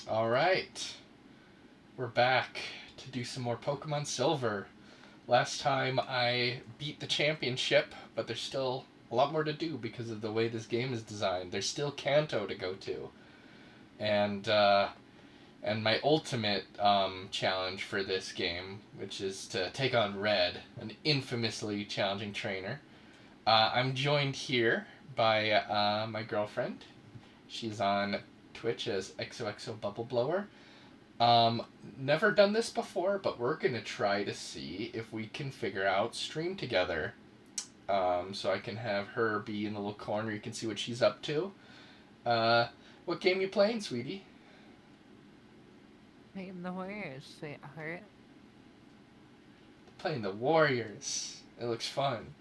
All right, we're back to do some more Pokemon Silver. Last time I beat the championship, but there's still a lot more to do because of the way this game is designed. There's still Kanto to go to, and my ultimate challenge for this game, which is to take on Red, an infamously challenging trainer. I'm joined here by my girlfriend. She's on Twitch as XOXO Bubble Blower. Um, Never done this before, but we're gonna try to see if we can figure out stream together. So I can have her be in the little corner. You can see what she's up to. Uh, what game you playing, sweetie? Playing the Warriors, sweetheart. Playing the Warriors. It looks fun.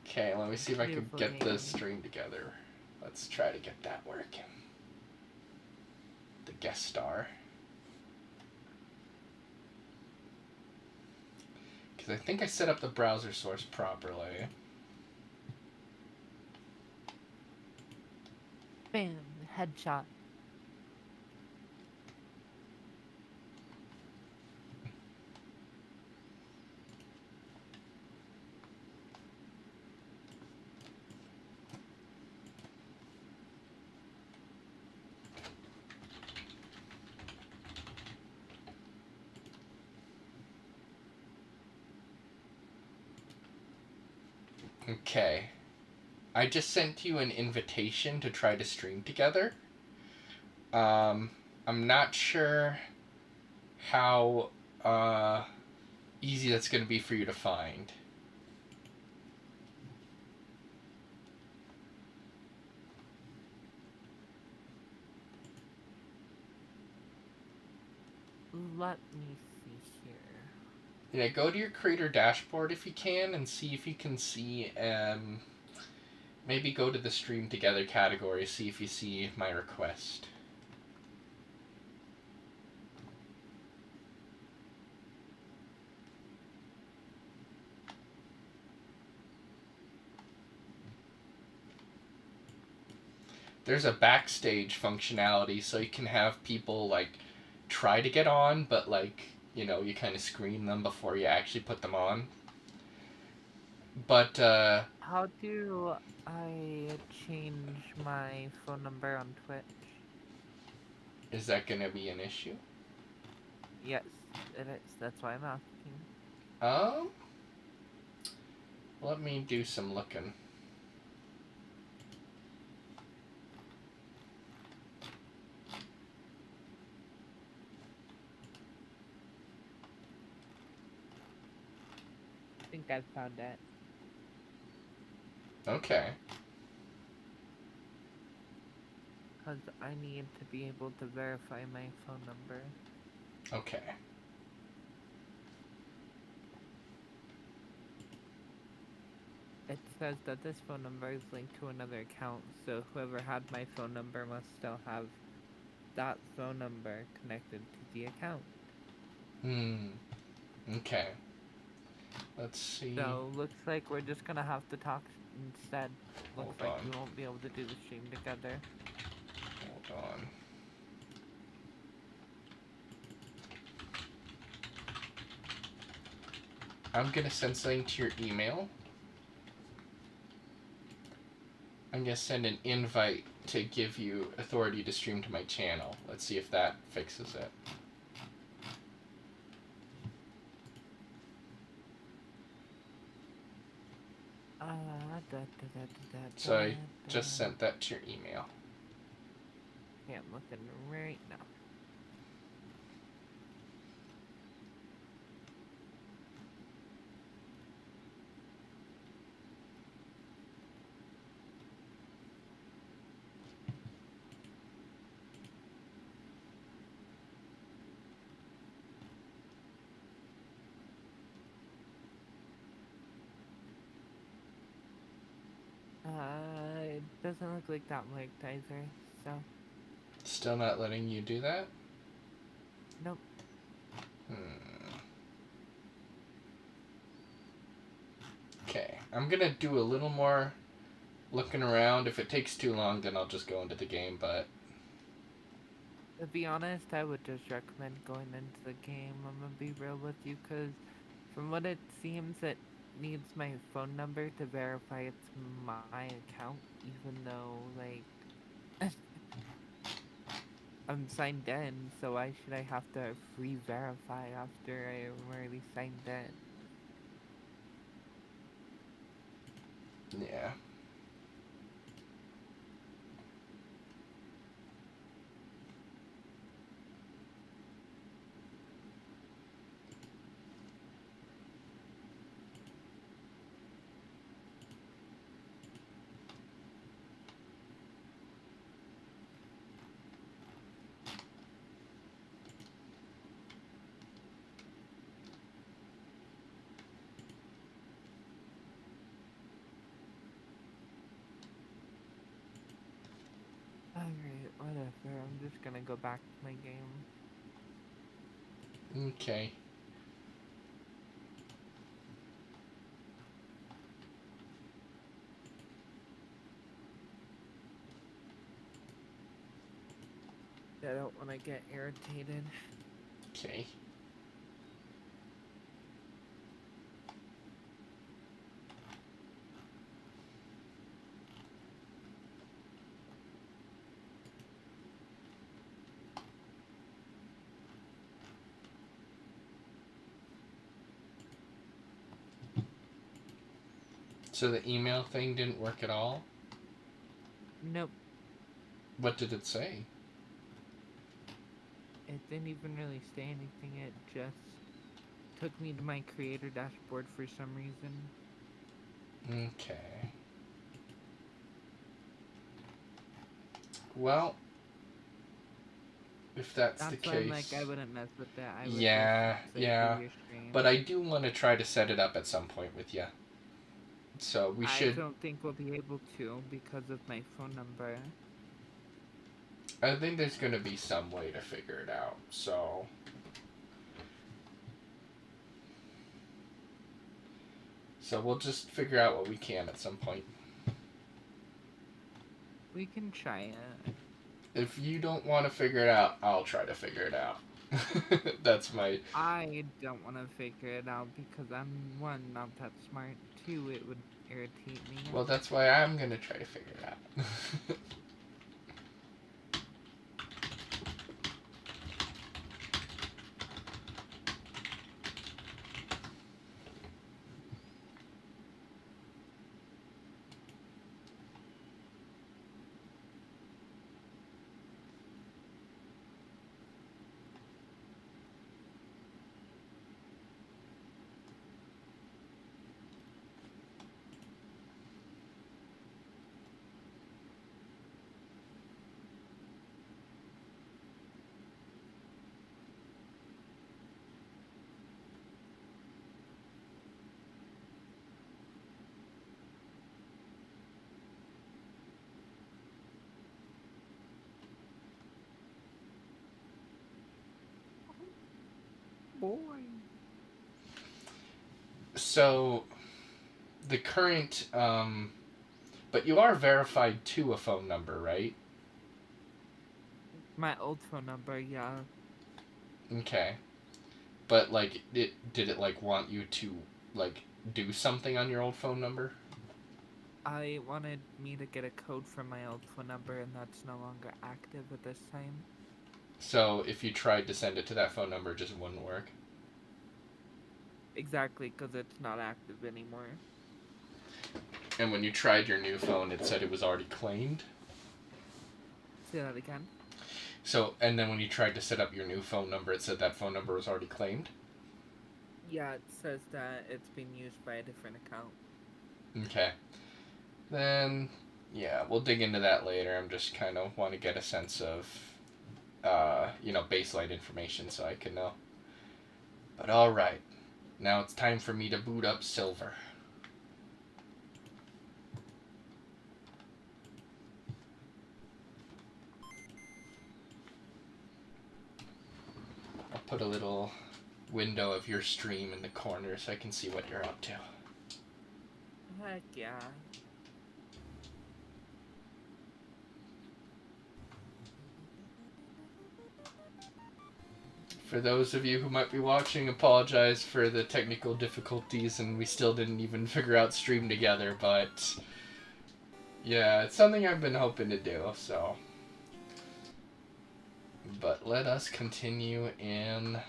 Okay, let me see if I can Beautiful get the game. stream together. Let's try to get that working. The guest star. Because I think I set up the browser source properly. Bam, headshot. Okay. I just sent you an invitation to try to stream together. I'm not sure how easy that's going to be for you to find. Let me see here. Yeah, go to your creator dashboard if you can and see if you can see. Maybe go to the stream together category, see if you see my request. There's a backstage functionality so you can have people like try to get on, but like, you kind of screen them before you actually put them on. But How do I change my phone number on Twitch? is that going to be an issue? Yes, it is. That's why I'm asking. Um, Let me do some looking. I think I found it. Okay. Because I need to be able to verify my phone number. Okay. It says that this phone number is linked to another account, so whoever had my phone number must still have that phone number connected to the account. Hmm. Okay. Let's see. So, looks like we're just gonna have to talk instead. Hold Looks like on. we won't be able to do the stream together. Hold on. I'm gonna send something to your email. I'm gonna send an invite to give you authority to stream to my channel. Let's see if that fixes it. So I just sent that to your email. Yeah, I'm looking right now. It doesn't look like that worked either, so Still not letting you do that? nope. Okay, I'm gonna do a little more looking around. If it takes too long, then I'll just go into the game, but To be honest, I would just recommend going into the game. I'm gonna be real with you, cause from what it seems, it needs my phone number to verify it's my account, even though like I'm signed in. So why should I have to re-verify after I'm already signed in? Yeah. Alright, whatever. I'm just gonna go back to my game. Okay. I don't want to get irritated. Okay. So the email thing didn't work at all? Nope, What did it say? it didn't even really say anything. It just took me to my creator dashboard for some reason. Okay. Well, if that's the That's why I'm like, case. I wouldn't mess with that. I would Yeah, just say do yeah. your stream. But I do want to try to set it up at some point with you. So we I should. don't think we'll be able to because of my phone number. I think there's going to be some way to figure it out. So. So we'll just figure out what we can at some point. We can try it. If you don't want to figure it out, I'll try to figure it out. That's my. I don't want to figure it out because I'm, one, not that smart. Two, it would irritate me. Well, that's why I'm going to try to figure it out. Boy. So, the current. But you are verified to a phone number, right? My old phone number, yeah. Okay. But, like, did it, like, want you to, like, do something on your old phone number? I wanted me to get a code from my old phone number, and that's no longer active at this time. So, if you tried to send it to that phone number, it just wouldn't work? Exactly, because it's not active anymore. And when you tried your new phone, it said it was already claimed? Say that again. So, and then when you tried to set up your new phone number, it said that phone number was already claimed? Yeah, it says that it's been used by a different account. Okay. Then, yeah, we'll dig into that later. I'm just kind of want to get a sense of, baseline information so I can know. But alright. Now it's time for me to boot up Silver. I'll put a little window of your stream in the corner so I can see what you're up to. Heck yeah. For those of you who might be watching, apologize for the technical difficulties, and we still didn't even figure out stream together, but yeah, it's something I've been hoping to do, so. But let us continue in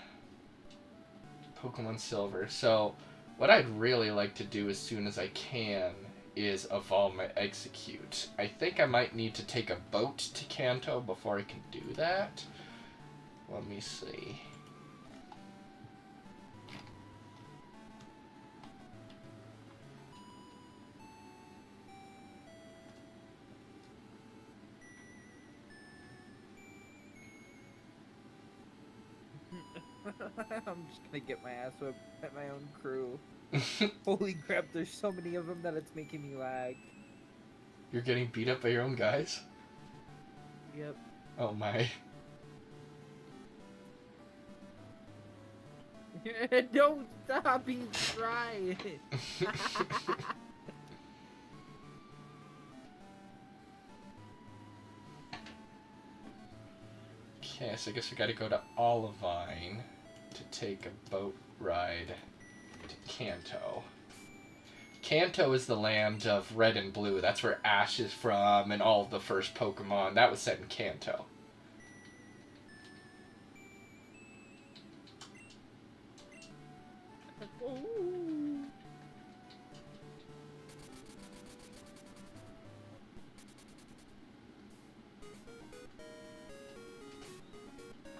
Pokemon Silver. So, what I'd really like to do as soon as I can is evolve my Execute. I think I might need to take a boat to Kanto before I can do that. Let me see. I'm just gonna get my ass whipped at my own crew. Holy crap, there's so many of them that it's making me lag. You're getting beat up by your own guys? Yep. Oh my. Don't stop, he's trying. Okay, so I guess we gotta go to Olivine to take a boat ride to Kanto. Kanto is the land of Red and Blue. That's where Ash is from and all of the first Pokemon. That was set in Kanto.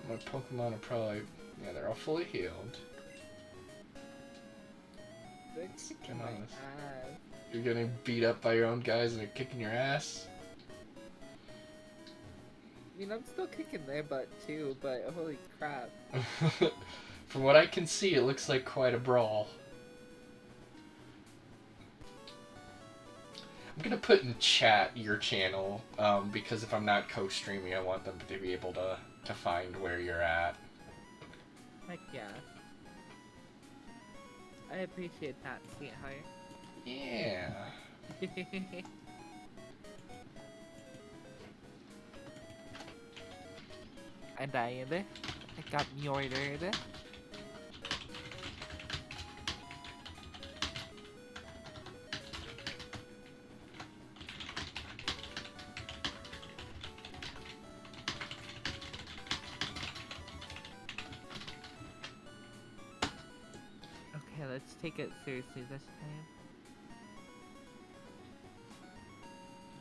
My Pokemon are probably... yeah, they're all fully healed. What's going on with this? You're getting beat up by your own guys and they're kicking your ass? I mean, I'm still kicking their butt too, but holy crap. From what I can see, it looks like quite a brawl. I'm gonna put in chat your channel, because if I'm not co-streaming, I want them to be able to find where you're at. Heck yeah. I appreciate that, sweetheart. Yeah. I died. I got murdered. Okay, let's take it seriously this time.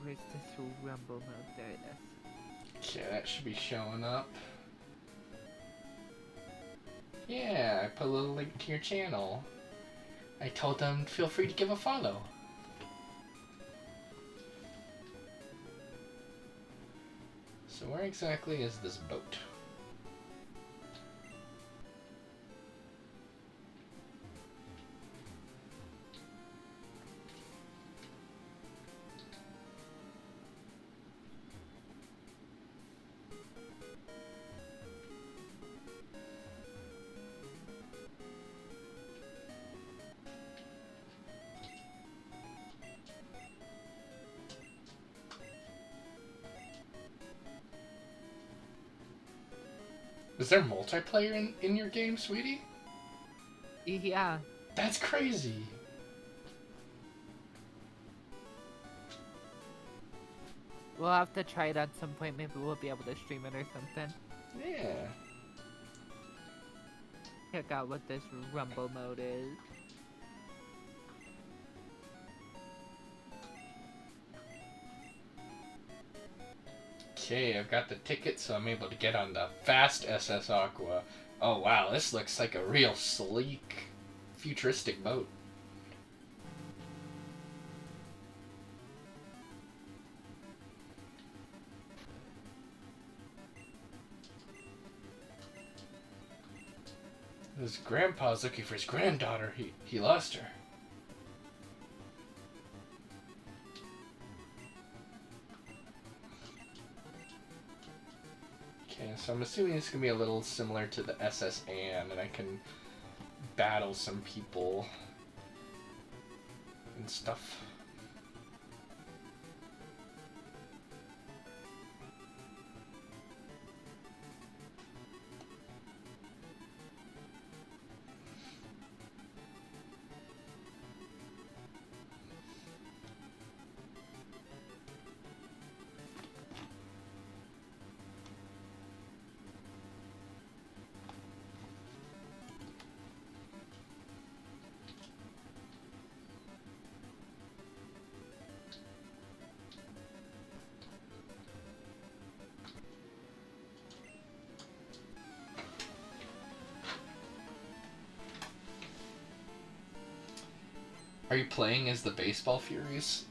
Where's this rumble mode? There it is. Okay, that should be showing up. Yeah, I put a little link to your channel. I told them feel free to give a follow. So where exactly is this boat? Is there multiplayer in your game, sweetie? Yeah. That's crazy. We'll have to try it at some point. Maybe we'll be able to stream it or something. Yeah. Check out what this rumble mode is. Okay, I've got the ticket, so I'm able to get on the fast SS Aqua. Oh wow, this looks like a real sleek, futuristic boat. His grandpa's looking for his granddaughter. He lost her. Okay, so I'm assuming it's gonna be a little similar to the SS Anne, and I can battle some people and stuff. Are you playing as the Baseball Furies?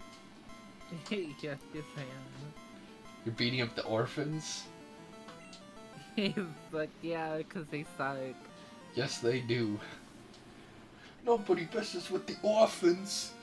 Yes, yes I am. You're beating up the orphans? He's like, yeah, because they suck. Yes, they do. Nobody messes with the orphans.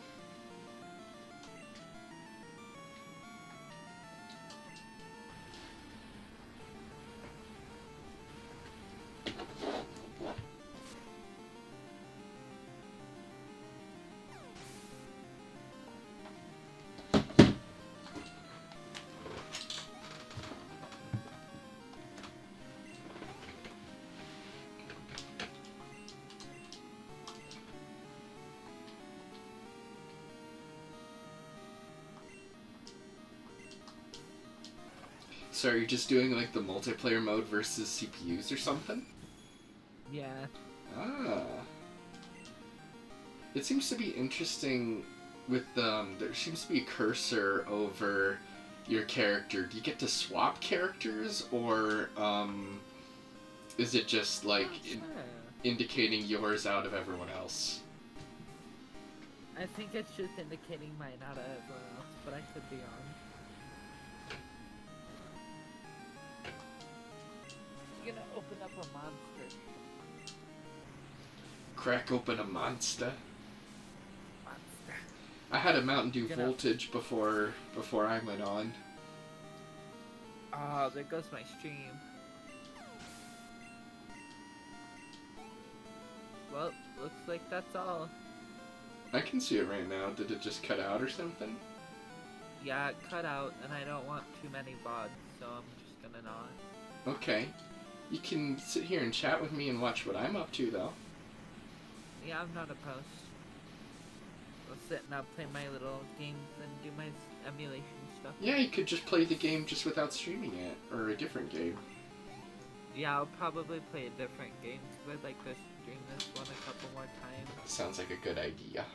So are you just doing like the multiplayer mode versus CPUs or something? Yeah. Ah. It seems to be interesting with there seems to be a cursor over your character. Do you get to swap characters, or is it just like Sure. indicating yours out of everyone else? I think it's just indicating mine out of everyone else, but I could be on. You're gonna open up a monster. Crack open a monster. Monster. I had a Mountain Dew Gonna- Voltage before I went on. Oh, there goes my stream. Well, looks like that's all. I can see it right now. Did it just cut out or something? Yeah, it cut out, and I don't want too many VODs, so I'm just gonna not. Okay. You can sit here and chat with me and watch what I'm up to, though. Yeah, I'm not opposed. I'll sit and I'll play my little games and do my emulation stuff. Yeah, you could just play the game just without streaming it, or a different game. Yeah, I'll probably play a different game, because I'd like to stream this one a couple more times. Sounds like a good idea.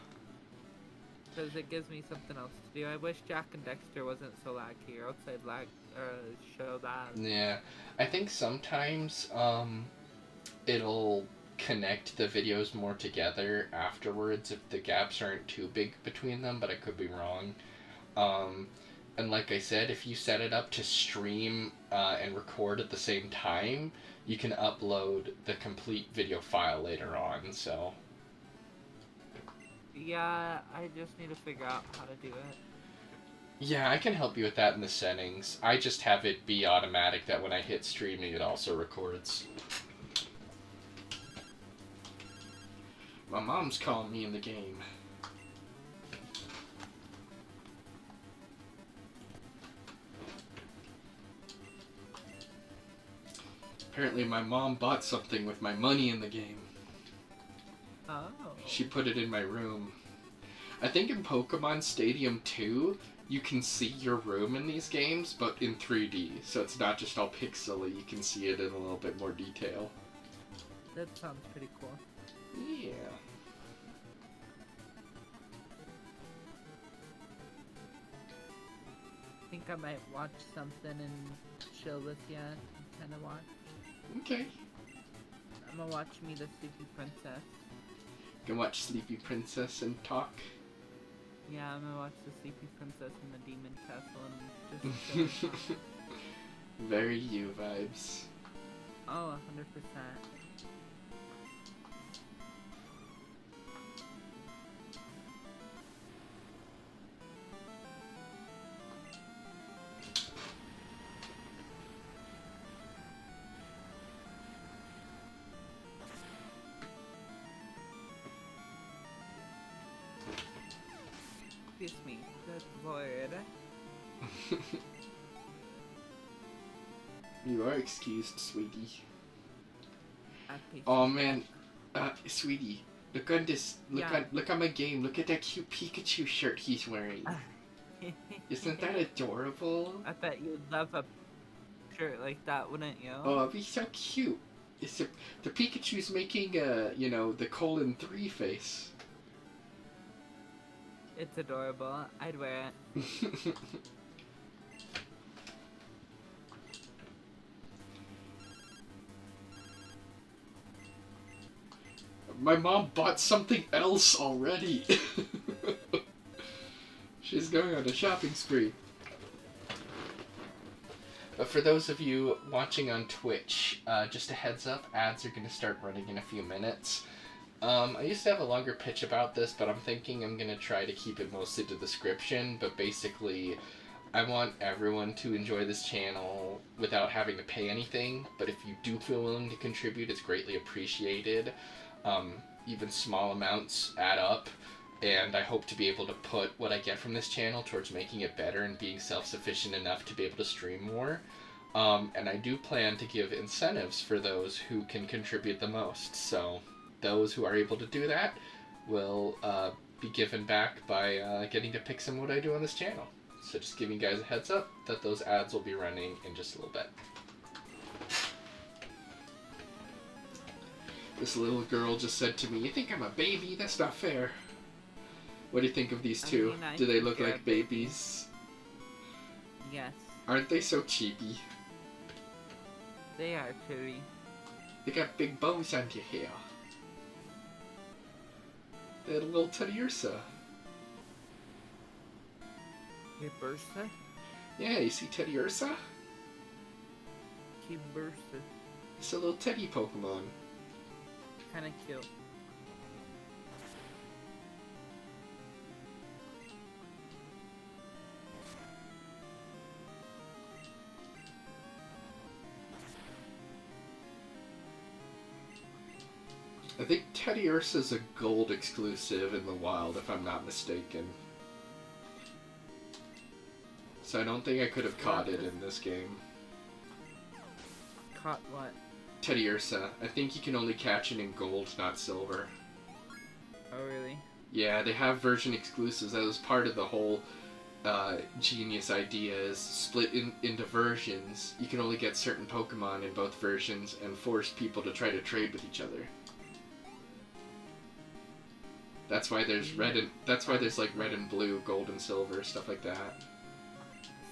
Because it gives me something else to do. I wish Jack and Dexter wasn't so laggy, or else I'd show that. Yeah, I think sometimes it'll connect the videos more together afterwards if the gaps aren't too big between them, but I could be wrong. And like I said, if you set it up to stream and record at the same time, you can upload the complete video file later on, so... Yeah, I just need to figure out how to do it. Yeah, I can help you with that in the settings. I just have it be automatic that when I hit streaming, it also records. My mom's calling me in the game. Apparently my mom bought something with my money in the game. Oh. She put it in my room. I think in Pokemon Stadium 2, you can see your room in these games, but in 3D. So it's not just all pixely, you can see it in a little bit more detail. That sounds pretty cool. Yeah. I think I might watch something and chill with ya and kind of watch. Okay. I'm gonna watch Me the Sleepy Princess. You can watch Sleepy Princess and talk. Yeah, I'm gonna watch the Sleepy Princess in the Demon Castle and just chill. Very you vibes. Oh, 100%. Excuse me, good lord. You are excused, sweetie. I appreciate Oh that. man, sweetie, look on this. Look on my game. Look at that cute Pikachu shirt he's wearing. Isn't that adorable? I bet you'd love a shirt like that, wouldn't you? Oh, it'd be so cute. It's the Pikachu's making the :3 face. It's adorable. I'd wear it. My mom bought something else already. She's going on a shopping spree. But for those of you watching on Twitch, just a heads up, ads are going to start running in a few minutes. I used to have a longer pitch about this, but I'm thinking I'm going to try to keep it mostly to description. But basically, I want everyone to enjoy this channel without having to pay anything. But if you do feel willing to contribute, it's greatly appreciated. Even small amounts add up. And I hope to be able to put what I get from this channel towards making it better and being self-sufficient enough to be able to stream more. And I do plan to give incentives for those who can contribute the most. So those who are able to do that will be given back by getting to pick some of what I do on this channel. So just giving you guys a heads up that those ads will be running in just a little bit. This little girl just said to me, "You think I'm a baby? That's not fair." What do you think of these two? I Do they think look they're like babies? Yes, Aren't they so cheapy? they are chewy. They got big bows on your hair. They're a little Teddy Ursa. Hey, Bursa? Yeah, you see Teddy Ursa? Hey, Bursa. It's a little teddy Pokemon. Kinda cute. I think Teddy Ursa's a gold exclusive in the wild, if I'm not mistaken. So I don't think I could have caught it in this game. Caught what? Teddy Ursa. I think you can only catch it in gold, not silver. Oh, really? Yeah, they have version exclusives. That was part of the whole genius idea, is split into versions. You can only get certain Pokemon in both versions and force people to try to trade with each other. That's why there's red and blue, gold and silver, stuff like that.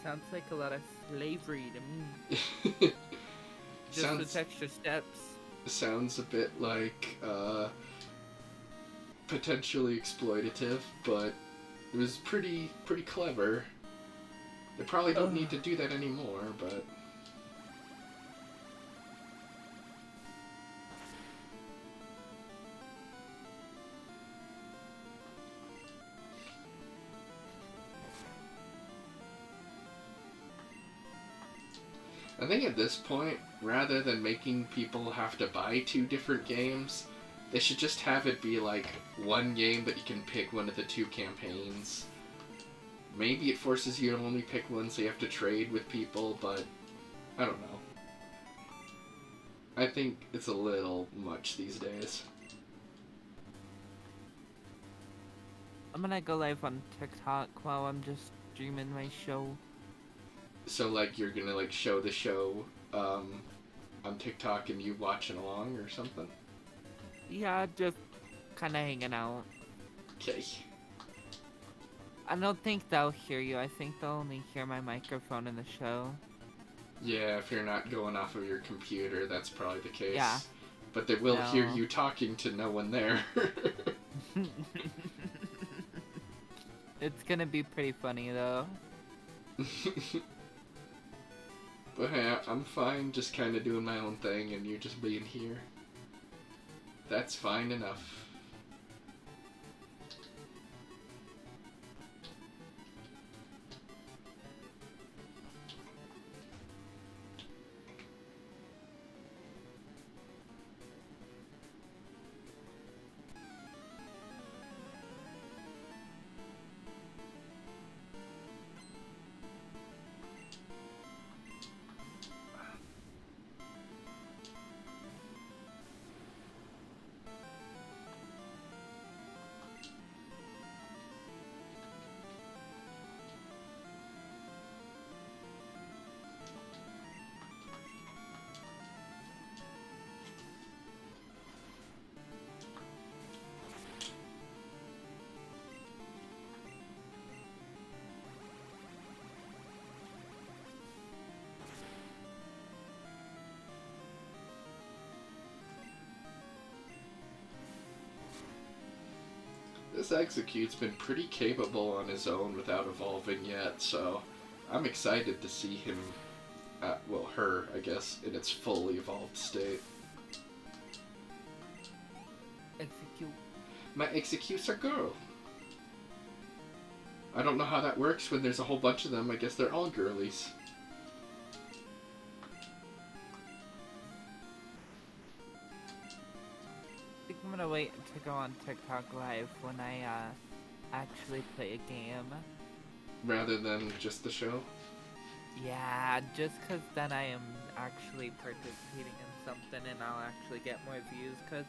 Sounds like a lot of slavery to me. Just with extra steps. Sounds a bit like potentially exploitative, but it was pretty clever. They probably don't need to do that anymore, but I think at this point, rather than making people have to buy 2 different games, they should just have it be like one game, but you can pick one of the 2 campaigns. Maybe it forces you to only pick one, so you have to trade with people, but I don't know. I think it's a little much these days. I'm gonna go live on TikTok while I'm just streaming my show. So, like, you're gonna, like, show the show on TikTok and you watching along or something? Yeah, just kinda hanging out. Okay. I don't think they'll hear you. I think they'll only hear my microphone in the show. Yeah, if you're not going off of your computer, that's probably the case. Yeah. But they will hear No. you talking to no one there. It's gonna be pretty funny though. But yeah, I'm fine just kind of doing my own thing and you just being here. That's fine enough. this Execute's been pretty capable on his own without evolving yet, so I'm excited to see him, well, her, I guess, in its fully evolved state. Execute. My Execute's a girl. I don't know how that works when there's a whole bunch of them. I guess they're all girlies. I think I'm gonna wait to go on TikTok Live when I actually play a game. Rather than just the show? Yeah, just 'cause then I am actually participating in something and I'll actually get more views. 'Cause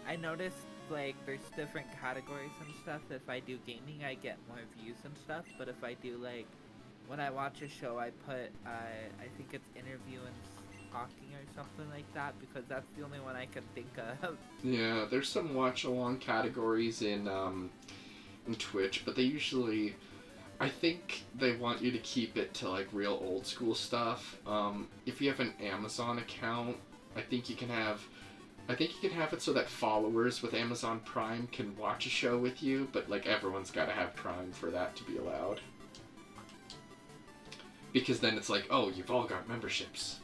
I noticed like there's different categories and stuff. If I do gaming, I get more views and stuff. But if I do like when I watch a show, I put I think it's interview and talking or something like that because that's the only one I could think of. Yeah, there's some watch along categories in Twitch, but they usually, I think they want you to keep it to like real old school stuff. If you have an Amazon account, I think you can have it so that followers with Amazon Prime can watch a show with you, but like everyone's got to have Prime for that to be allowed. Because then it's like, oh, you've all got memberships.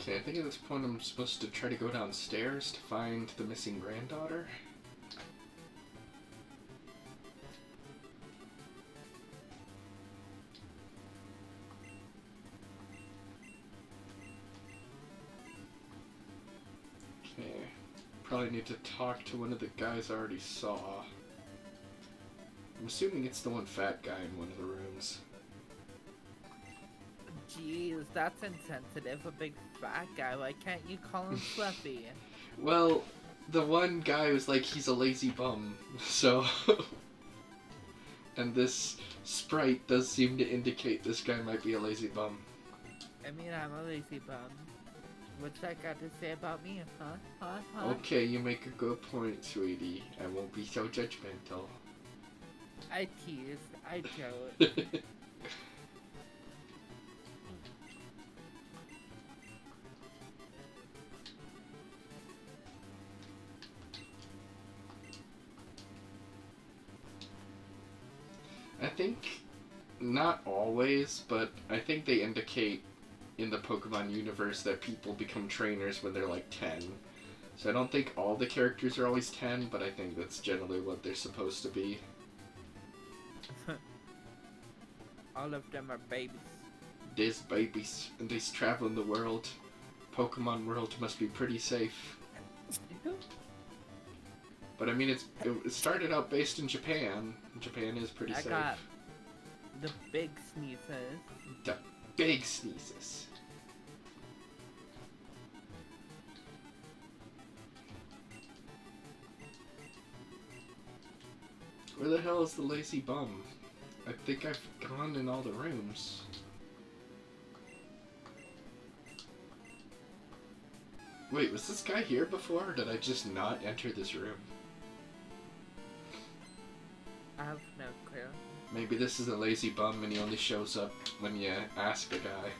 Okay, I think at this point I'm supposed to try to go downstairs to find the missing granddaughter. Okay, probably need to talk to one of the guys I already saw. I'm assuming it's the one fat guy in one of the rooms. Jeez, that's insensitive. A big fat guy. Why can't you call him Fluffy? Well, the one guy was like, he's a lazy bum, so... And this sprite does seem to indicate this guy might be a lazy bum. I mean, I'm a lazy bum. What's that got to say about me, huh? Okay, you make a good point, sweetie. I won't be so judgmental. I tease. I joke. I think, not always, but I think they indicate in the Pokemon universe that people become trainers when they're like 10. So I don't think all the characters are always 10, but I think that's generally what they're supposed to be. All of them are babies. These babies, and these traveling the world. Pokemon world must be pretty safe. But I mean, it started out based in Japan. Japan is pretty safe. I got the big sneezes. The big sneezes. Where the hell is the lazy bum? I think I've gone in all the rooms. Wait, was this guy here before, or did I just not enter this room? I have no clue. Maybe this is a lazy bum and he only shows up when you ask a guy.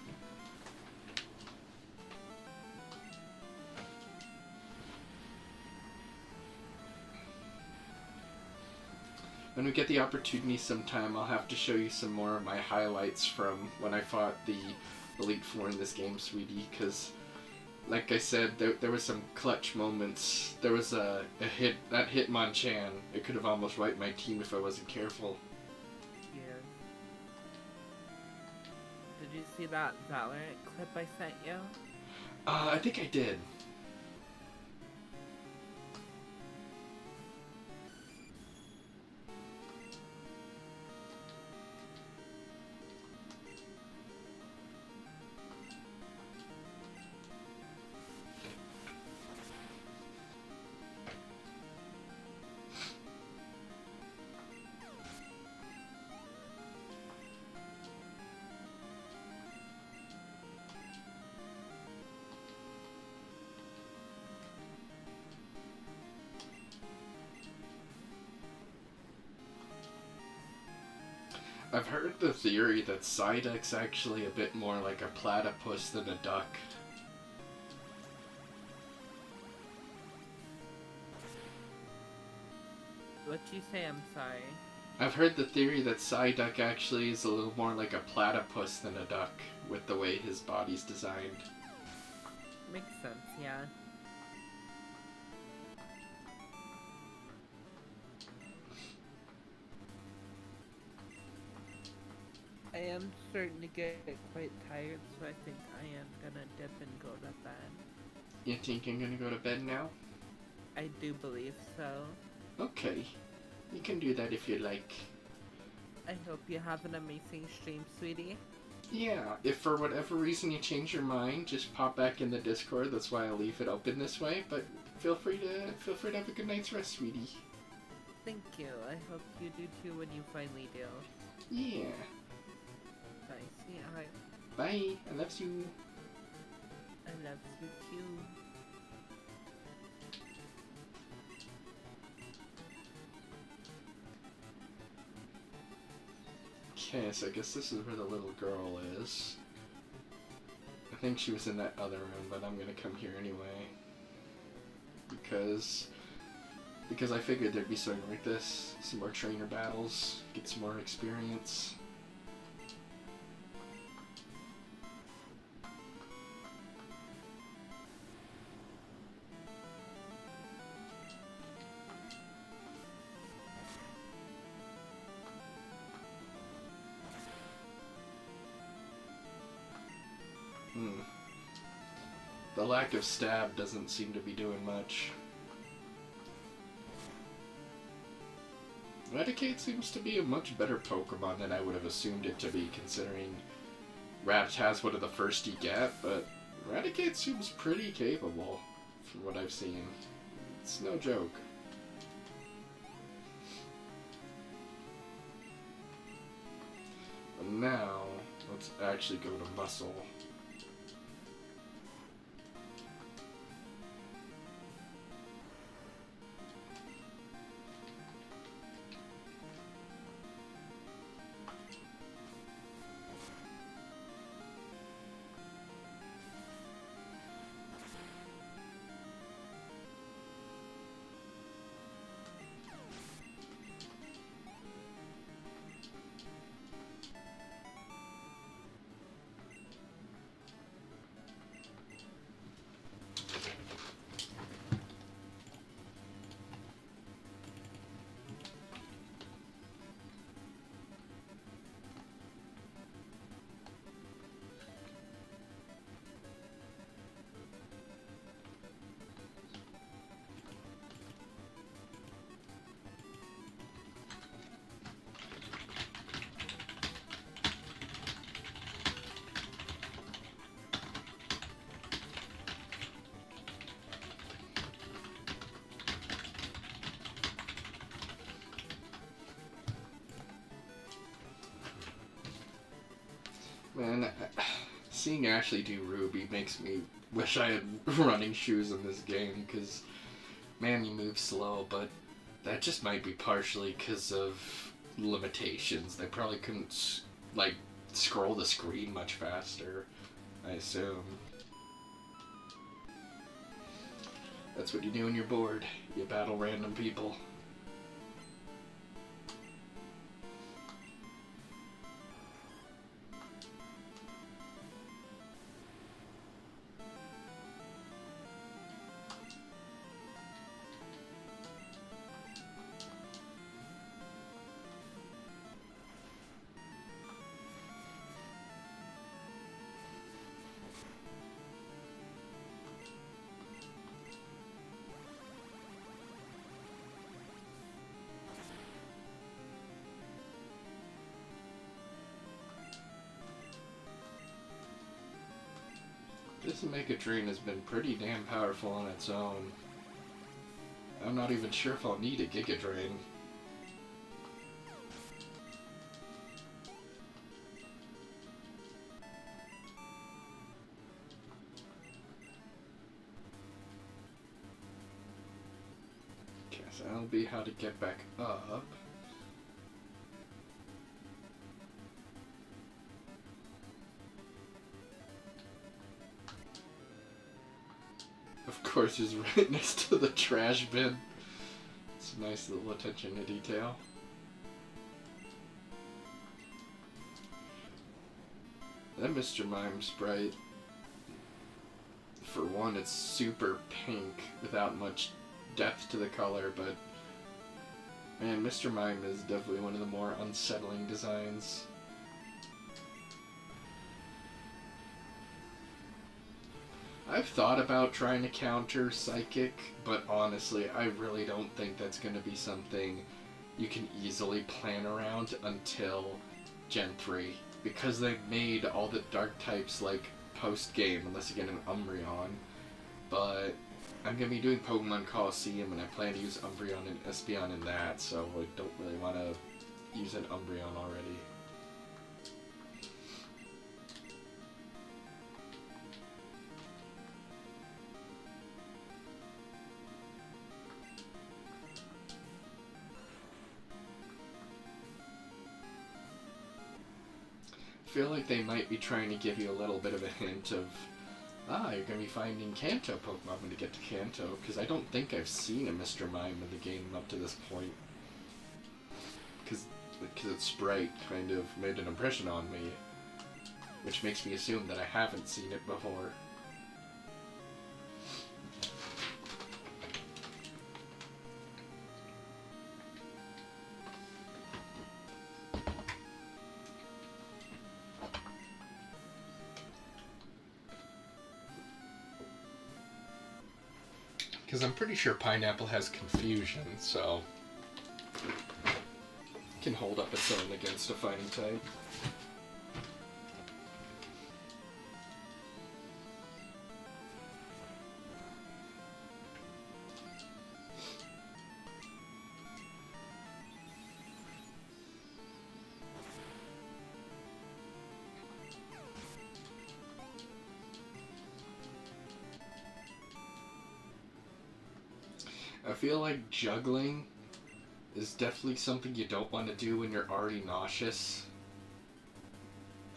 When we get the opportunity sometime, I'll have to show you some more of my highlights from when I fought the Elite Four in this game, sweetie, because, like I said, there was some clutch moments. There was a hit, that Hitmonchan, it could have almost wiped my team if I wasn't careful. Did you see that Valorant clip I sent you? I think I did. I've heard the theory that Psyduck's actually a bit more like a platypus than a duck. What'd you say? I'm sorry. I've heard the theory that Psyduck actually is a little more like a platypus than a duck, with the way his body's designed. Makes sense, yeah. I am starting to get quite tired, so I think I am gonna dip and go to bed. You think you're gonna go to bed now? I do believe so. Okay. You can do that if you like. I hope you have an amazing stream, sweetie. Yeah, if for whatever reason you change your mind, just pop back in the Discord. That's why I leave it open this way. But feel free to have a good night's rest, sweetie. Thank you. I hope you do too when you finally do. Yeah. Bye, sweetheart. Bye. I love you. I love you too. Okay, so I guess this is where the little girl is. I think she was in that other room, but I'm gonna come here anyway. Because I figured there'd be something like this. Some more trainer battles, get some more experience. The lack of stab doesn't seem to be doing much. Raticate seems to be a much better Pokemon than I would have assumed it to be, considering Rapt has one of the first you get, but Raticate seems pretty capable from what I've seen. It's no joke. But now, let's actually go to Muscle. Man, seeing Ashley do Ruby makes me wish I had running shoes in this game, because, man, you move slow, but that just might be partially because of limitations. They probably couldn't, like, scroll the screen much faster, I assume. That's what you do when you're bored. You battle random people. This Mega Drain has been pretty damn powerful on its own. I'm not even sure if I'll need a Giga Drain. Okay, so that'll be how to get back up. Of course, he's right next to the trash bin. It's a nice little attention to detail. That Mr. Mime sprite, for one, it's super pink without much depth to the color, but man, Mr. Mime is definitely one of the more unsettling designs. I've thought about trying to counter Psychic, but honestly, I really don't think that's going to be something you can easily plan around until Gen 3. Because they've made all the dark types like post-game, unless you get an Umbreon. But I'm going to be doing Pokemon Coliseum, and I plan to use Umbreon and Espeon in that, so I don't really want to use an Umbreon already. I feel like they might be trying to give you a little bit of a hint of, you're going to be finding Kanto Pokemon when you get to Kanto, because I don't think I've seen a Mr. Mime in the game up to this point. Because its sprite kind of made an impression on me, which makes me assume that I haven't seen it before. Because I'm pretty sure Pineapple has Confusion, so it can hold up its own against a fighting type. I feel like juggling is definitely something you don't want to do when you're already nauseous.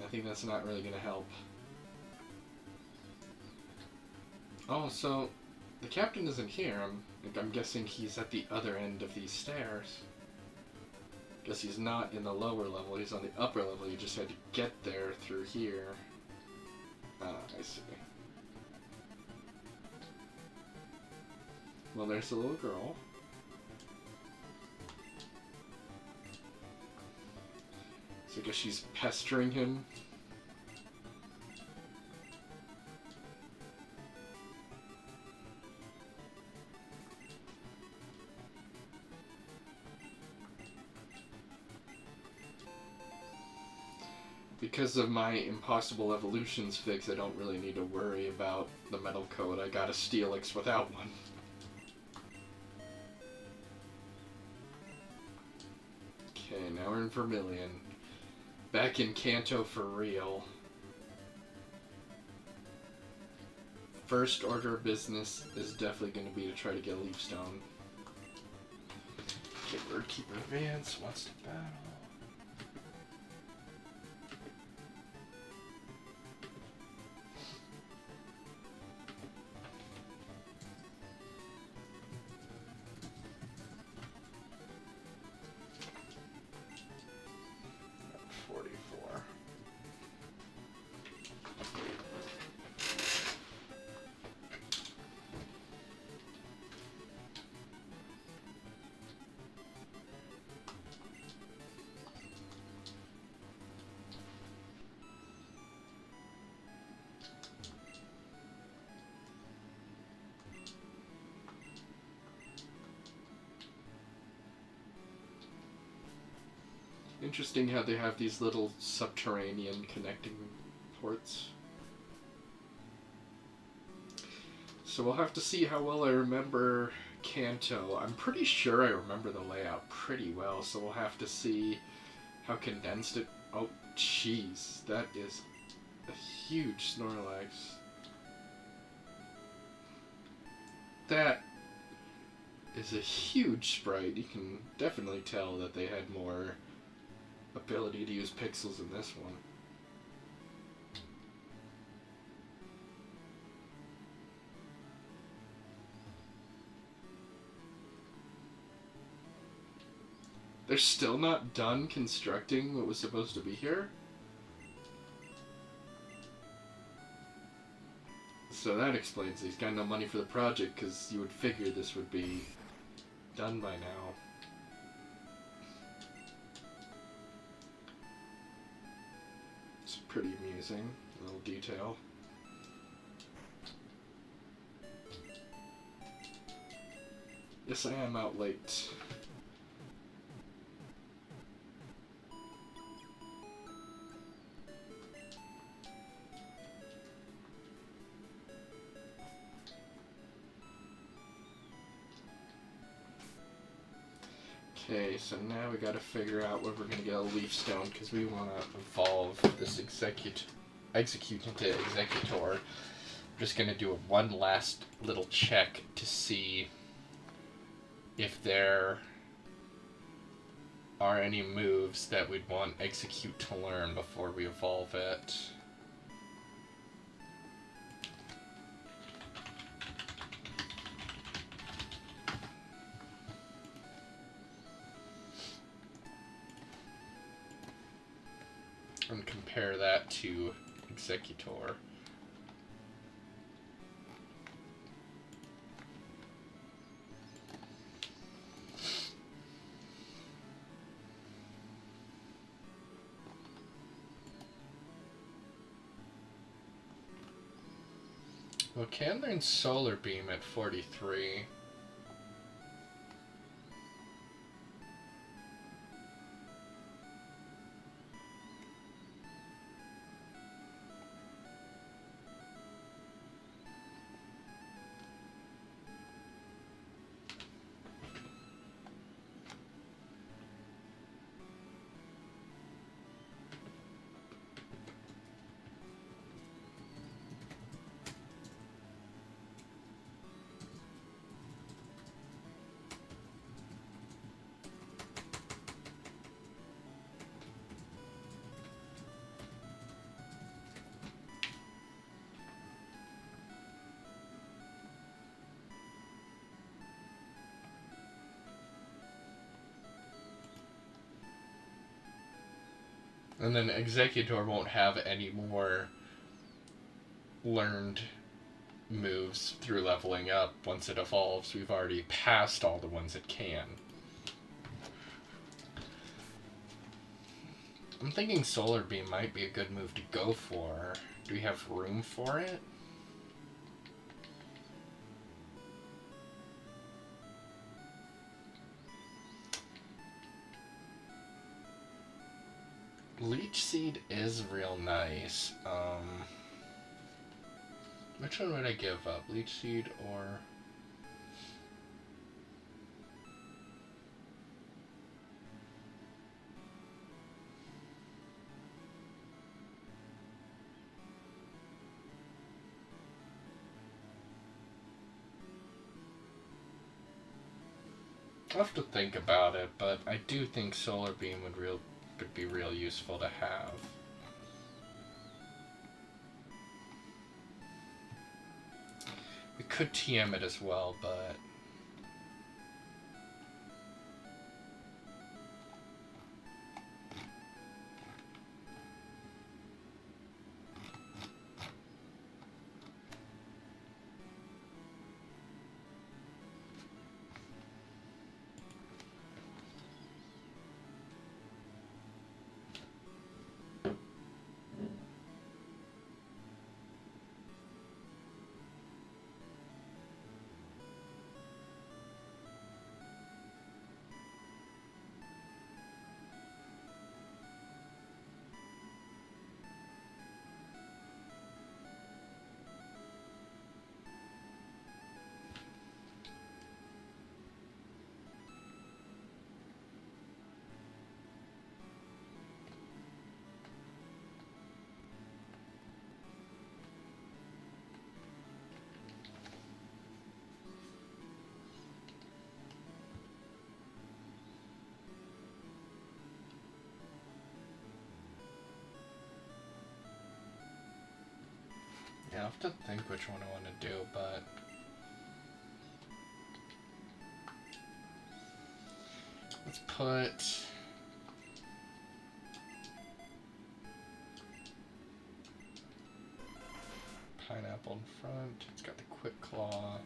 I think that's not really going to help. Oh, so the captain isn't here. I'm guessing he's at the other end of these stairs. Guess he's not in the lower level, he's on the upper level. You just had to get there through here. Ah, I see. Well, there's the little girl. So I guess she's pestering him. Because of my Impossible Evolutions fix, I don't really need to worry about the Metal Coat. I got a Steelix without one. Okay, now we're in Vermilion. Back in Kanto for real. First order of business is definitely going to be to try to get a Leaf Stone. Okay, Birdkeeper Vance wants to battle. Interesting how they have these little subterranean connecting ports. So we'll have to see how well I remember Kanto. I'm pretty sure I remember the layout pretty well, so we'll have to see how condensed it... Oh, jeez. That is a huge Snorlax. That is a huge sprite. You can definitely tell that they had more ability to use pixels in this one. They're still not done constructing what was supposed to be here? So that explains he's got no money for the project, because you would figure this would be done by now. It's pretty amusing, little detail. Yes, I am out late. Okay, so now we gotta figure out where we're gonna get a leaf stone, because we want to evolve this execute into Executor. I'm just gonna do one last little check to see if there are any moves that we'd want Execute to learn before we evolve it. And compare that to Executor. Well, can learn Solar Beam at 43. And then Executor won't have any more learned moves through leveling up once it evolves. We've already passed all the ones it can. I'm thinking Solar Beam might be a good move to go for. Do we have room for it? Leech Seed is real nice. Which one would I give up? Leech Seed or... I'll have to think about it, but I do think Solar Beam would be real useful to have. We could TM it as well, but... I'll have to think which one I want to do, but... let's put... Pineapple in front. It's got the Quick Claw.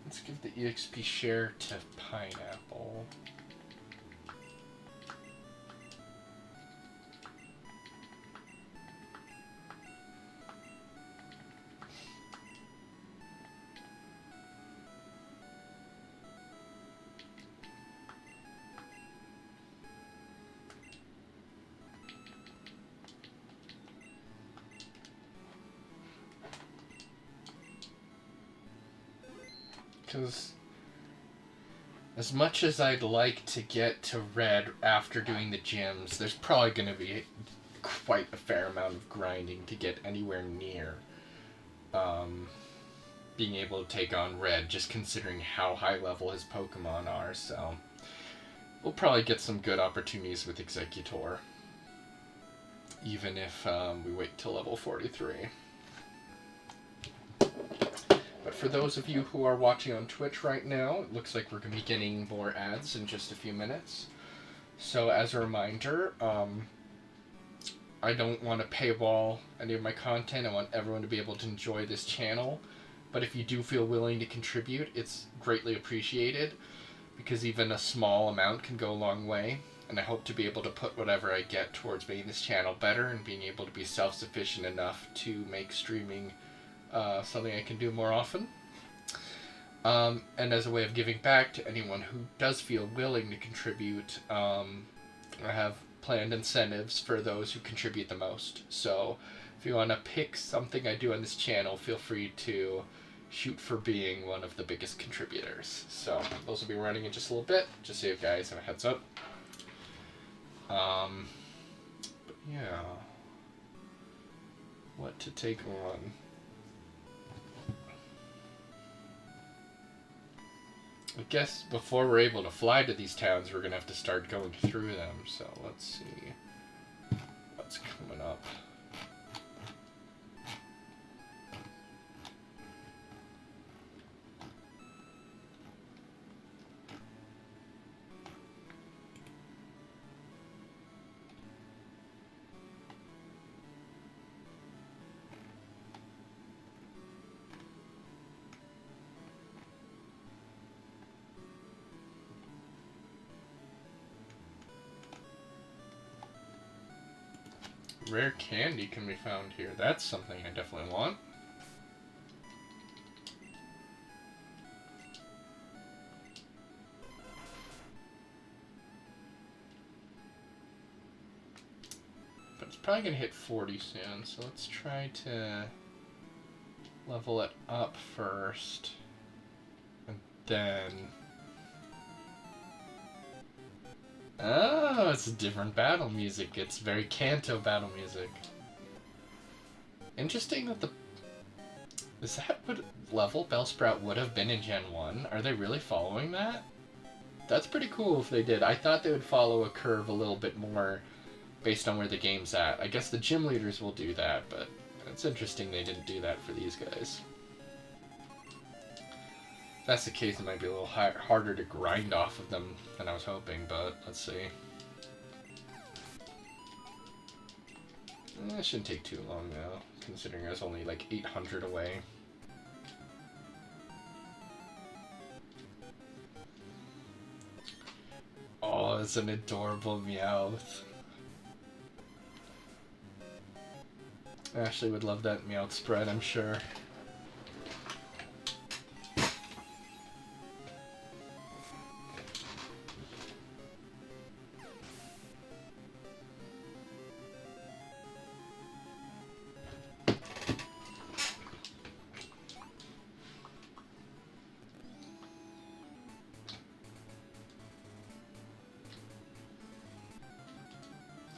Let's give the EXP share to Pineapple. Because as much as I'd like to get to red after doing the gyms, there's probably going to be quite a fair amount of grinding to get anywhere near being able to take on red, just considering how high level his Pokemon are. So we'll probably get some good opportunities with Exeggutor, even if we wait till level 43. But for those of you who are watching on Twitch right now, it looks like we're going to be getting more ads in just a few minutes. So as a reminder, I don't want to paywall any of my content. I want everyone to be able to enjoy this channel. But if you do feel willing to contribute, it's greatly appreciated, because even a small amount can go a long way. And I hope to be able to put whatever I get towards making this channel better and being able to be self-sufficient enough to make streaming something I can do more often. And as a way of giving back to anyone who does feel willing to contribute, I have planned incentives for those who contribute the most. So if you want to pick something I do on this channel, feel free to shoot for being one of the biggest contributors. So those will be running in just a little bit, just so you guys have a heads up. But yeah, what to take on? I guess before we're able to fly to these towns, we're going to have to start going through them. So let's see what's coming up. Rare candy can be found here. That's something I definitely want. But it's probably going to hit 40 soon, so let's try to level it up first. And then... oh, it's a different battle music. It's very Kanto battle music. Interesting that the... is that what level Bellsprout would have been in Gen 1? Are they really following that? That's pretty cool if they did. I thought they would follow a curve a little bit more based on where the game's at. I guess the gym leaders will do that, but it's interesting they didn't do that for these guys. If that's the case, it might be a little harder to grind off of them than I was hoping, but let's see. It shouldn't take too long, though, considering I was only like 800 away. Oh, it's an adorable Meowth. Ashley would love that Meowth spread, I'm sure.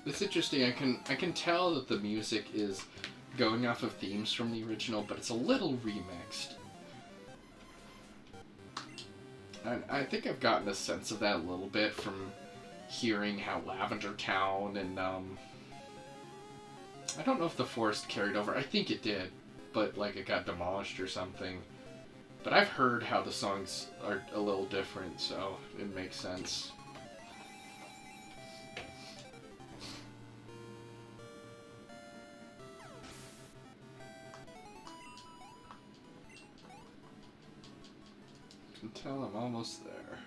It's interesting. I can tell that the music is going off of themes from the original, but it's a little remixed. I think I've gotten a sense of that a little bit from hearing how Lavender Town and I don't know if the forest carried over. I think it did, but like it got demolished or something. But I've heard how the songs are a little different, so it makes sense. Until I'm almost there.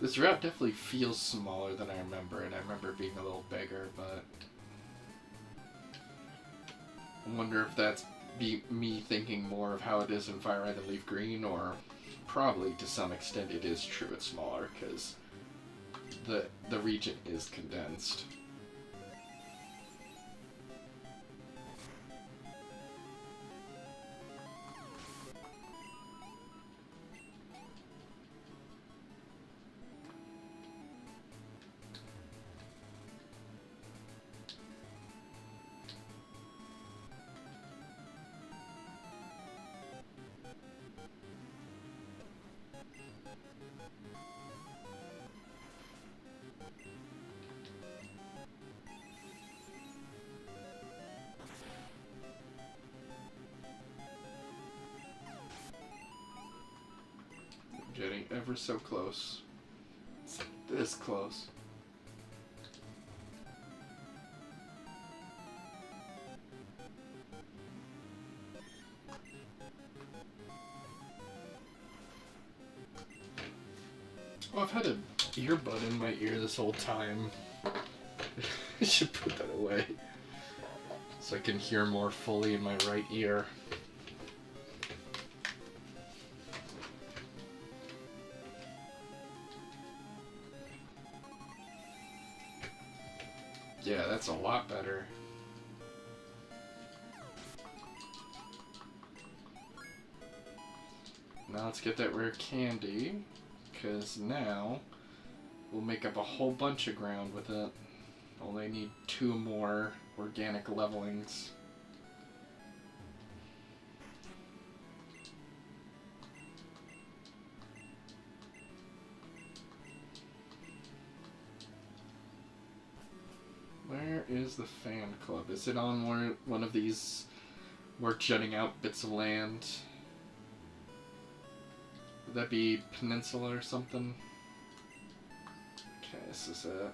This route definitely feels smaller than I remember, and I remember it being a little bigger, but I wonder if that's me thinking more of how it is in Fire Red and Leaf Green, or probably to some extent it is true it's smaller, because the region is condensed. Getting ever so close. It's this close. Oh, I've had an earbud in my ear this whole time. I should put that away so I can hear more fully in my right ear. Yeah, that's a lot better. Now let's get that rare candy, because now we'll make up a whole bunch of ground with it. Only need 2 more organic levelings. Where is the fan club? Is it on one of these we're jutting out bits of land? Would that be Peninsula or something? Okay, this is it.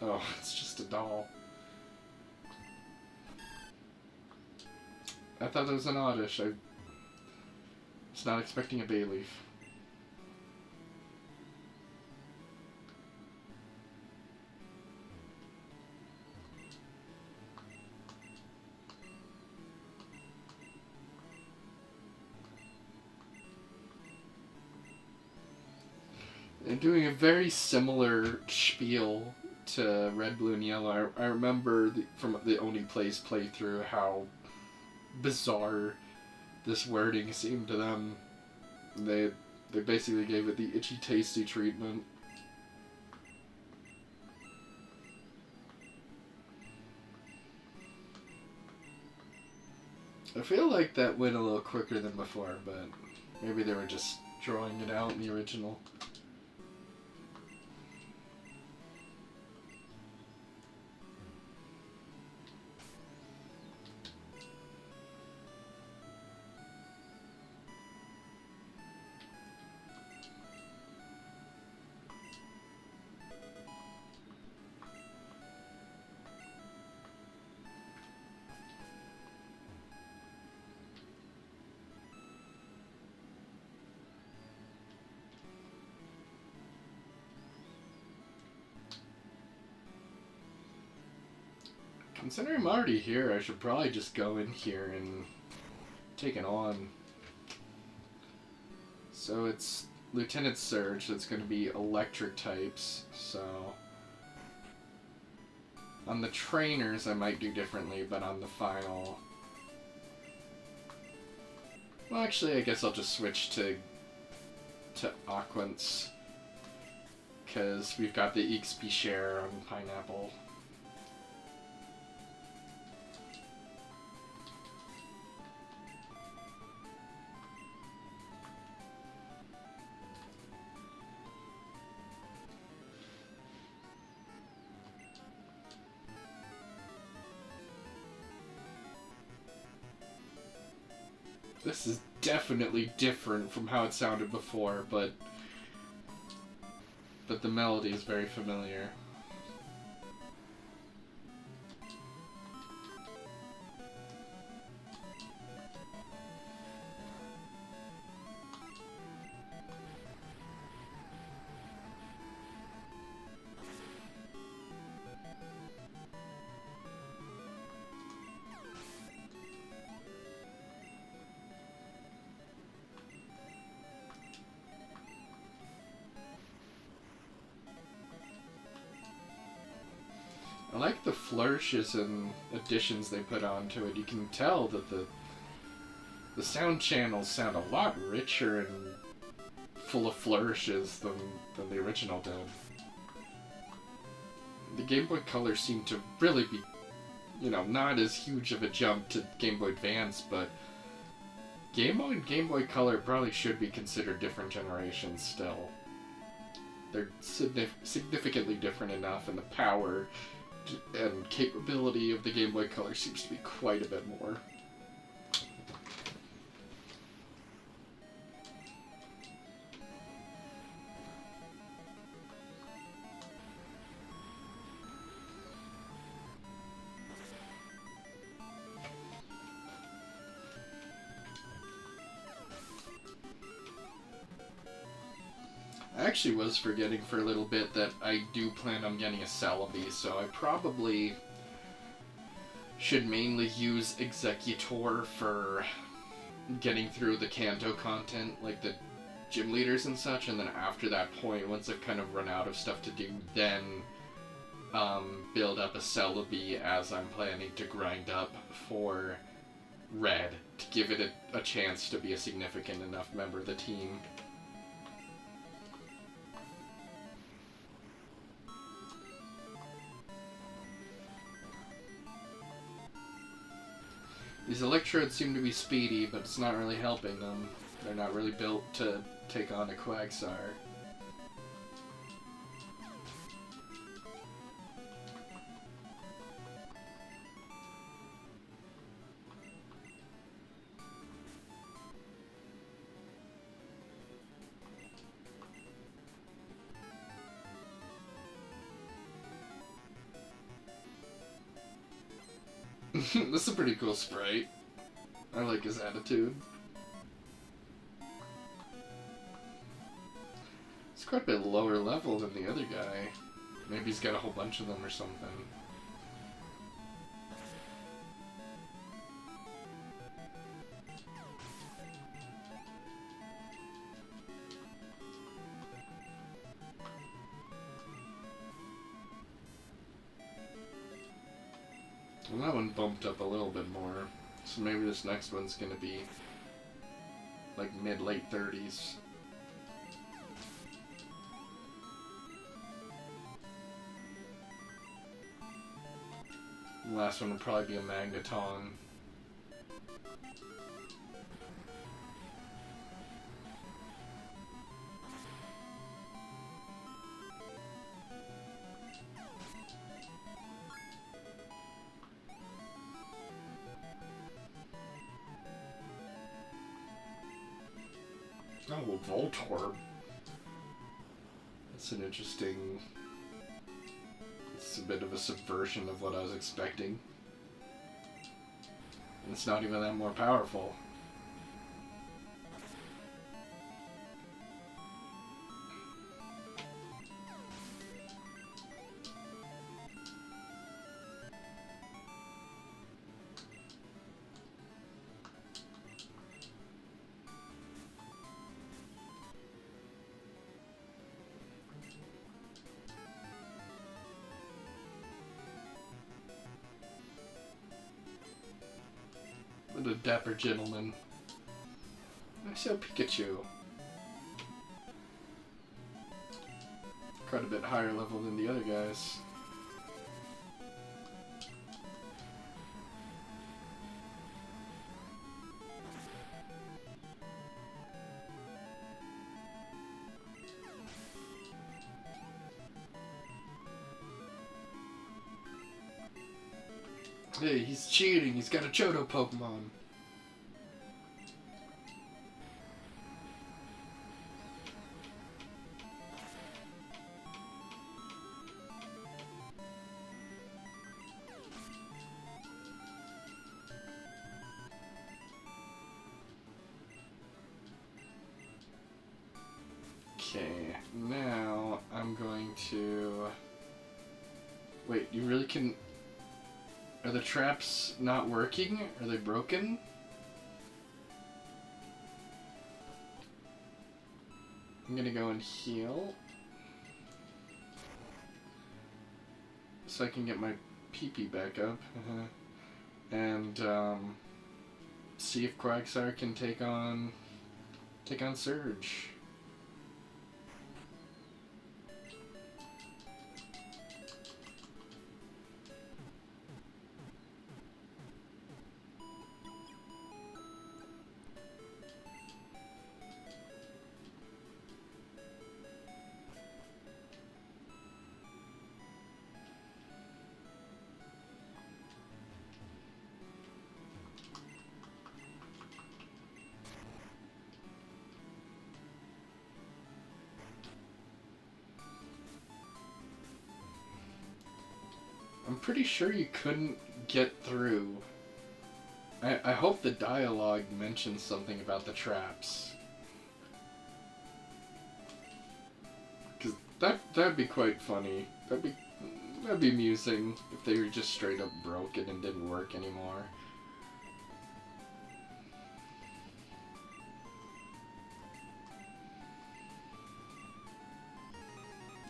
Oh, it's just a doll. I thought it was an Oddish. I was not expecting a Bayleaf. They're doing a very similar spiel to Red, Blue, and Yellow. I remember from the Oni Plays playthrough how bizarre this wording seemed to them. They basically gave it the itchy tasty treatment. I feel like that went a little quicker than before, but maybe they were just drawing it out in the original. Considering I'm already here, I should probably just go in here and take it on. So it's Lieutenant Surge, so it's going to be electric types, so... On the trainers I might do differently, but on the final... Well, actually, I guess I'll just switch to Aquance, because we've got the EXP share on Pineapple. This is definitely different from how it sounded before, but the melody is very familiar. I like the flourishes and additions they put onto it. You can tell that the sound channels sound a lot richer and full of flourishes than the original did. The Game Boy Color seemed to really be, not as huge of a jump to Game Boy Advance, but Game Boy and Game Boy Color probably should be considered different generations still. They're significantly different enough, and the power and capability of the Game Boy Color seems to be quite a bit more. I actually was forgetting for a little bit that I do plan on getting a Celebi, so I probably should mainly use Executor for getting through the Kanto content, like the gym leaders and such, and then after that point, once I've kind of run out of stuff to do, then build up a Celebi as I'm planning to grind up for Red, to give it a chance to be a significant enough member of the team. These Electrodes seem to be speedy, but it's not really helping them. They're not really built to take on a Quagsire. This is a pretty cool sprite. I like his attitude. He's quite a bit lower level than the other guy. Maybe he's got a whole bunch of them or something. Well, that one bumped up a little bit more, so maybe this next one's gonna be like mid-late 30s. The last one will probably be a Magneton. Oh, Voltorb. That's an interesting... It's a bit of a subversion of what I was expecting. And it's not even that more powerful. What a dapper gentleman. I saw Pikachu. Quite a bit higher level than the other guys. Hey, he's cheating. He's got a Johto Pokemon. Okay, now I'm going to... Wait, you really can... Are the traps not working? Are they broken? I'm gonna go and heal. So I can get my PP back up. And, see if Quagsire can take on Surge. I'm pretty sure you couldn't get through. I hope the dialogue mentions something about the traps. Cause that'd be quite funny. That'd be amusing if they were just straight up broken and didn't work anymore.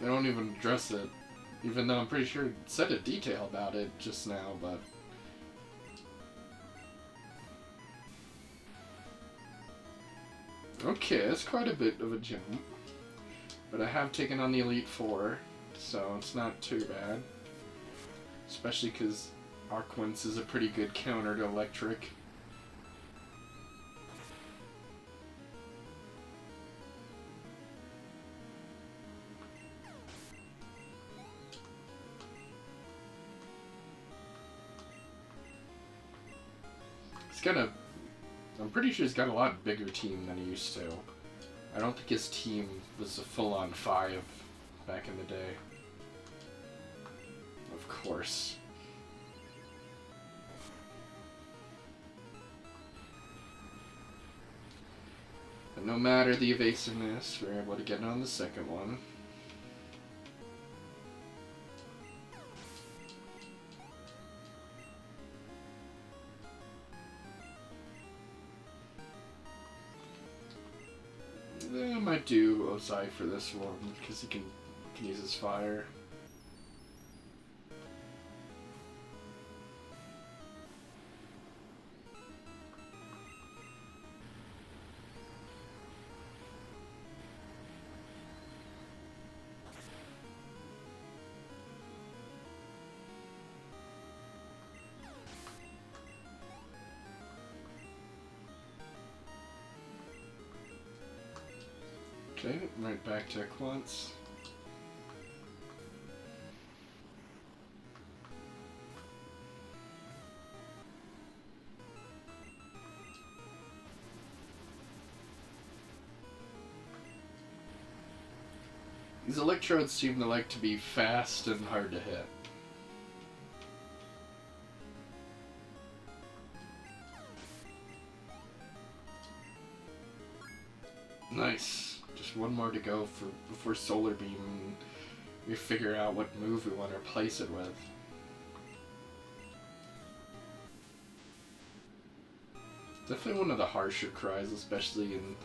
They don't even address it. Even though I'm pretty sure it said a detail about it just now, but... Okay, that's quite a bit of a jump. But I have taken on the Elite Four, so it's not too bad. Especially because Arquence is a pretty good counter to Electric. I'm pretty sure he's got a lot bigger team than he used to. I don't think his team was a full-on 5 back in the day. Of course. But no matter the evasiveness, we're able to get on the second one. I might do Ozai for this one, because he can use his fire. Okay, right back to Quantz. These electrodes seem to like to be fast and hard to hit. Nice. Just one more to go before Solar Beam, and we figure out what move we want to replace it with. Definitely one of the harsher cries, especially in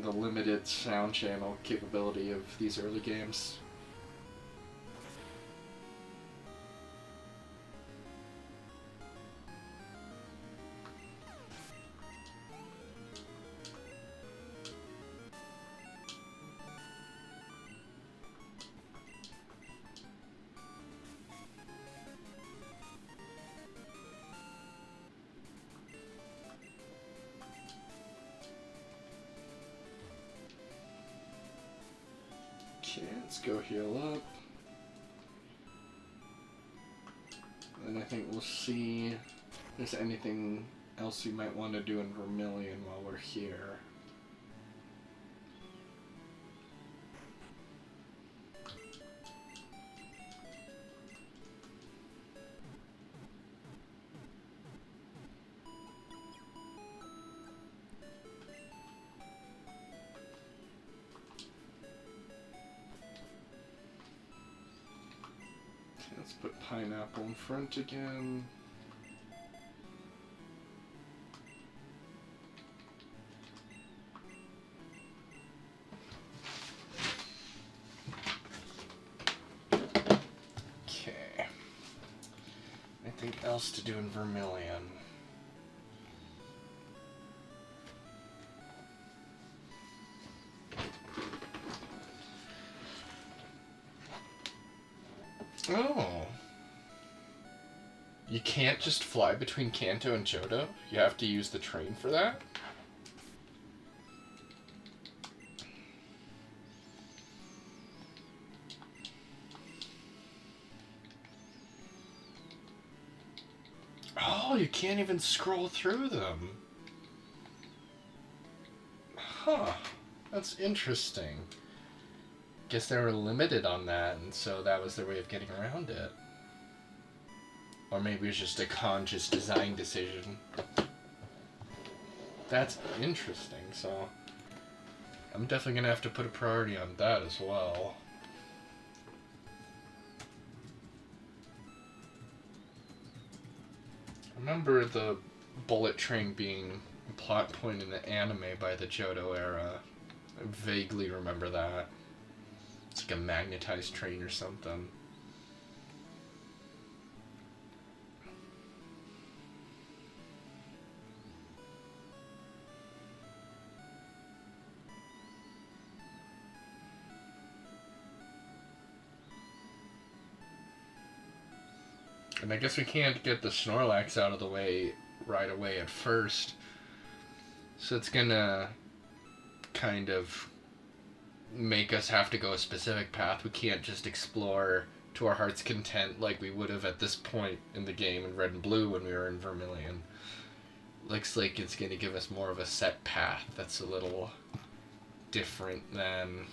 the limited sound channel capability of these early games. Okay, let's go heal up. And I think we'll see if there's anything else we might want to do in Vermilion while we're here. pineapple in front again. Okay. Anything else to do in Vermilion? Oh. You can't just fly between Kanto and Johto? You have to use the train for that? Oh, you can't even scroll through them. Huh. That's interesting. Guess they were limited on that, and so that was their way of getting around it. Or maybe it was just a conscious design decision. That's interesting, so I'm definitely gonna have to put a priority on that as well. I remember the bullet train being a plot point in the anime by the Johto era. I vaguely remember that. It's like a magnetized train or something. And I guess we can't get the Snorlax out of the way right away at first. So it's gonna kind of make us have to go a specific path. We can't just explore to our heart's content like we would have at this point in the game in Red and Blue when we were in Vermilion. Looks like it's going to give us more of a set path that's a little different than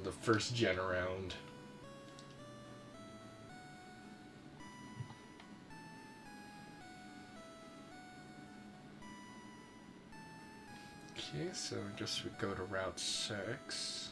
the first gen around. Okay, so I guess we go to Route 6.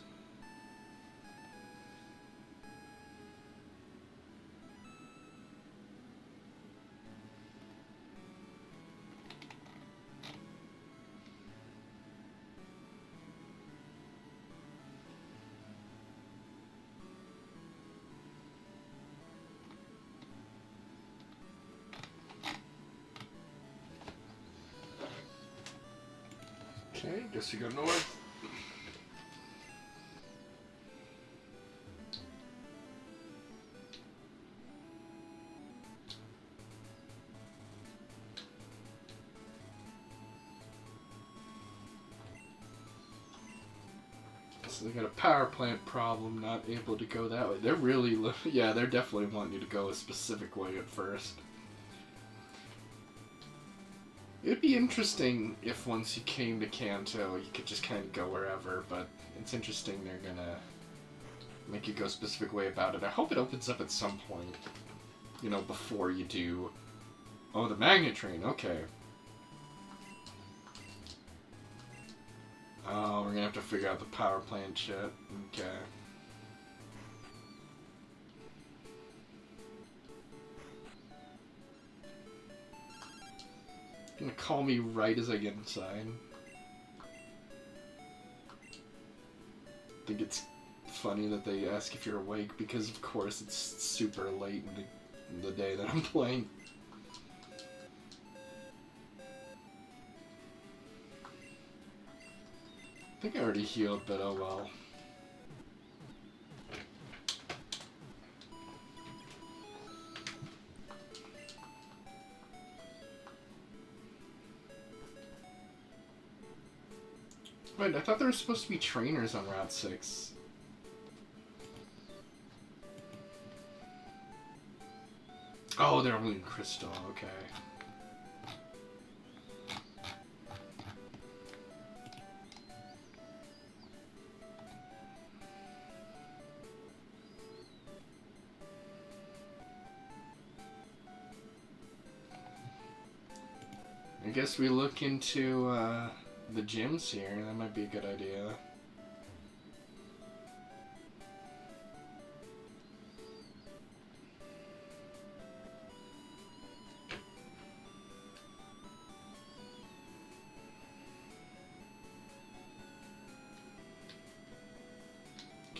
Okay, guess we go north. So they got a power plant problem, not able to go that way. They're really, yeah, they're definitely wanting you to go a specific way at first. It'd be interesting if once you came to Kanto, you could just kind of go wherever, but it's interesting they're gonna make you go a specific way about it. I hope it opens up at some point, you know, before you do. Oh, the magnet train, okay. Oh, we're gonna have to figure out the power plant shit. Okay. Gonna call me right as I get inside. I think it's funny that they ask if you're awake because, of course, it's super late in the day that I'm playing. I think I already healed, but oh well. Wait, I thought there were supposed to be trainers on Route 6. Oh, they're only in Crystal, okay. I guess we look into the gyms here. That might be a good idea.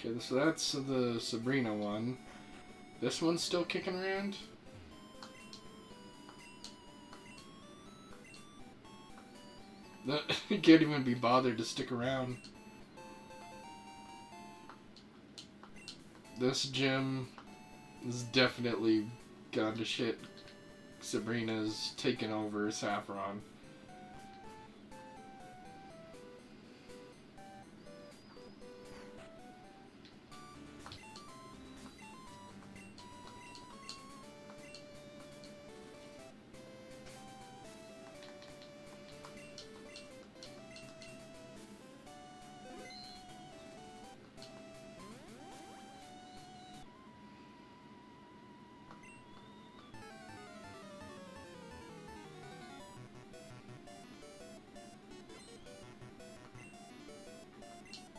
Okay, so that's the Sabrina one. This one's still kicking around? You can't even be bothered to stick around. This gym is definitely gone to shit. Sabrina's taken over Saffron.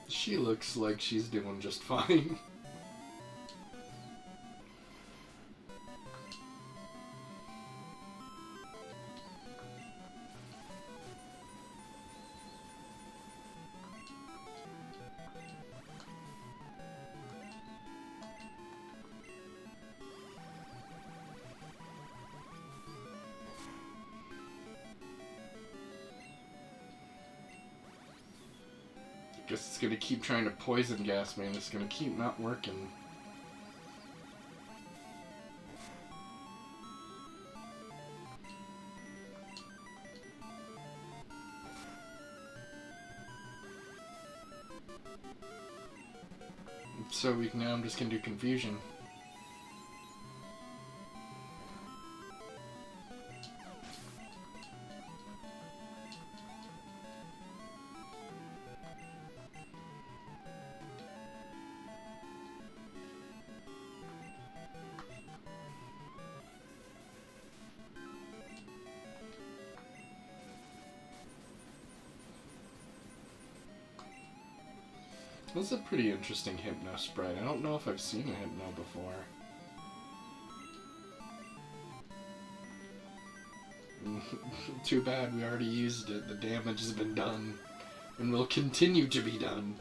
She looks like she's doing just fine. Guess it's gonna keep trying to poison gas me and it's gonna keep not working. So weak now, I'm just gonna do confusion. This is a pretty interesting Hypno sprite. I don't know if I've seen a Hypno before. Too bad, we already used it. The damage has been done. And will continue to be done.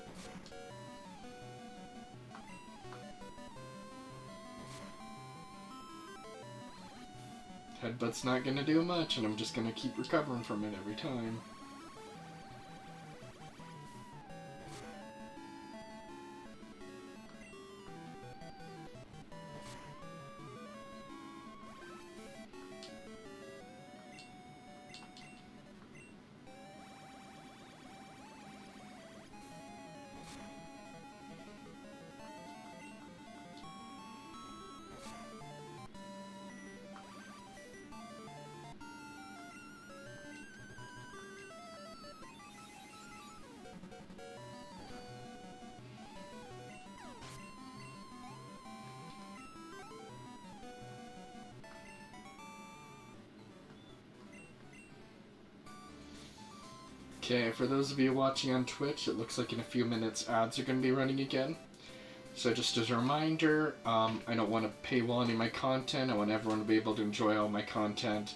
Headbutt's not gonna do much, and I'm just gonna keep recovering from it every time. Okay, for those of you watching on Twitch, it looks like in a few minutes ads are going to be running again. So just as a reminder, I don't want to paywall any of my content. I want everyone to be able to enjoy all my content.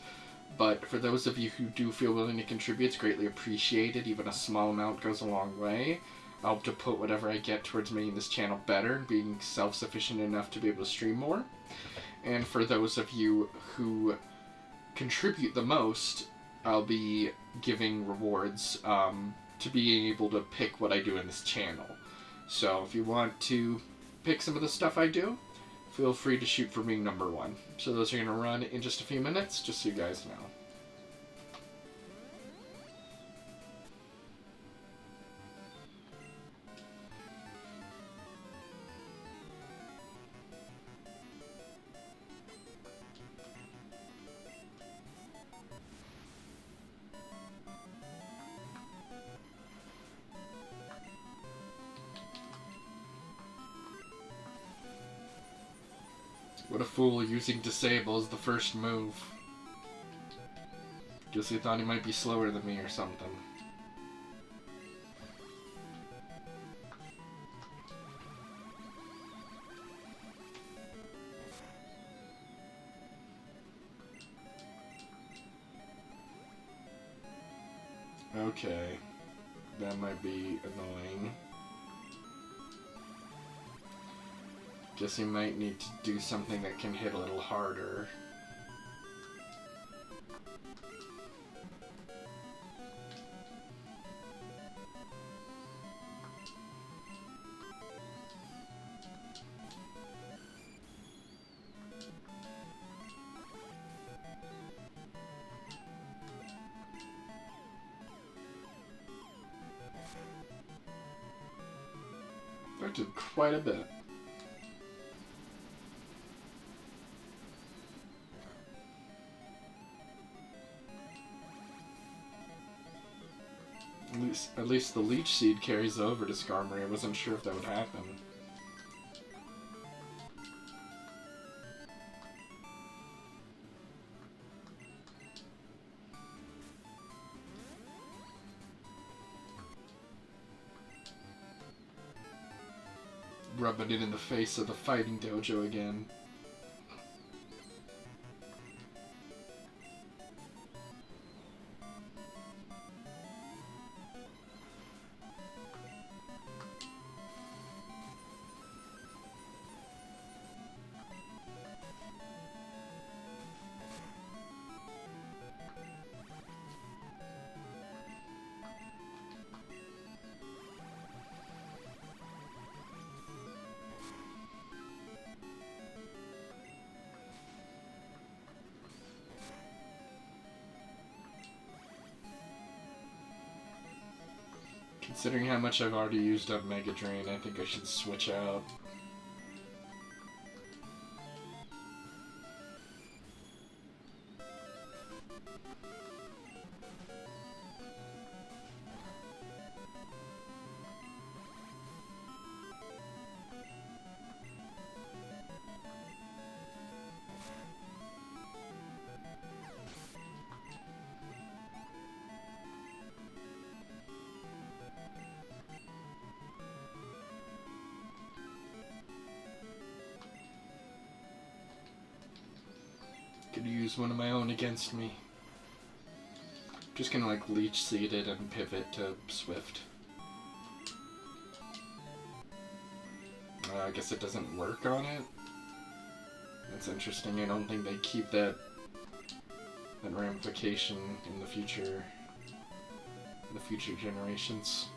But for those of you who do feel willing to contribute, it's greatly appreciated. Even a small amount goes a long way. I hope to put whatever I get towards making this channel better, being self-sufficient enough to be able to stream more. And for those of you who contribute the most, I'll be giving rewards to being able to pick what I do in this channel. So if you want to pick some of the stuff I do, feel free to shoot for being number one. So those are going to run in just a few minutes, just so you guys know. What a fool, using Disable as the first move. Guess he thought he might be slower than me or something. Okay. That might be annoying. Guess you might need to do something that can hit a little harder. That did quite a bit. At least the Leech Seed carries over to Skarmory. I wasn't sure if that would happen. Rubbing it in the face of the fighting dojo again. Considering how much I've already used up Mega Drain, I think I should switch out. Could use one of my own against me. Just gonna like Leech Seed it and pivot to Swift. I guess it doesn't work on it. That's interesting. I don't think they keep that ramification in the future generations.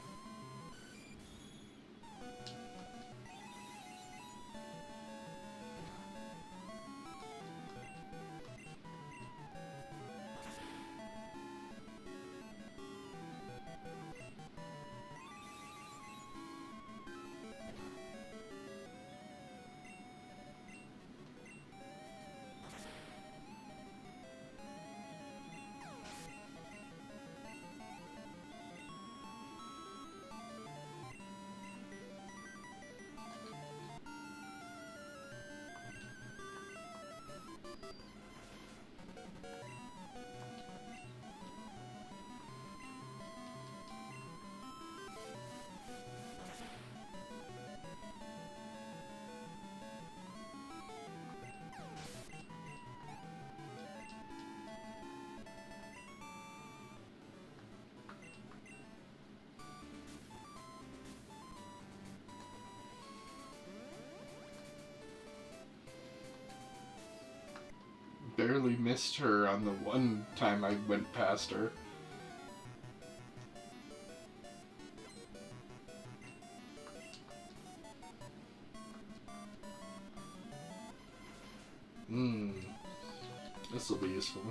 Barely missed her on the one time I went past her. This will be useful.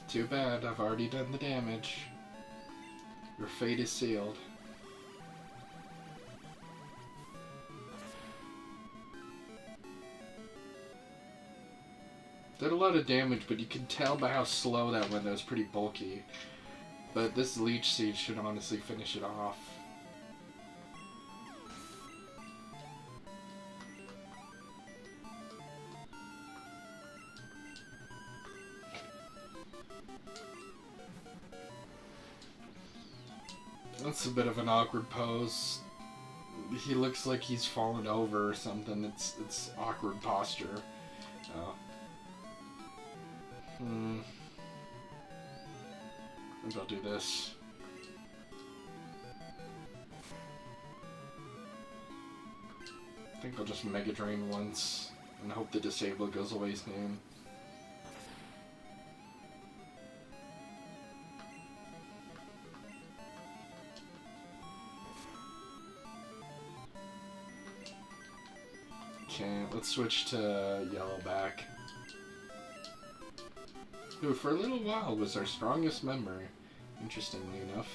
Too bad, I've already done the damage. Your fate is sealed. Did a lot of damage, but you can tell by how slow that went that was pretty bulky. But this Leech Seed should honestly finish it off. That's a bit of an awkward pose. He looks like he's fallen over or something. It's awkward posture. Oh. Maybe I'll do this. I think I'll just Mega Drain once and hope the Disable goes away soon. Okay, let's switch to Yellowback, who for a little while was our strongest member, interestingly enough.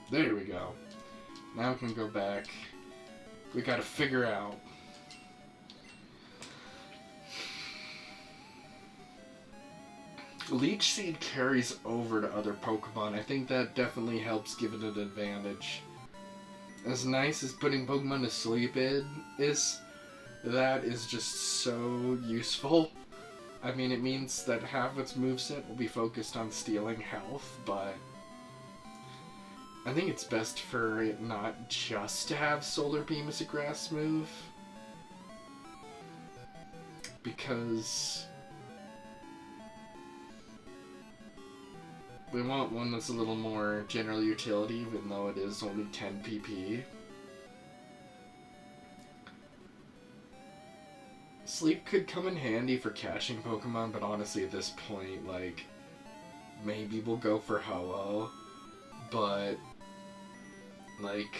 There we go. Now we can go back. We gotta figure out. Leech Seed carries over to other Pokemon. I think that definitely helps give it an advantage. As nice as putting Pokemon to sleep is, that is just so useful. I mean, it means that half its moveset will be focused on stealing health, but I think it's best for it not just to have Solar Beam as a grass move, because we want one that's a little more general utility, even though it is only 10 PP. Sleep could come in handy for catching Pokemon, but honestly at this point, like, maybe we'll go for Ho-Oh, but, like,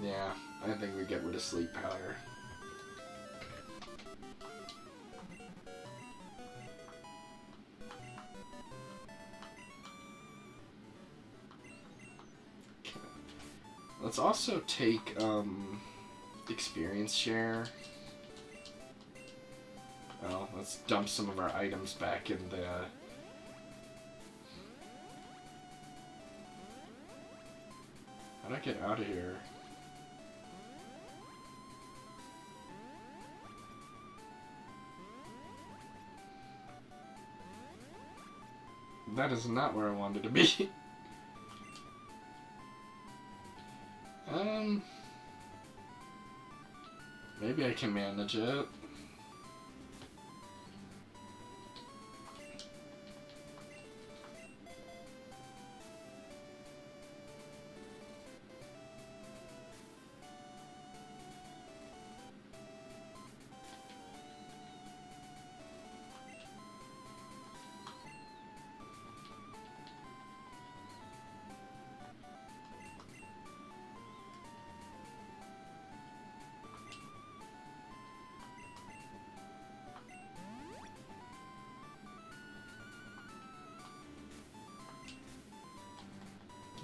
yeah, I think we get rid of Sleep Powder. Let's also take experience share. Well, let's dump some of our items back in the... How'd I get out of here? That is not where I wanted to be. Maybe I can manage it.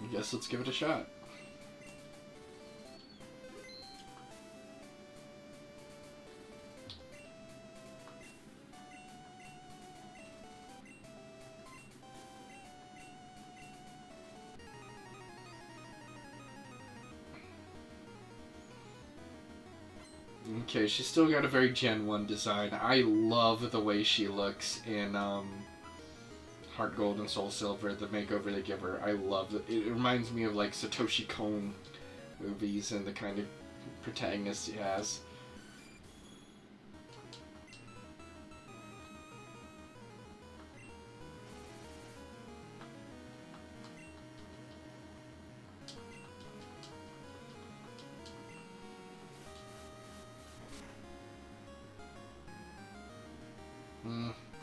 I guess let's give it a shot. Okay, she's still got a very Gen 1 design. I love the way she looks in Heart Gold and Soul Silver, the makeover they give her. I love it. It reminds me of like Satoshi Kon movies and the kind of protagonist he has.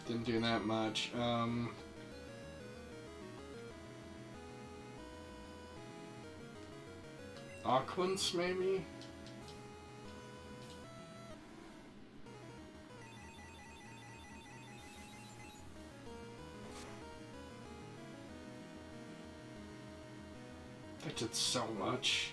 Didn't do that much. Aquance, maybe? That did so much.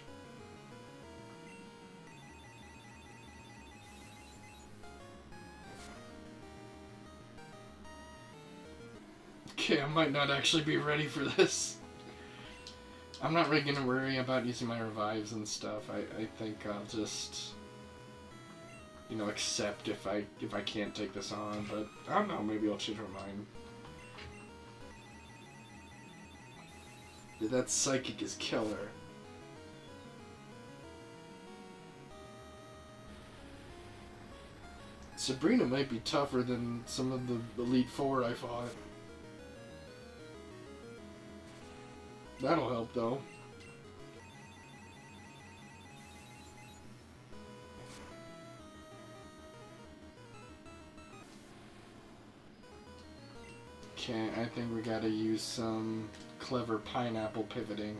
Okay, I might not actually be ready for this. I'm not really gonna worry about using my revives and stuff. I think I'll just, you know, accept if I can't take this on, but I don't know, maybe I'll change my mind. Dude, that psychic is killer. Sabrina might be tougher than some of the Elite Four I fought. That'll help, though. Okay, I think we gotta use some clever pineapple pivoting.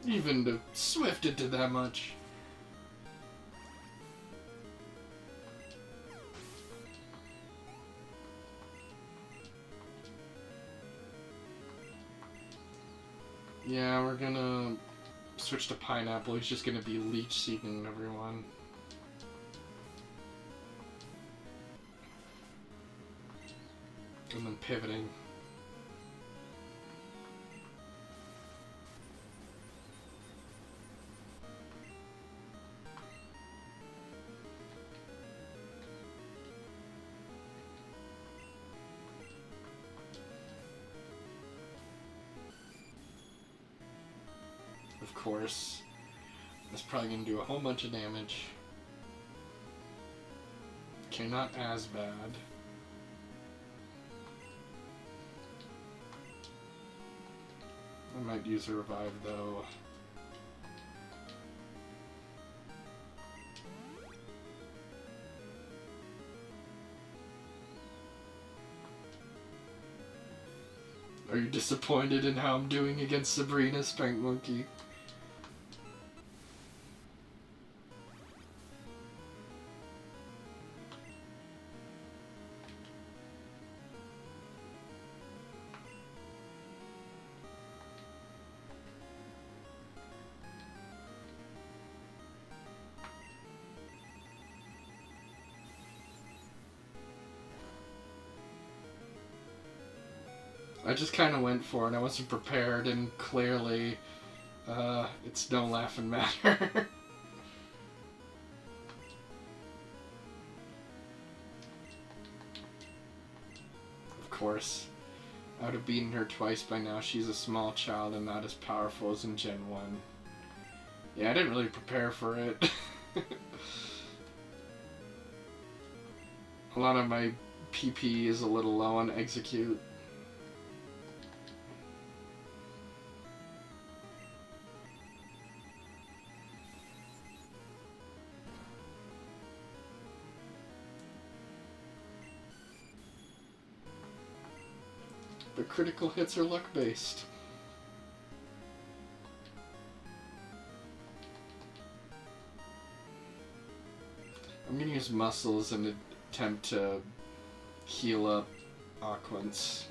Even to Swift it did that much. Yeah, we're gonna switch to Pineapple. He's just gonna be leech seeking everyone. And then pivoting. Of course. That's probably gonna do a whole bunch of damage. Okay, not as bad. I might use a revive though. Are you disappointed in how I'm doing against Sabrina, Spank Monkey? I just kind of went for it. I wasn't prepared, and clearly, it's no laughing matter. Of course. I would have beaten her twice by now. She's a small child and not as powerful as in Gen 1. Yeah, I didn't really prepare for it. A lot of my PP is a little low on execute. But critical hits are luck-based. I'm gonna use muscles in an attempt to heal up Aquans.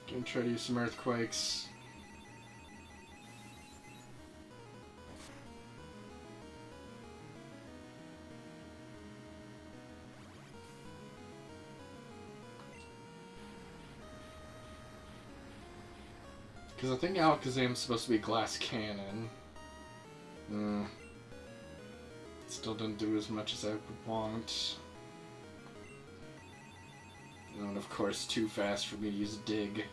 Gonna try to use some earthquakes. Because I think Alakazam's supposed to be glass cannon. Still didn't do as much as I would want. And of course, too fast for me to use Dig.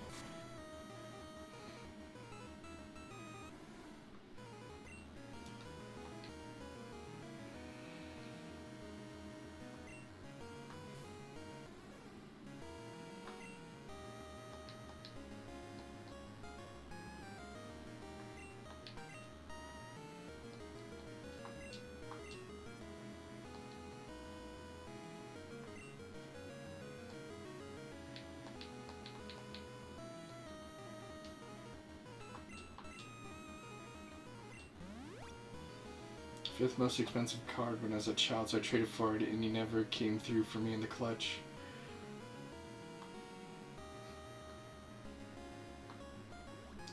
Fifth most expensive card. When I was a child, so I traded for it, and he never came through for me in the clutch.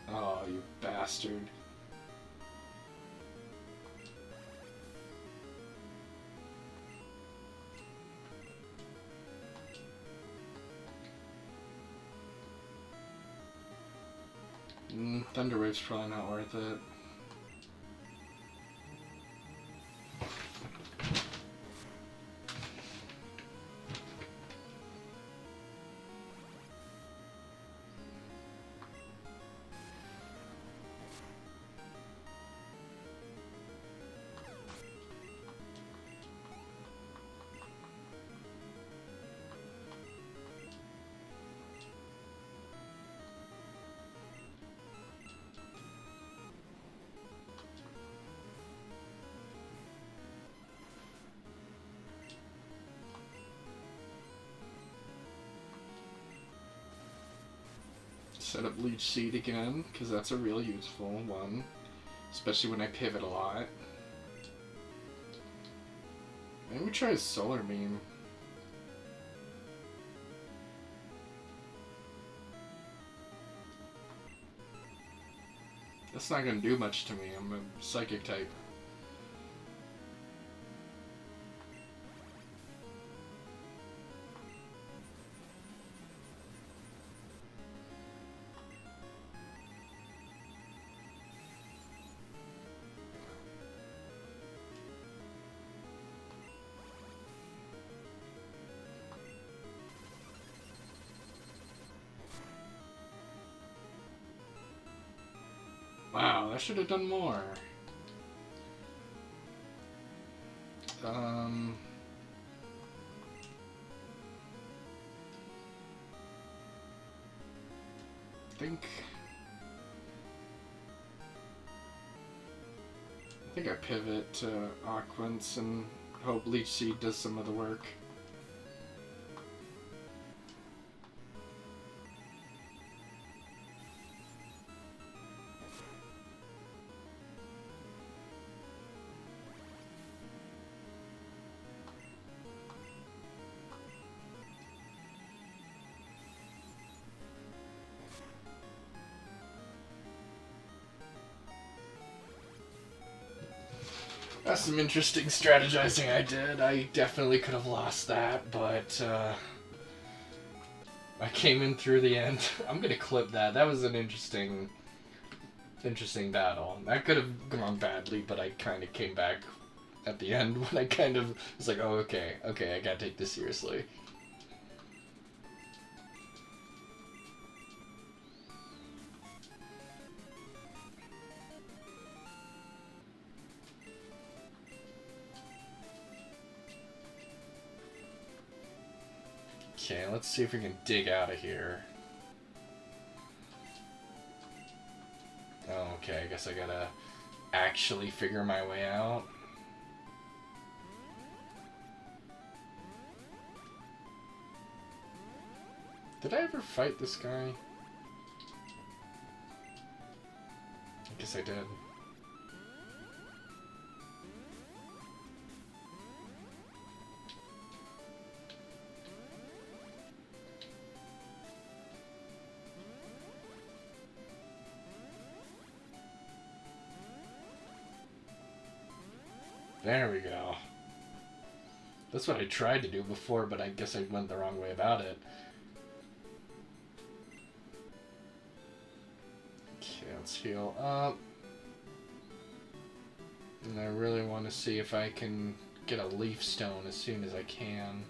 Oh, you bastard. Thunder Wave's probably not worth it. Set up Leech Seed again, because that's a real useful one. Especially when I pivot a lot. Maybe try Solar Beam. That's not going to do much to me. I'm a Psychic type. Wow, I should have done more. I think I pivot to Aquance and hope Leech Seed does some of the work. That's some interesting strategizing I did. I definitely could have lost that, but I came in through the end. I'm gonna clip that. That was an interesting battle. That could have gone badly, but I kind of came back at the end when I kind of was like, oh, okay, I gotta take this seriously. Okay, let's see if we can dig out of here. Oh, okay, I guess I gotta actually figure my way out. Did I ever fight this guy? I guess I did. There we go. That's what I tried to do before, but I guess I went the wrong way about it. Okay, let's heal up. And I really want to see if I can get a Leaf Stone as soon as I can.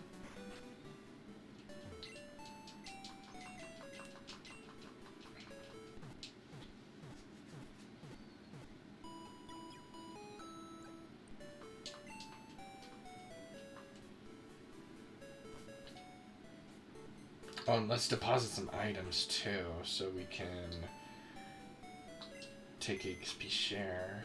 Oh, and let's deposit some items too, so we can take XP share.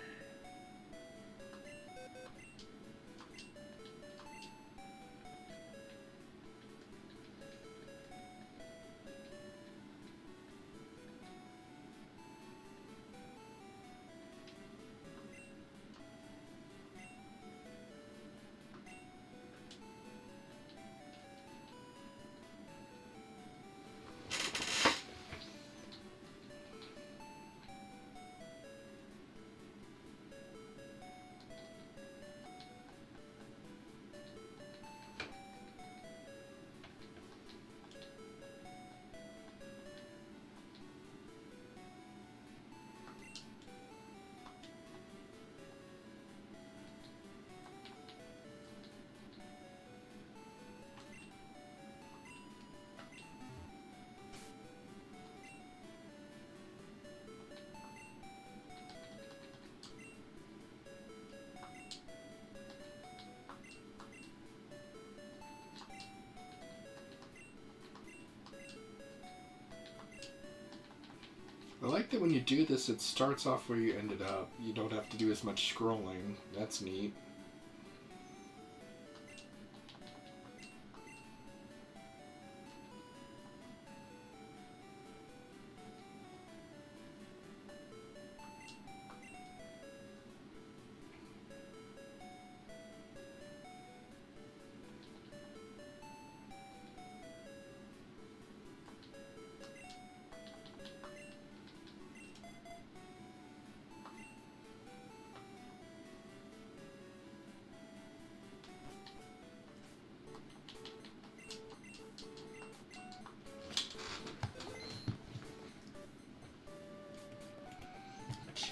like that when you do this, it starts off where you ended up. You don't have to do as much scrolling. That's neat.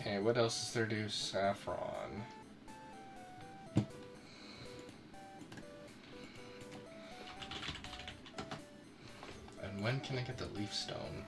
Okay, what else is there to do? Saffron. And when can I get the leaf stone?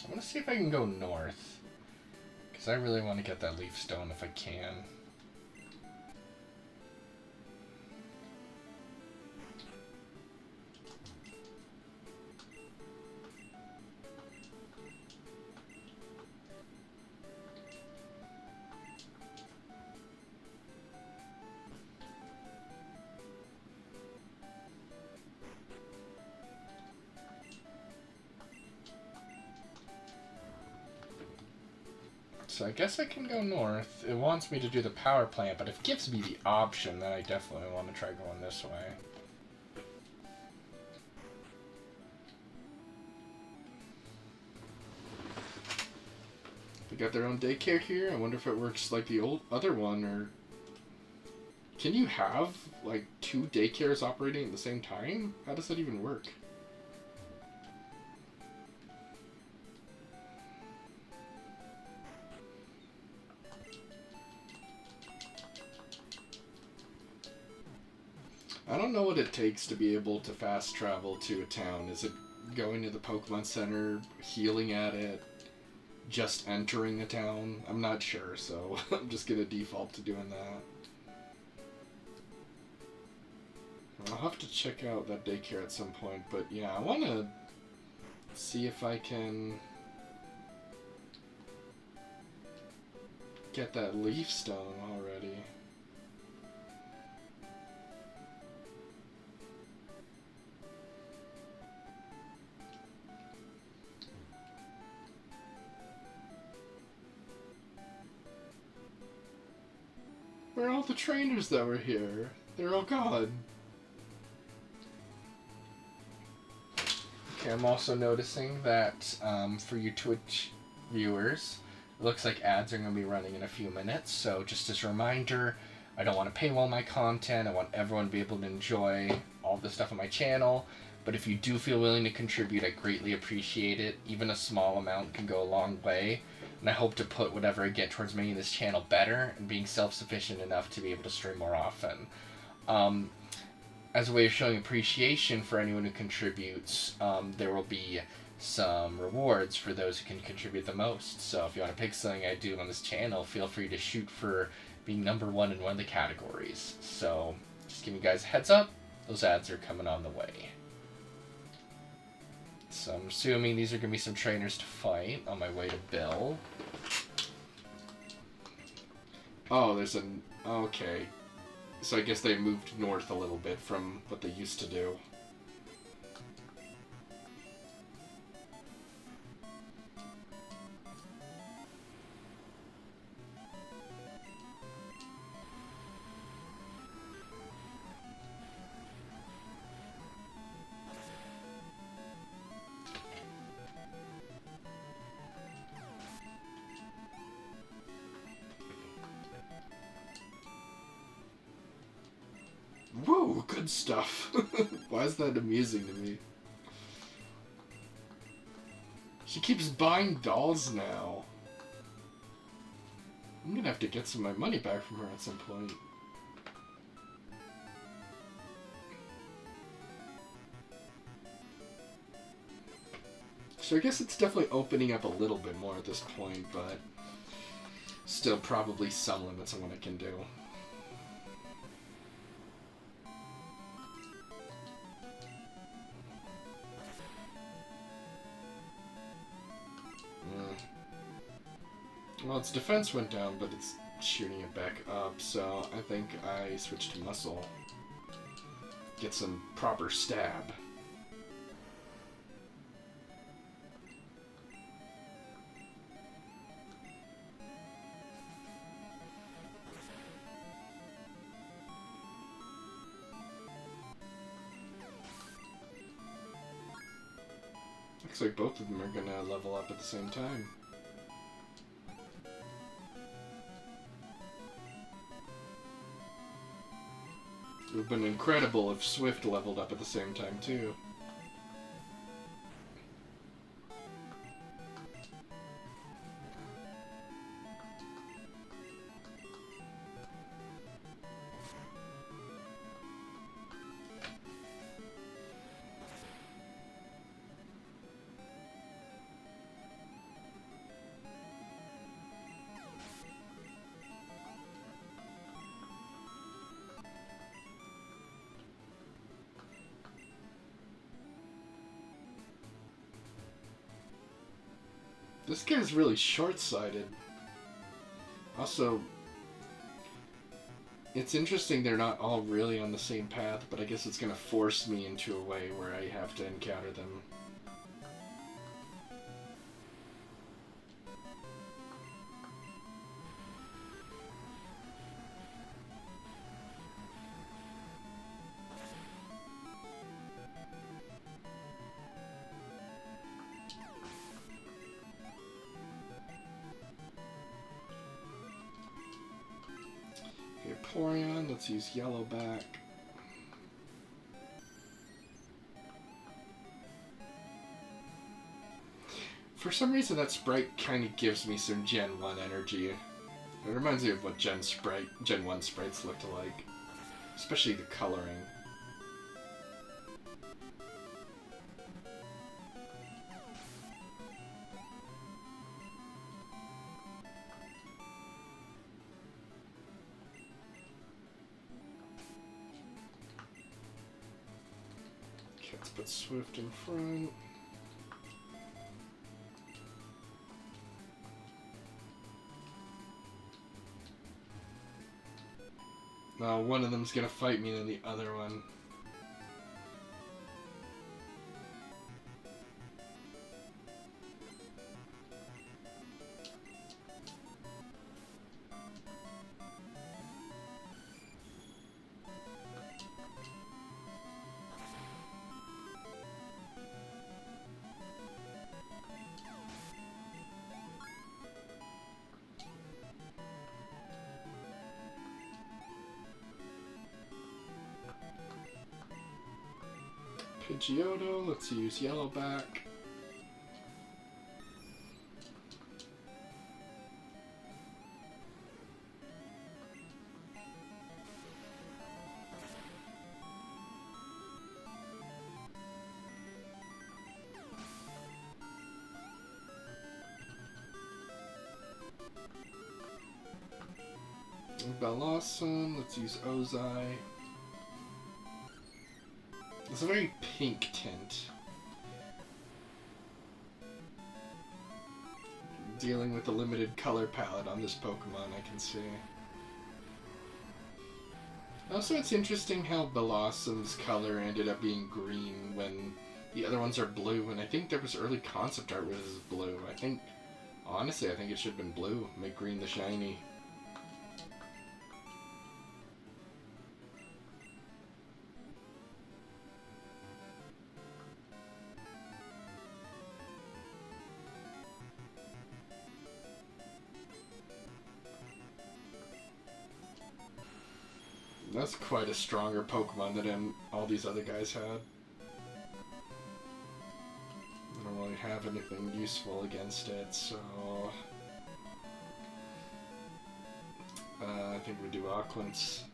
I want to see if I can go north. Because I really want to get that leaf stone if I can. So I guess I can go north. It wants me to do the power plant, but if it gives me the option, then I definitely want to try going this way. They got their own daycare here. I wonder if it works like the old other one, or can you have like 2 daycares operating at the same time? How does that even work? I don't know what it takes to be able to fast travel to a town. Is it going to the Pokemon Center, healing at it, just entering a town? I'm not sure, so I'm just gonna default to doing that. I'll have to check out that daycare at some point, but yeah, I want to see if I can get that leaf stone already. Where are all the trainers that were here? They're all gone. Okay, I'm also noticing that for you Twitch viewers, it looks like ads are going to be running in a few minutes. So just as a reminder, I don't want to paywall my content. I want everyone to be able to enjoy all the stuff on my channel. But if you do feel willing to contribute, I greatly appreciate it. Even a small amount can go a long way. And I hope to put whatever I get towards making this channel better and being self-sufficient enough to be able to stream more often. As a way of showing appreciation for anyone who contributes, there will be some rewards for those who can contribute the most. So if you want to pick something I do on this channel, feel free to shoot for being number one in one of the categories. So just giving you guys a heads up, those ads are coming on the way. So I'm assuming these are going to be some trainers to fight on my way to Bill. Oh, there's an... Okay. So I guess they moved north a little bit from what they used to do. Whoa, good stuff. Why is that amusing to me? She keeps buying dolls now. I'm gonna have to get some of my money back from her at some point. So I guess it's definitely opening up a little bit more at this point, but still probably some limits on what I can do. Well, its defense went down, but it's shooting it back up, so I think I switch to muscle. Get some proper stab. Looks like both of them are gonna level up at the same time. It would have been incredible if Swift leveled up at the same time, too. This guy's really short-sighted. Also, it's interesting they're not all really on the same path, but I guess it's gonna force me into a way where I have to encounter them. Vaporeon, let's use Yellowback. For some reason that sprite kind of gives me some Gen 1 energy. It reminds me of what Gen 1 sprites looked like. Especially the coloring. Let's put Swift in front. Now one of them's gonna fight me than the other one. Pidgeotto, let's use Yellowback. Bellossom, let's use Ozai. It's a very pink tint. Dealing with a limited color palette on this Pokemon, I can see. Also, it's interesting how Bellossom's color ended up being green when the other ones are blue, and I think there was early concept art where this is blue. Honestly, I think it should have been blue. Make green the shiny. That's quite a stronger Pokemon than all these other guys had. I don't really have anything useful against it, so... I think we do Aquance.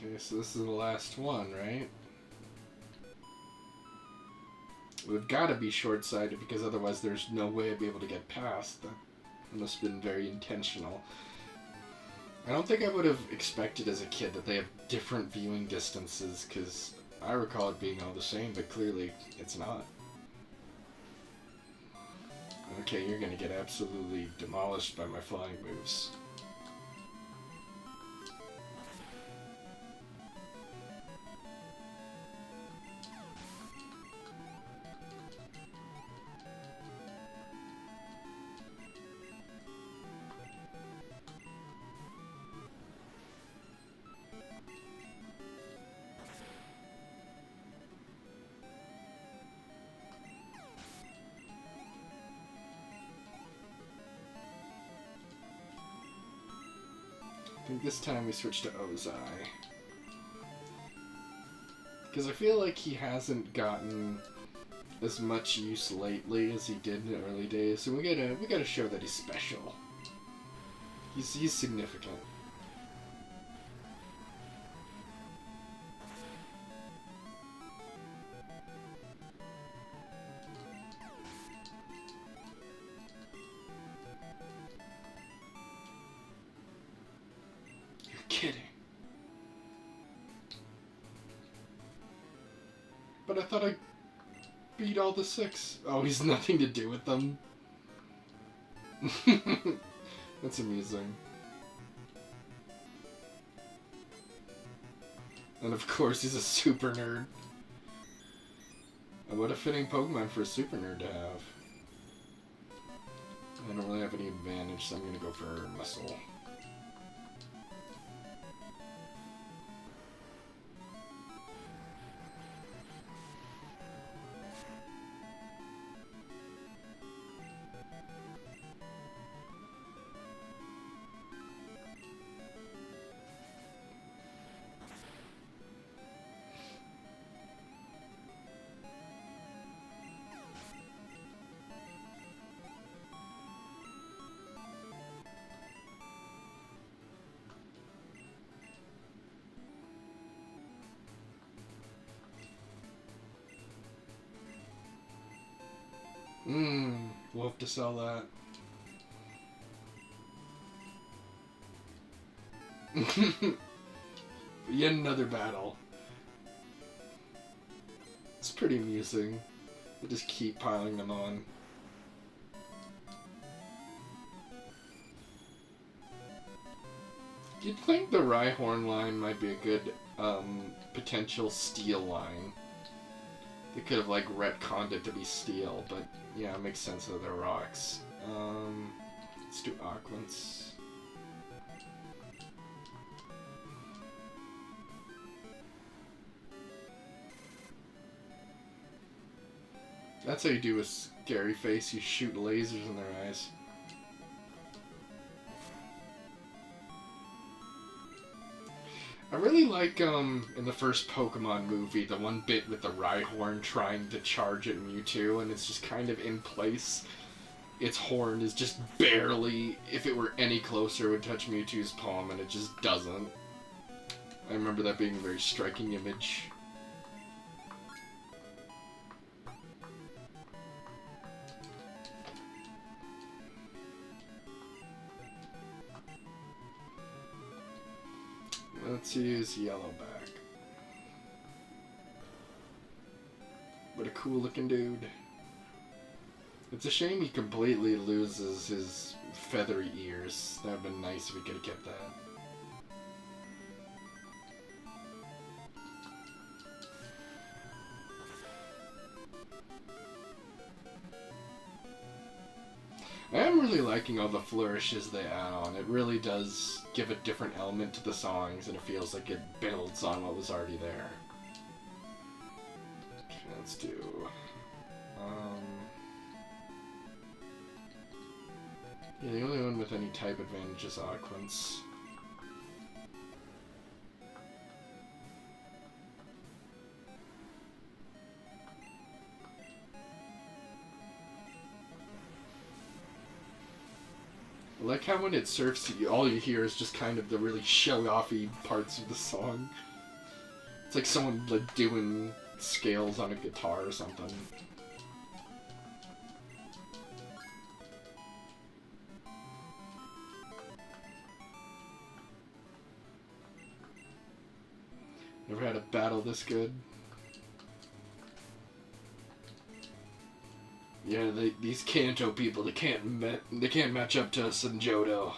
Okay, so this is the last one, right? We've got to be short-sighted because otherwise there's no way I'd be able to get past. That must have been very intentional. I don't think I would have expected as a kid that they have different viewing distances, because I recall it being all the same, but clearly it's not. Okay, you're gonna get absolutely demolished by my flying moves. I think this time we switch to Ozai. Because I feel like he hasn't gotten as much use lately as he did in the early days, so we gotta show that he's special. He's significant. Kidding. But I thought I beat all the 6. Oh, he's nothing to do with them. That's amusing. And of course he's a super nerd. And what a fitting Pokemon for a super nerd to have. I don't really have any advantage, so I'm gonna go for Muscle. We'll have to sell that. Yet another battle. It's pretty amusing. We just keep piling them on. You'd think the Rhyhorn line might be a good potential steel line. They could have like retconned it to be steel, but yeah, it makes sense that they're rocks. Let's do Aquance. That's how you do a scary face, you shoot lasers in their eyes. I really like, in the first Pokemon movie, the one bit with the Rhyhorn trying to charge at Mewtwo, and it's just kind of in place. Its horn is just barely, if it were any closer, it would touch Mewtwo's palm, and it just doesn't. I remember that being a very striking image. Let's use Yellowback. What a cool looking dude. It's a shame he completely loses his feathery ears. That would have been nice if he could have kept that. I am really liking all the flourishes they add on. It really does give a different element to the songs, and it feels like it builds on what was already there. Okay, let's do... yeah, the only one with any type advantage is Aquance. I like how when it surfs, all you hear is just kind of the really show-offy parts of the song. It's like someone like doing scales on a guitar or something. Never had a battle this good. Yeah, these Kanto people, they can't match up to us in Johto.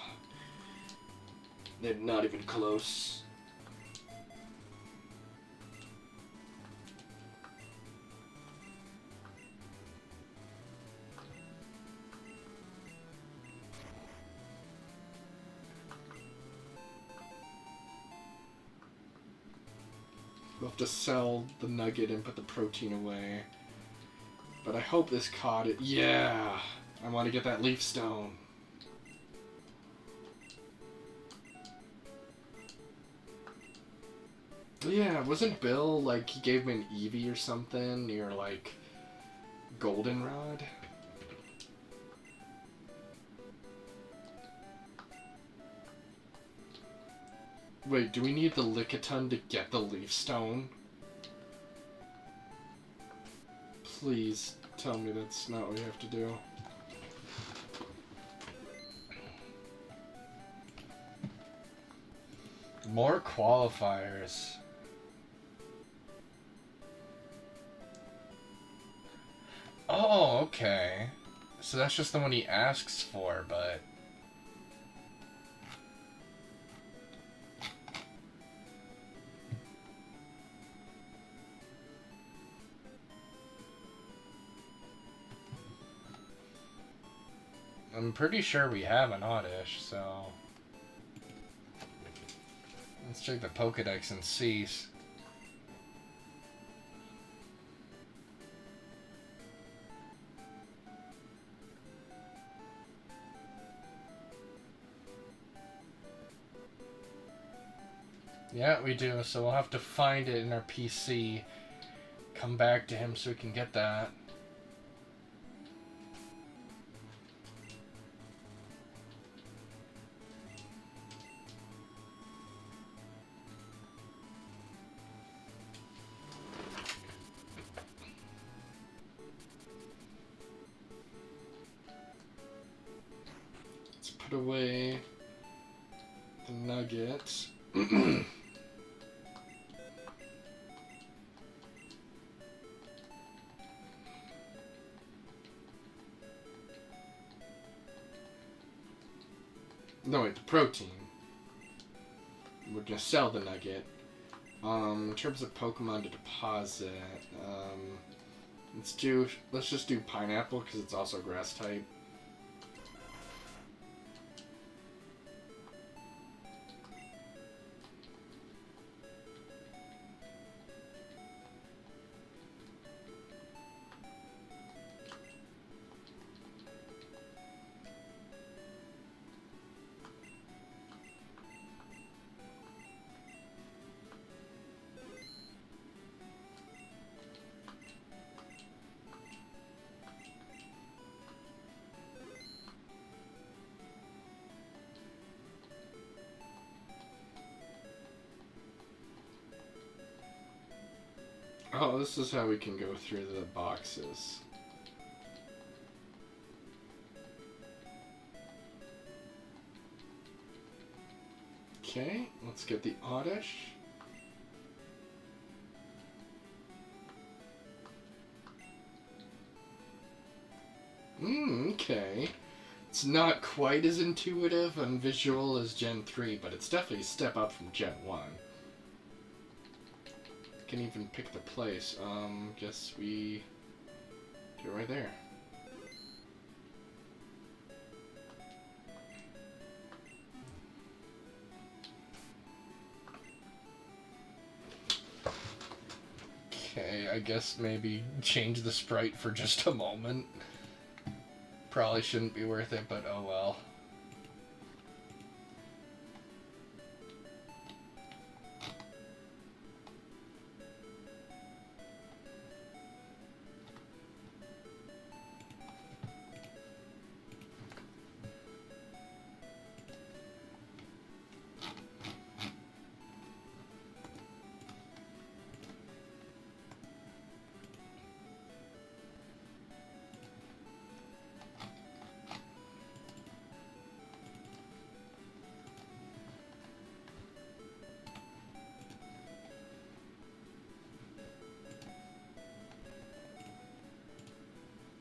They're not even close. We'll have to sell the nugget and put the protein away. But I hope this caught it. Yeah! I want to get that leaf stone. Yeah, wasn't Bill, like, he gave me an Eevee or something near, like, Goldenrod? Wait, do we need the Lickitung to get the leaf stone? Please tell me that's not what we have to do. More qualifiers. Oh, okay. So that's just the one he asks for, but... I'm pretty sure we have an Oddish, so... Let's check the Pokedex and see. Yeah, we do, so we'll have to find it in our PC. Come back to him so we can get that. Put away the nugget. No, wait, the protein. we're gonna sell the nugget. In terms of Pokemon to deposit, let's just do pineapple because it's also grass type. Oh, this is how we can go through the boxes. Okay, let's get the Oddish. Okay. It's not quite as intuitive and visual as Gen 3, but it's definitely a step up from Gen 1. Can even pick the place. Guess we do it right there. Okay, I guess maybe change the sprite for just a moment. Probably shouldn't be worth it, but oh well.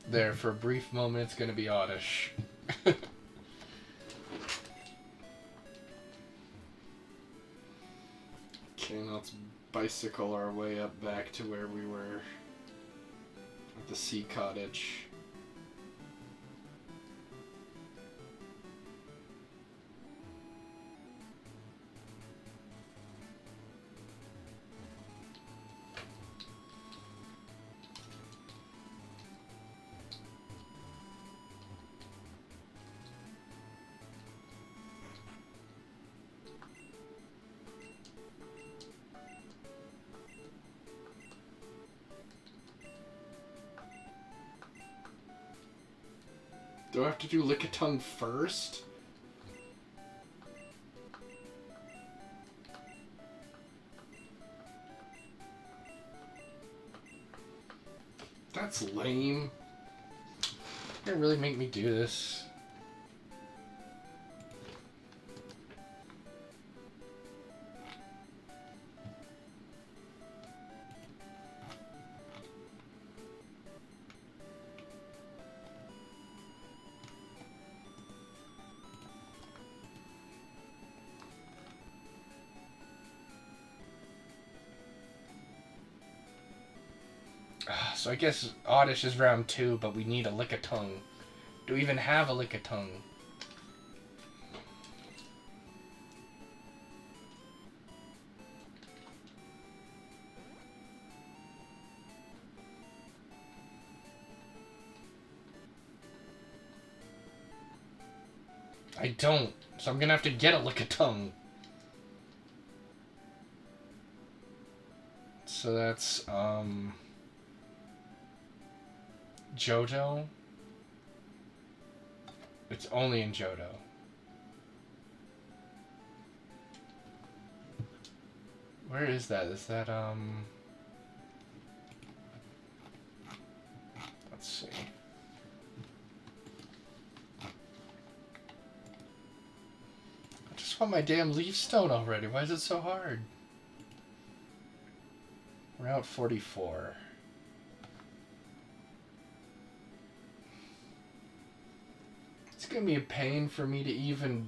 There, for a brief moment, it's gonna be Oddish. Okay, now let's bicycle our way up back to where we were at the Sea Cottage. Do I have to do Lickitung first? That's lame. You're gonna really make me do this. So I guess Oddish is round 2, but we need a Lickitung. Do we even have a Lickitung? I don't, so I'm gonna have to get a Lickitung. So that's, Johto. It's only in Johto. Where is that? Is that, let's see. I just want my damn Leaf Stone already. Why is it so hard? Route 44. It's gonna be a pain for me to even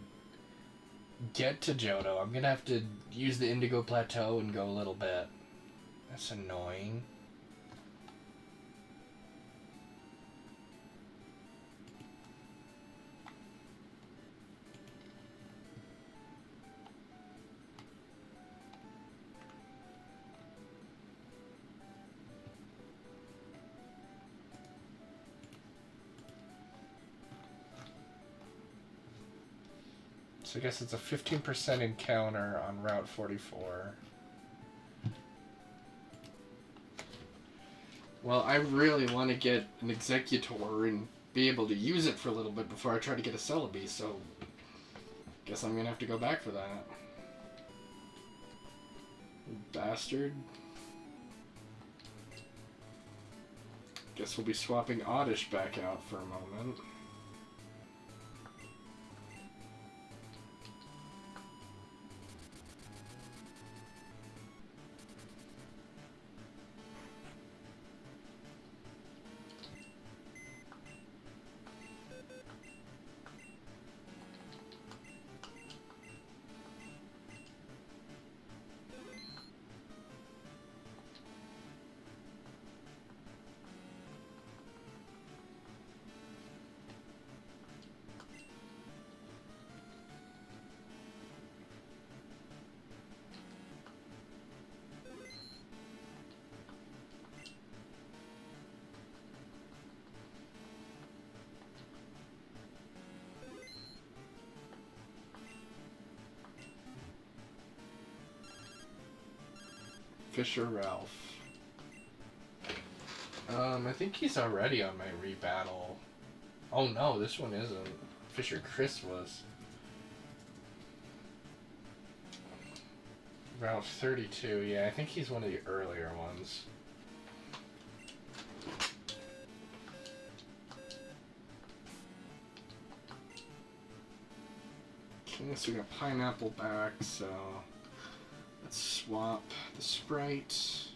get to Johto. I'm gonna have to use the Indigo Plateau and go a little bit. That's annoying. So I guess it's a 15% encounter on Route 44. Well, I really want to get an Executor and be able to use it for a little bit before I try to get a Celebi, so guess I'm going to have to go back for that. Bastard. Guess we'll be swapping Oddish back out for a moment. Fisher Ralph. I think he's already on my rebattle. Oh no, this one isn't. Fisher Chris was. Route 32, yeah, I think he's one of the earlier ones. Okay, so we got Pineapple back, so let's swap the Sprite.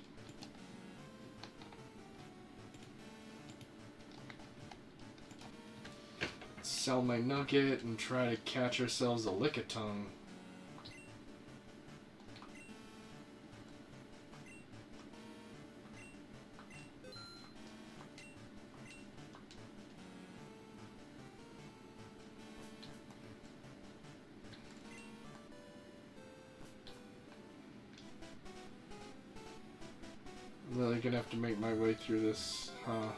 Sell my Nugget and try to catch ourselves a Lickitung. I'm really gonna have to make my way through this, huh?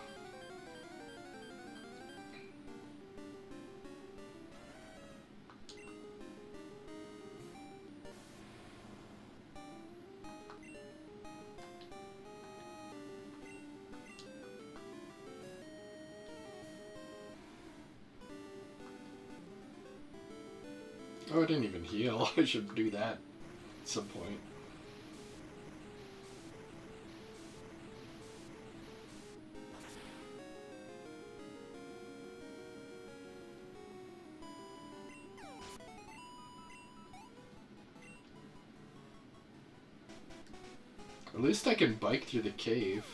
Oh, I didn't even heal. I should do that at some point. At least I can bike through the cave.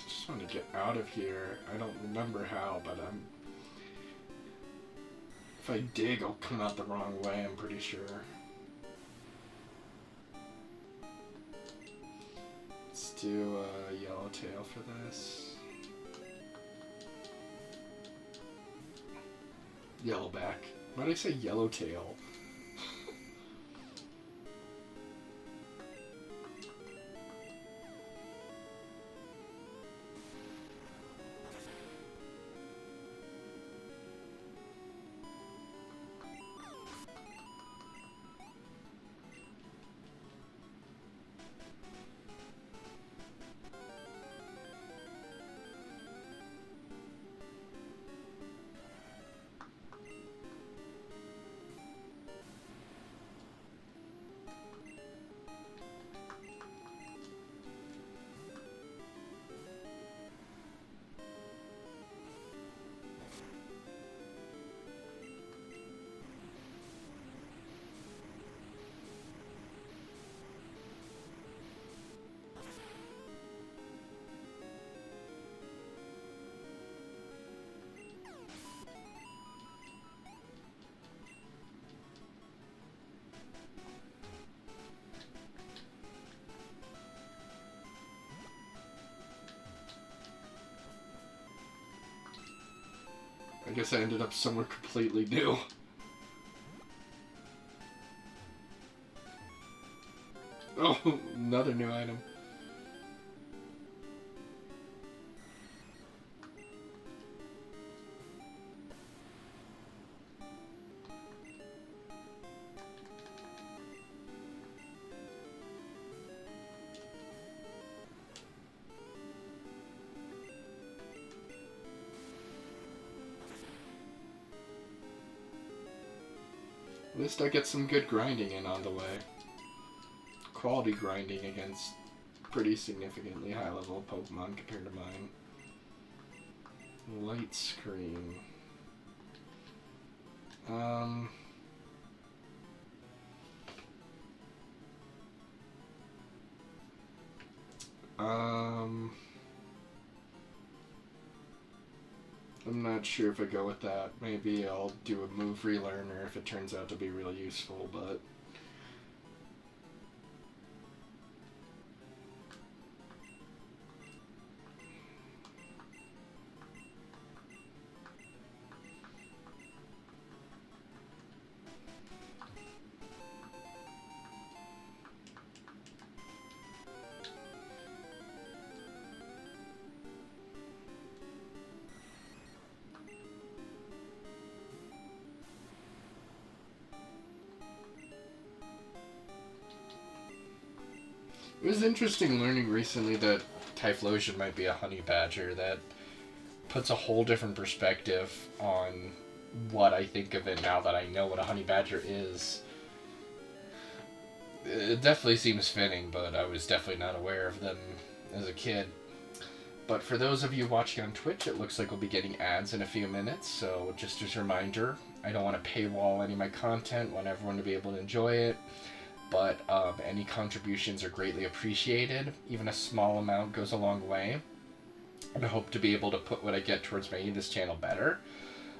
Just want to get out of here. I don't remember how, but if I dig, I'll come out the wrong way, I'm pretty sure. Let's do a Yellowtail for this. Yellowback. Why did I say Yellowtail? I guess I ended up somewhere completely new. Oh, another new item. At least I get some good grinding in on the way. Quality grinding against pretty significantly high level Pokemon compared to mine. Light Screen. I'm not sure if I go with that. Maybe I'll do a move relearner if it turns out to be really useful, but... It was interesting learning recently that Typhlosion might be a honey badger. That puts a whole different perspective on what I think of it now that I know what a honey badger is. It definitely seems fitting, but I was definitely not aware of them as a kid. But for those of you watching on Twitch, it looks like we'll be getting ads in a few minutes, so just as a reminder, I don't want to paywall any of my content. I want everyone to be able to enjoy it. But any contributions are greatly appreciated. Even a small amount goes a long way. And I hope to be able to put what I get towards making this channel better.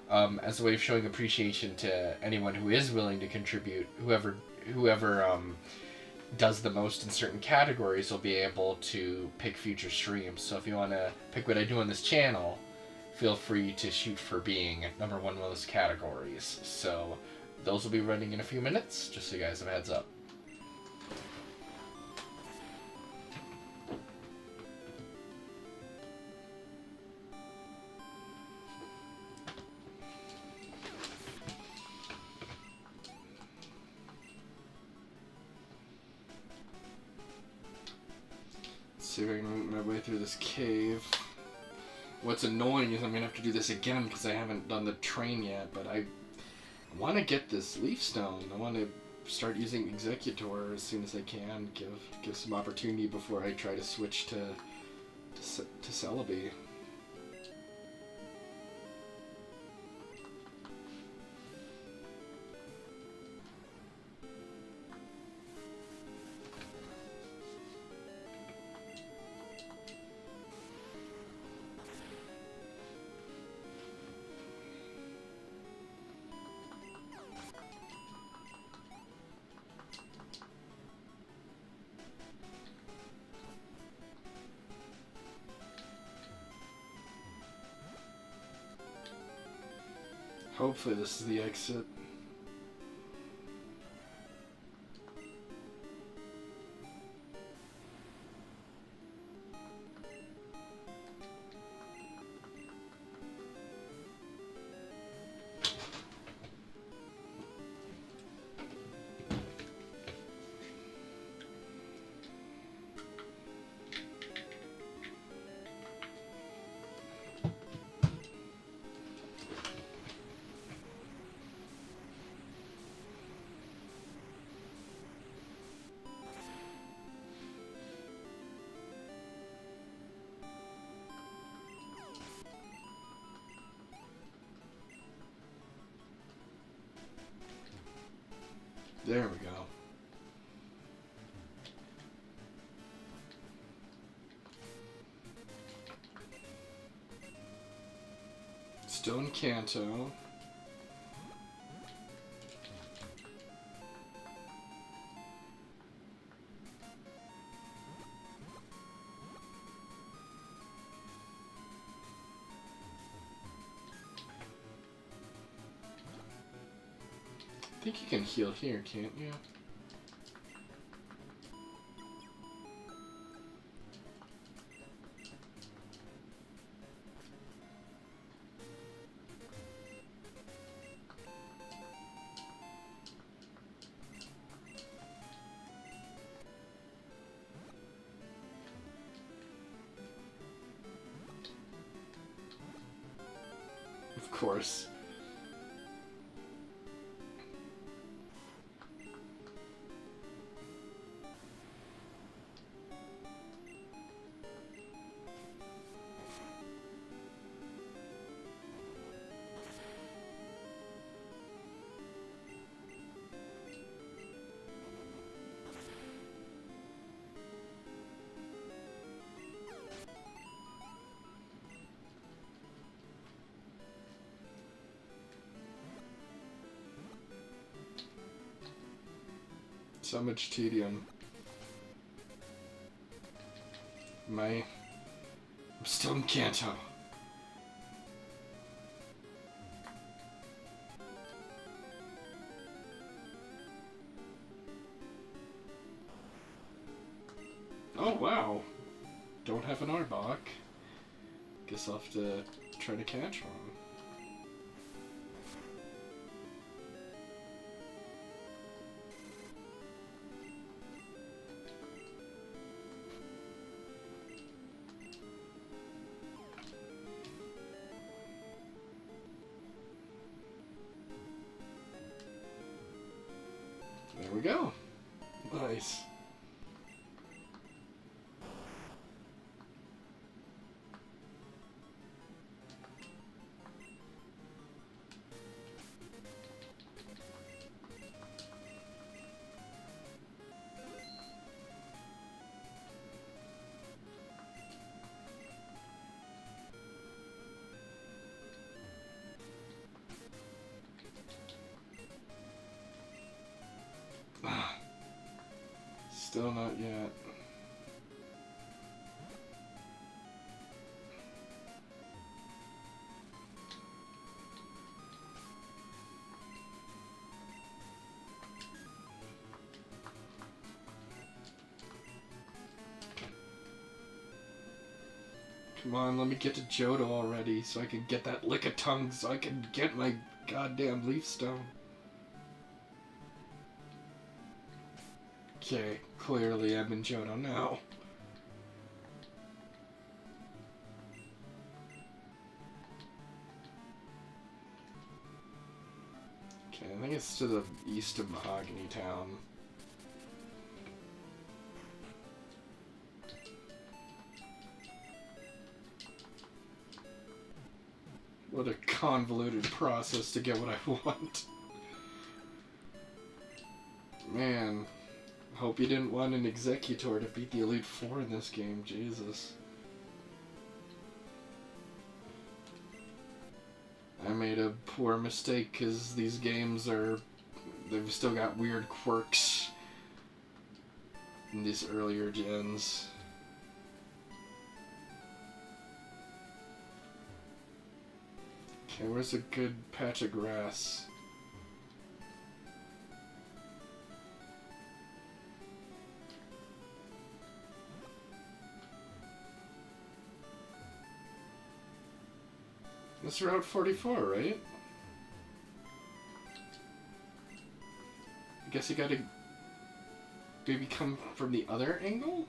As a way of showing appreciation to anyone who is willing to contribute, whoever does the most in certain categories will be able to pick future streams. So if you want to pick what I do on this channel, feel free to shoot for being #1 in those categories. So those will be running in a few minutes, just so you guys have a heads up. See if I can make my way through this cave. What's annoying is I'm gonna have to do this again because I haven't done the train yet, but I want to get this leaf stone. I want to start using Executor as soon as I can. Give some opportunity before I try to switch to Celebi. Hopefully this is the exit. There we go. Still in Kanto. I think you can heal here, can't you? Of course. So much tedium. I'm still in Kanto. Oh wow. Don't have an Arbok. Guess I'll have to try to catch one. There we go. Nice. Still not yet. Come on, let me get to Johto already so I can get that Lickitung so I can get my goddamn Leaf Stone. Okay, clearly I'm in Johto now. Okay, I think it's to the east of Mahogany Town. What a convoluted process to get what I want. Man, hope you didn't want an Executor to beat the Elite Four in this game, Jesus. I made a poor mistake because these games they've still got weird quirks in these earlier gens. Okay, where's a good patch of grass? This is Route 44, right? I guess you gotta maybe come from the other angle?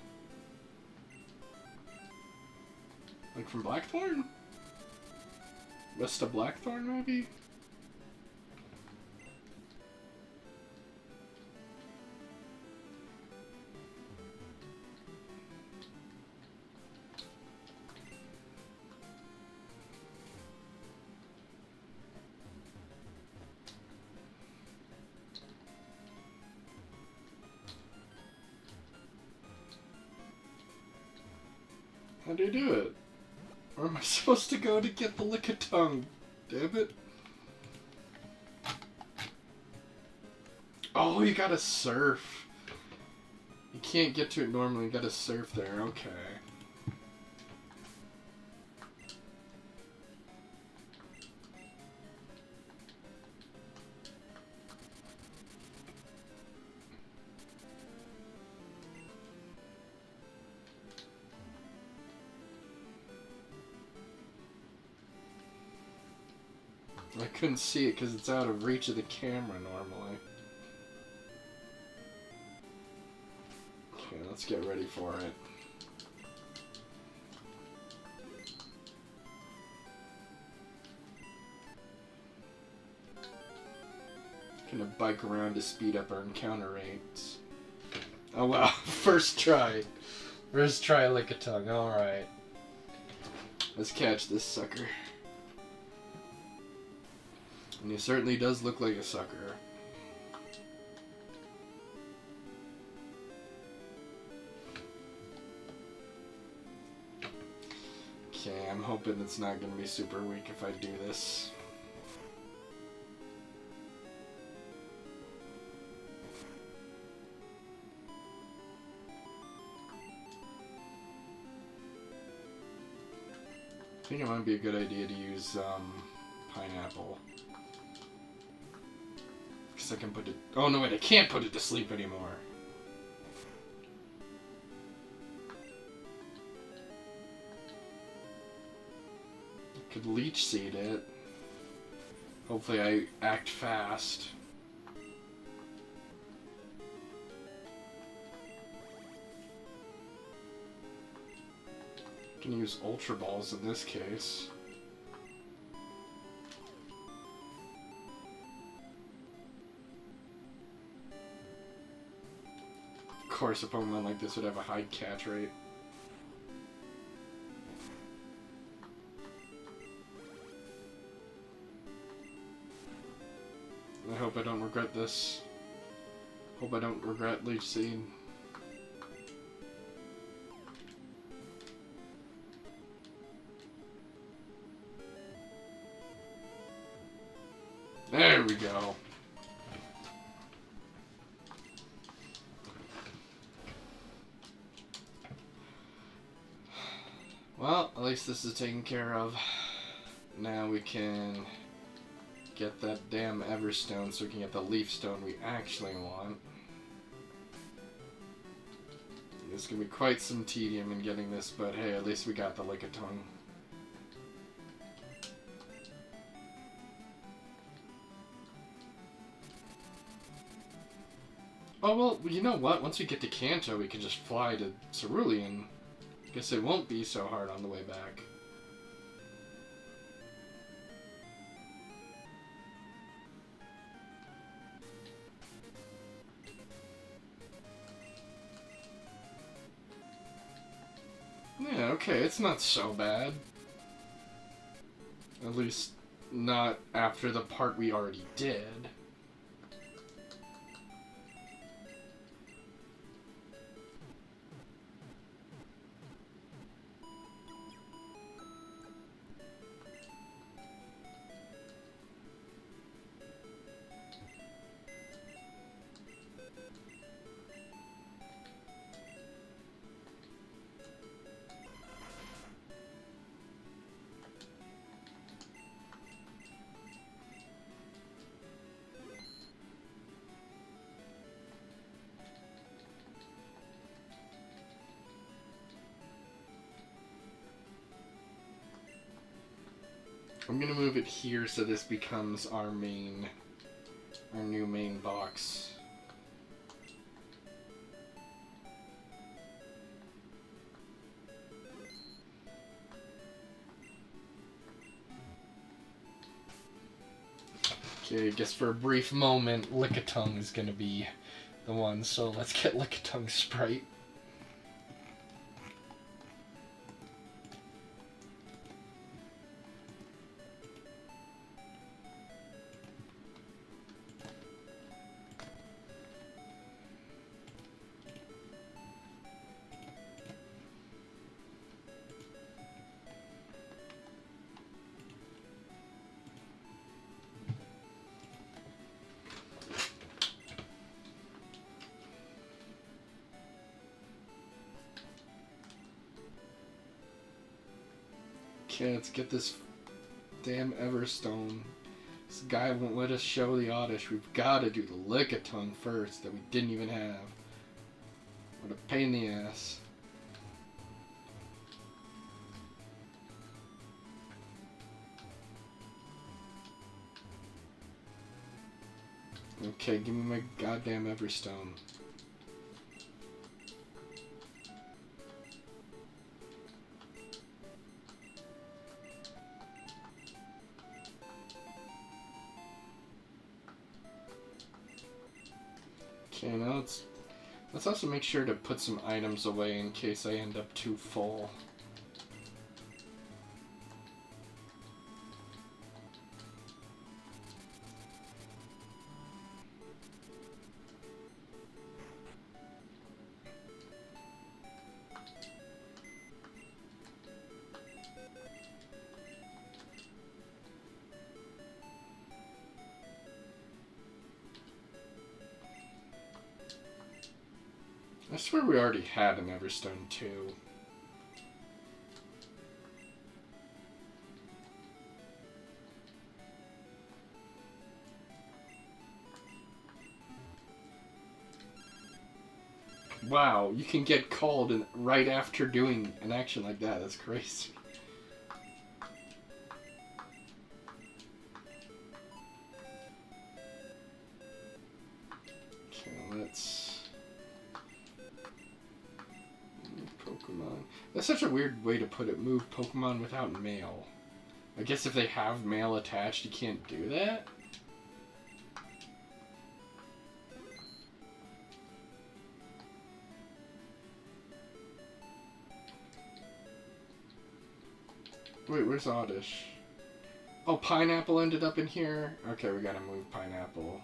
Like from Blackthorn? West of Blackthorn, maybe? How do you do it? Where am I supposed to go to get the Lickitung? Damn it. Oh, you gotta surf. You can't get to it normally, you gotta surf there, okay. I couldn't see it because it's out of reach of the camera normally. Okay, let's get ready for it. Gonna bike around to speed up our encounter rates. Oh wow, first try. First try Lickitung, alright. Let's catch this sucker. And he certainly does look like a sucker. Okay, I'm hoping it's not going to be super weak if I do this. I think it might be a good idea to use pineapple. Because I can put it... Oh no wait, I can't put it to sleep anymore. I could leech seed it. Hopefully I act fast. I can use Ultra Balls in this case. Of course, a Pokemon like this would have a high catch rate. I hope I don't regret this. Hope I don't regret Leech Seed. There we go. Well, at least this is taken care of. Now we can get that damn Everstone so we can get the Leaf Stone we actually want. There's gonna be quite some tedium in getting this, but hey, at least we got the Lickitung. Oh, well, you know what? Once we get to Kanto, we can just fly to Cerulean. Guess it won't be so hard on the way back. Yeah, okay, it's not so bad. At least, not after the part we already did. I'm gonna move it here so this becomes our new main box. Okay, I guess for a brief moment, Lickitung is gonna be the one, so let's get Lickitung Sprite. Okay, let's get this damn Everstone. This guy won't let us show the Oddish. We've got to do the Lickitung first that we didn't even have. What a pain in the ass. Okay, give me my goddamn Everstone. Okay, now let's also make sure to put some items away in case I end up too full. I swear we already had an Everstone too. Wow, you can get called right after doing an action like that. That's crazy. Okay, let's... Move Pokemon. That's such a weird way to put it. Move Pokemon without mail. I guess if they have mail attached, you can't do that? Wait, where's Oddish? Oh, Pineapple ended up in here? Okay, we gotta move Pineapple.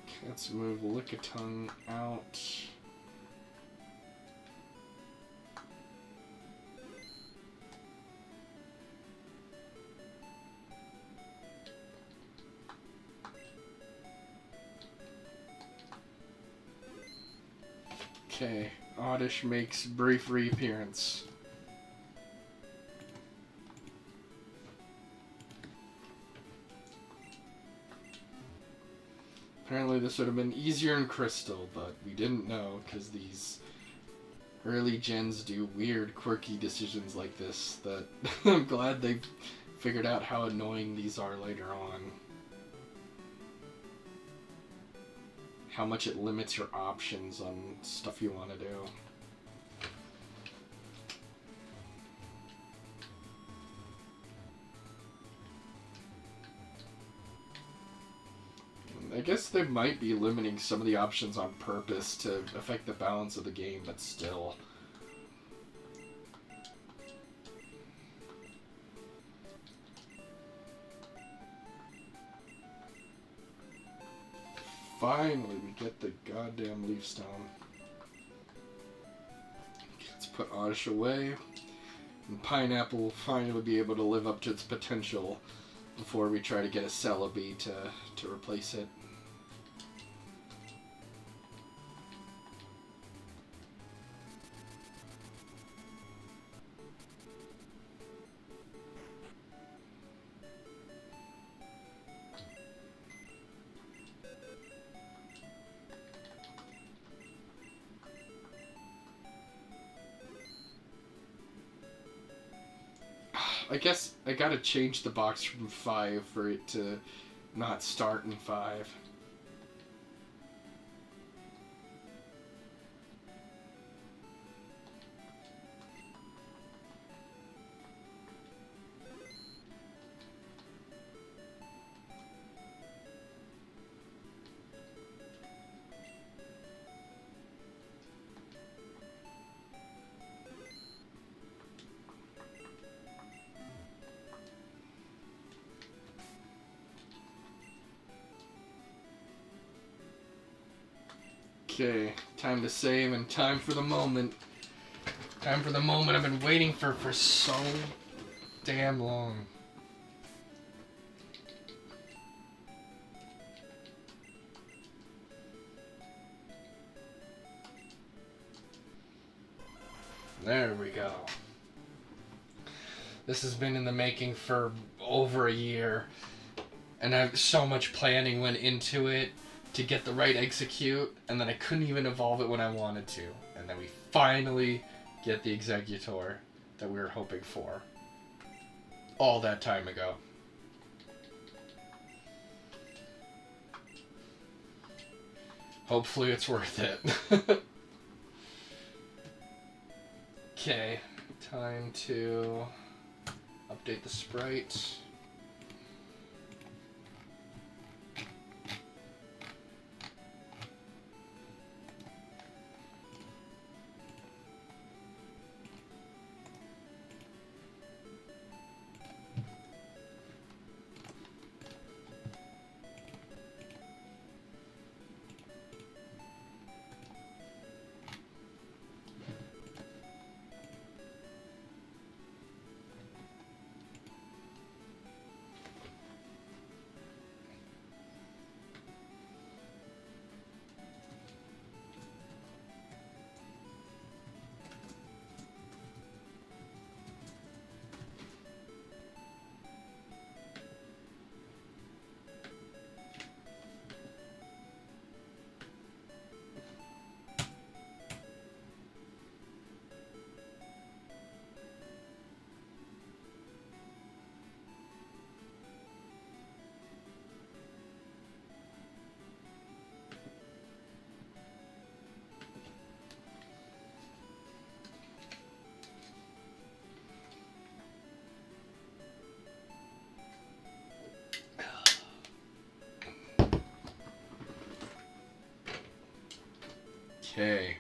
Okay, let's move Lickitung out. Okay, Oddish makes brief reappearance. Apparently this would have been easier in Crystal, but we didn't know because these early gens do weird, quirky decisions like this that I'm glad they figured out how annoying these are later on. How much it limits your options on stuff you want to do. I guess they might be limiting some of the options on purpose to affect the balance of the game, but still. Finally, we get the goddamn Leaf Stone. Let's put Oddish away. And Pineapple will finally be able to live up to its potential before we try to get a Celebi to replace it. I guess I gotta change the box from 5 for it to not start in 5. Okay, time to save and time for the moment. Time for the moment I've been waiting for so damn long. There we go. This has been in the making for over a year, and so much planning went into it to get the right execute, and then I couldn't even evolve it when I wanted to. And then we finally get the Exeggutor that we were hoping for all that time ago. Hopefully it's worth it. Okay, time to update the sprite. Okay.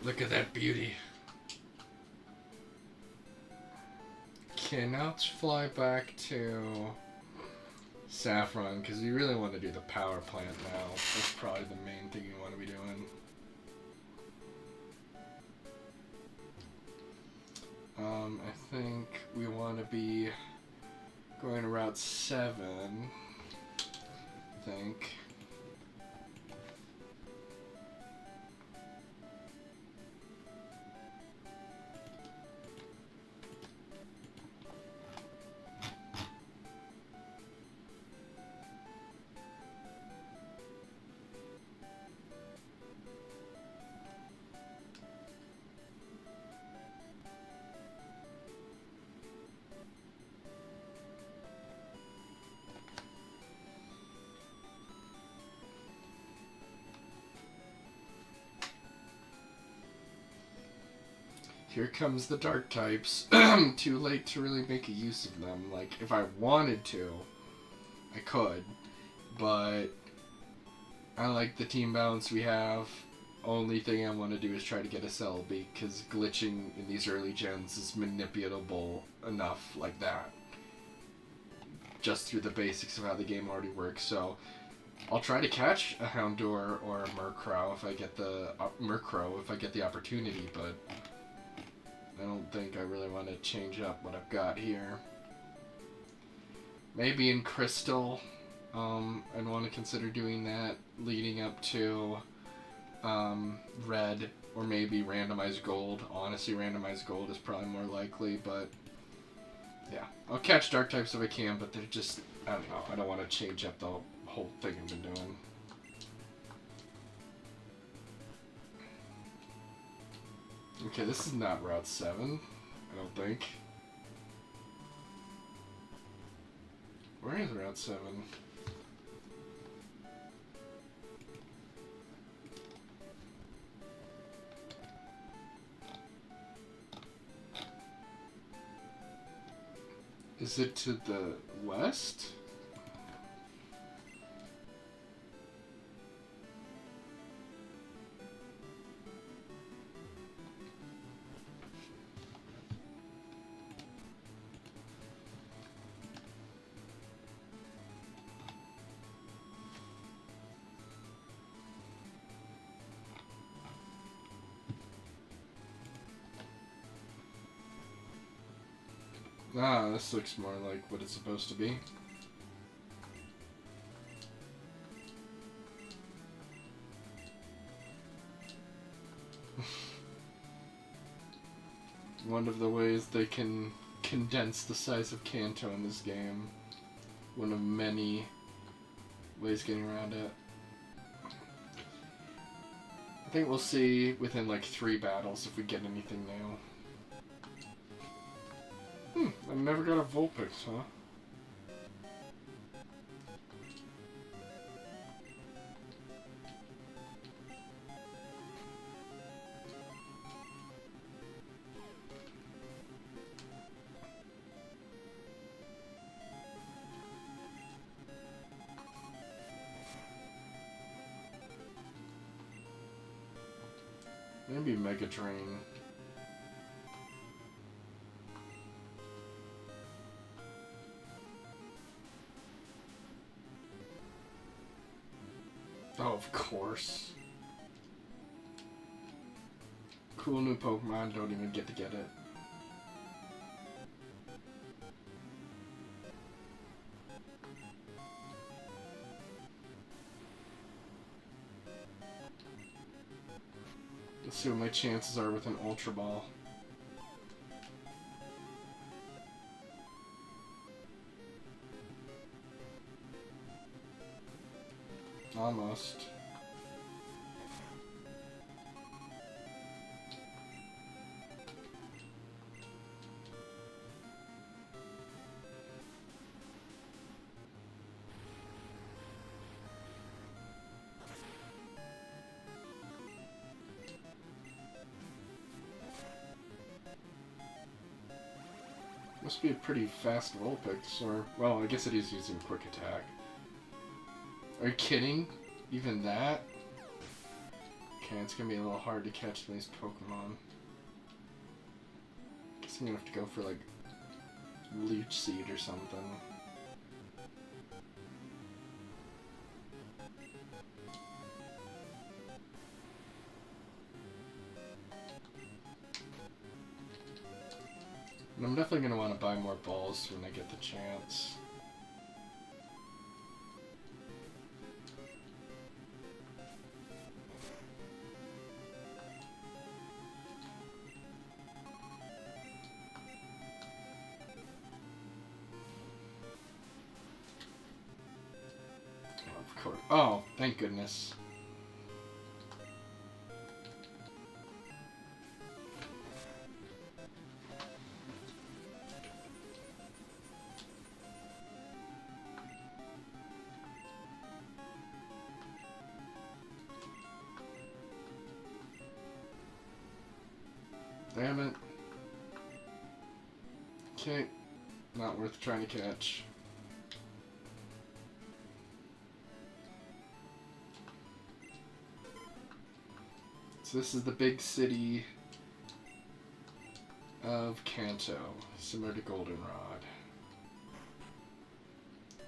Look at that beauty. Okay, now let's fly back to Saffron, because we really want to do the power plant now. That's probably the main thing you want to be doing. I think we want to be going to Route 7, I think. Here comes the dark types. Too late to really make a use of them. Like, if I wanted to, I could. But I like the team balance we have. Only thing I want to do is try to get a Celebi, because glitching in these early gens is manipulable enough like that. Just through the basics of how the game already works. So I'll try to catch a Houndour or a Murkrow if I get the opportunity, but I don't think I really want to change up what I've got here. Maybe in Crystal, I'd want to consider doing that leading up to Red, or maybe Randomized Gold. Honestly, Randomized Gold is probably more likely, but yeah. I'll catch Dark types if I can, but they're just, I don't know, I don't want to change up the whole thing I've been doing. Okay, this is not Route 7, I don't think. Where is Route 7? Is it to the west? Ah, this looks more like what it's supposed to be. One of the ways they can condense the size of Kanto in this game. one of many ways getting around it. I think we'll see within like 3 battles if we get anything new. I never got a Vulpix, huh? Maybe Mega Drain. Oh, of course. Cool new Pokemon, don't even get it. Let's see what my chances are with an Ultra Ball. Almost. Must be a pretty fast Vulpix, or, well, I guess it is using Quick Attack. Are you kidding? Even that? Okay, it's gonna be a little hard to catch these Pokemon. Guess I'm gonna have to go for, like, Leech Seed or something. And I'm definitely gonna want to buy more balls when I get the chance. Of course. Oh, thank goodness. Damn it. Okay. Not worth trying to catch. So this is the big city of Kanto, similar to Goldenrod.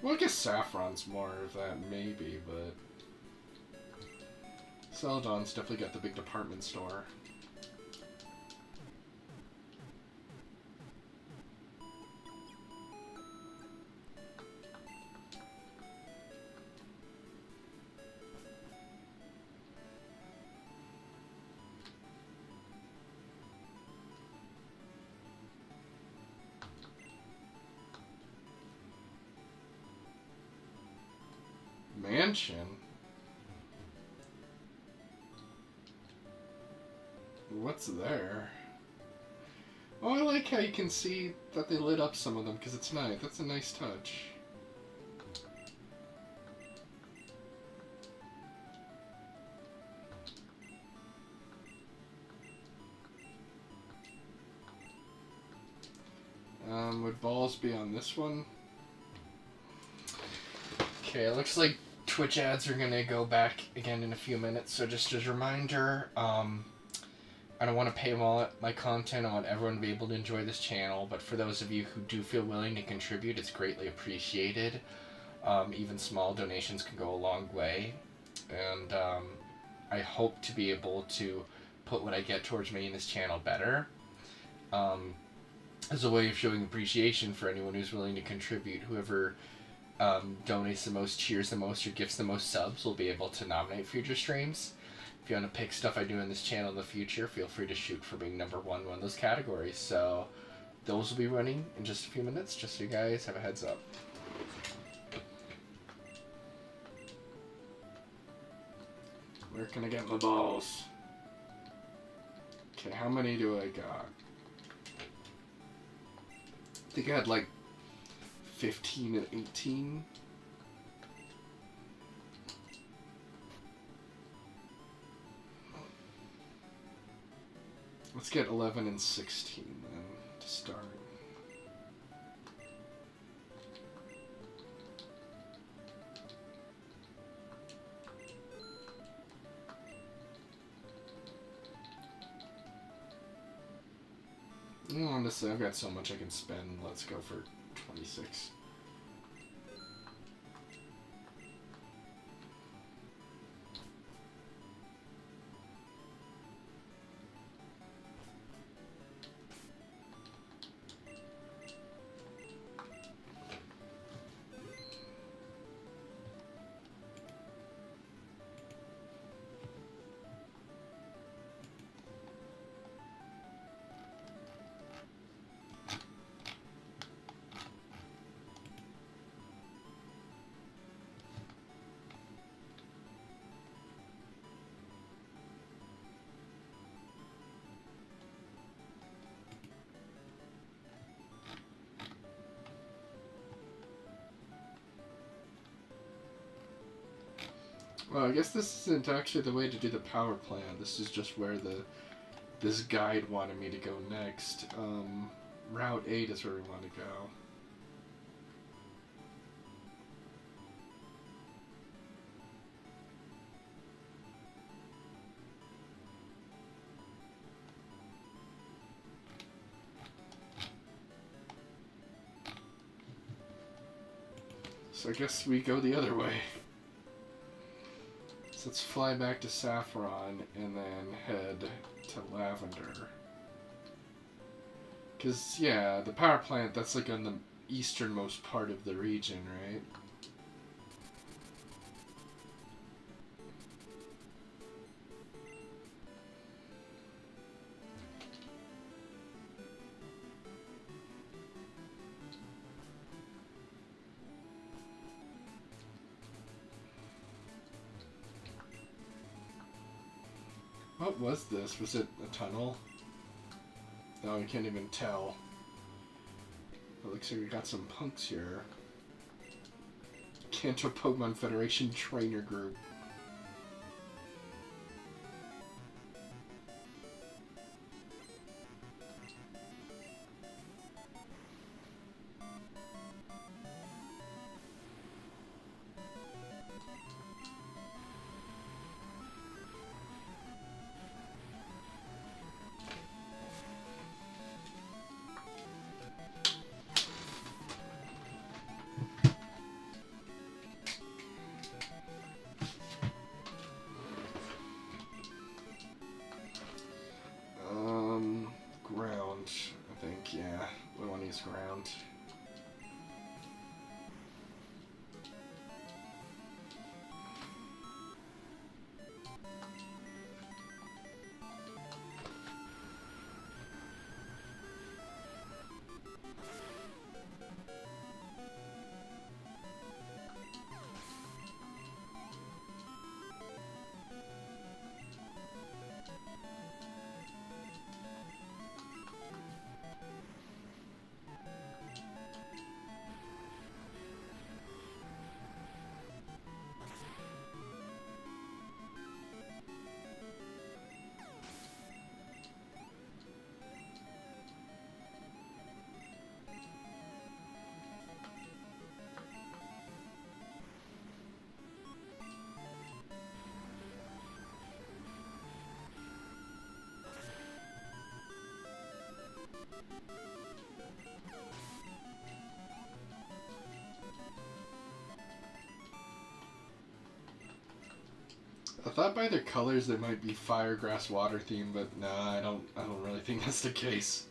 Well, I guess Saffron's more of that, maybe, but Celadon's definitely got the big department store. Mansion? What's there? Oh, I like how you can see that they lit up some of them, because it's nice. That's a nice touch. Would balls be on this one? Okay, it looks like Twitch ads are gonna go back again in a few minutes, so just as a reminder, I don't want to paywall my content. I want everyone to be able to enjoy this channel, but for those of you who do feel willing to contribute, it's greatly appreciated. Even small donations can go a long way, and I hope to be able to put what I get towards making this channel better. As a way of showing appreciation for anyone who's willing to contribute. Whoever donates the most, cheers the most, or gifts the most subs will be able to nominate future streams. If you want to pick stuff I do in this channel in the future, feel free to shoot for being number one in one of those categories. So those will be running in just a few minutes, just so you guys have a heads up. Where can I get my balls? Okay, how many do I got? I think I had like 15 and 18. Let's get 11 and 16 then to start. Honestly, I've got so much I can spend. Let's go for 26. Well, I guess this isn't actually the way to do the power plant. This is just where this guide wanted me to go next. Route 8 is where we want to go. So I guess we go the other way. So let's fly back to Saffron and then head to Lavender. Because, yeah, the power plant, that's like on the easternmost part of the region, right? What was this? Was it a tunnel? No, I can't even tell. It looks like we got some punks here. Kanto Pokemon Federation Trainer Group. Ground, I think, yeah. We want to use ground. I thought by their colors they might be fire, grass, water theme, but nah, I don't really think that's the case.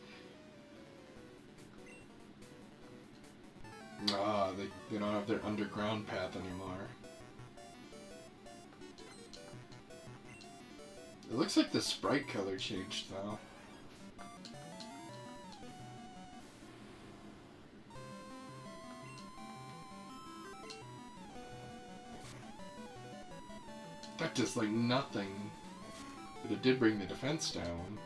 Ah, they don't have their underground path anymore. It looks like the sprite color changed though. That does like nothing. But it did bring the defense down.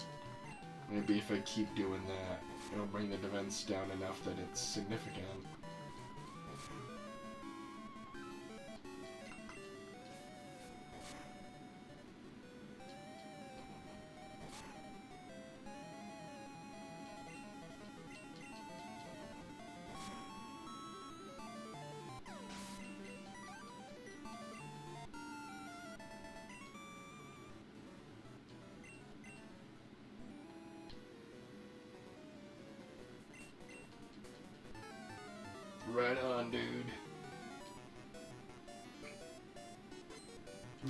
Maybe if I keep doing that, it'll bring the defense down enough that it's significant. Right on, dude.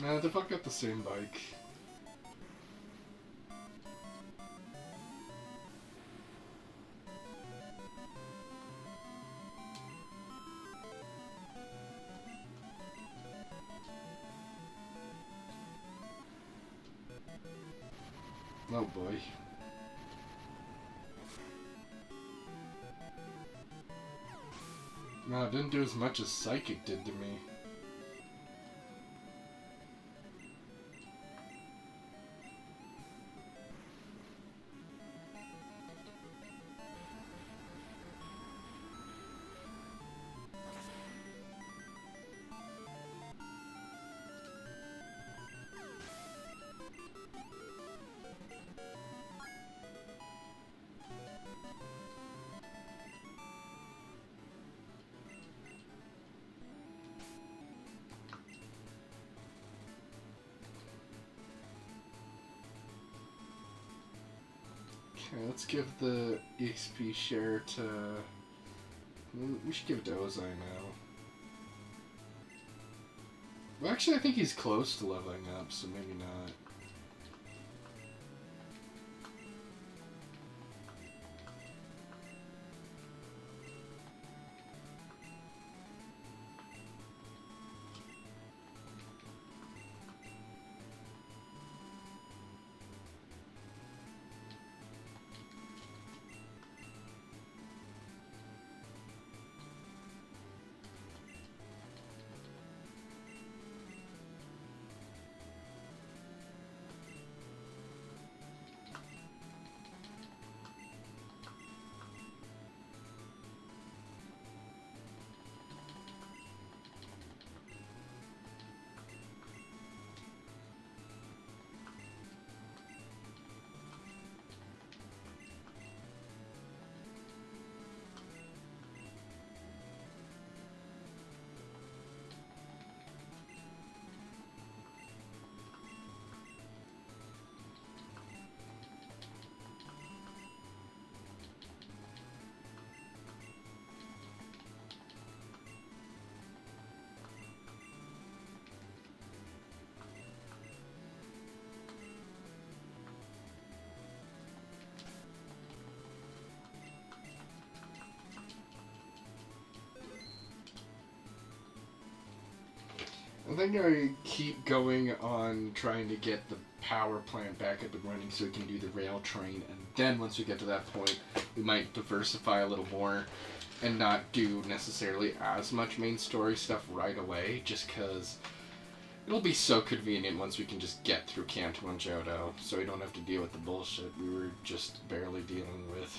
Nah, the fuck got the same bike. Oh boy. No, it didn't do as much as Psychic did to me. Okay, let's give the EXP share to... We should give it to Ozai now. Well, actually, I think he's close to leveling up, so maybe not. I think I keep going on trying to get the power plant back up and running so we can do the rail train, and then once we get to that point, we might diversify a little more and not do necessarily as much main story stuff right away, just because it'll be so convenient once we can just get through Kanto and Johto, so we don't have to deal with the bullshit we were just barely dealing with.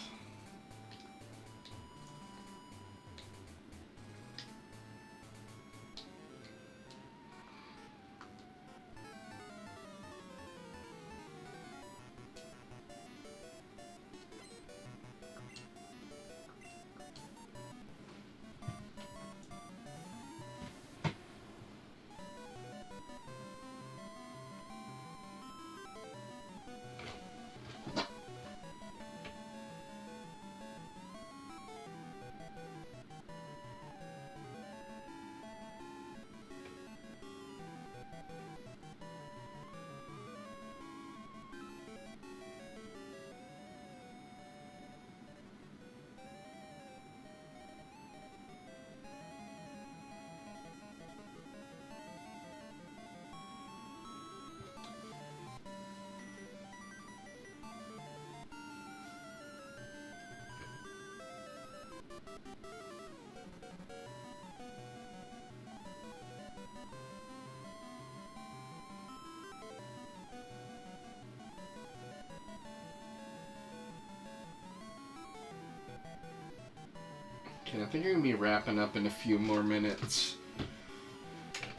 Okay, I think I'm going to be wrapping up in a few more minutes.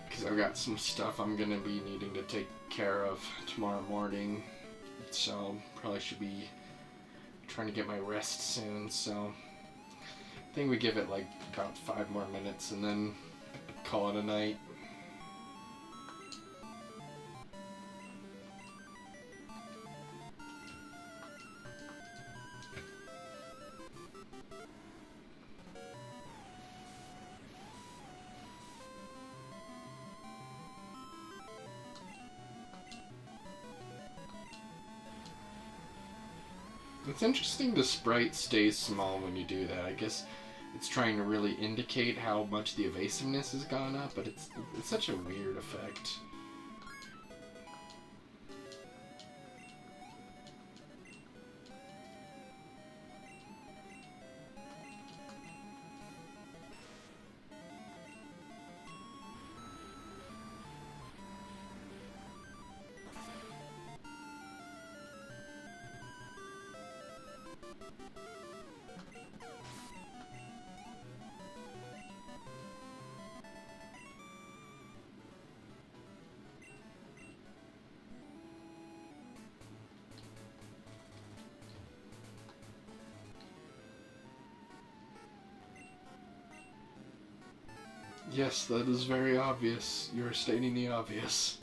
Because I've got some stuff I'm going to be needing to take care of tomorrow morning. So, probably should be trying to get my rest soon. So, I think we give it like about 5 more minutes and then call it a night. It's interesting the sprite stays small when you do that. I guess it's trying to really indicate how much the evasiveness has gone up, but it's such a weird effect. Yes, that is very obvious. You are stating the obvious.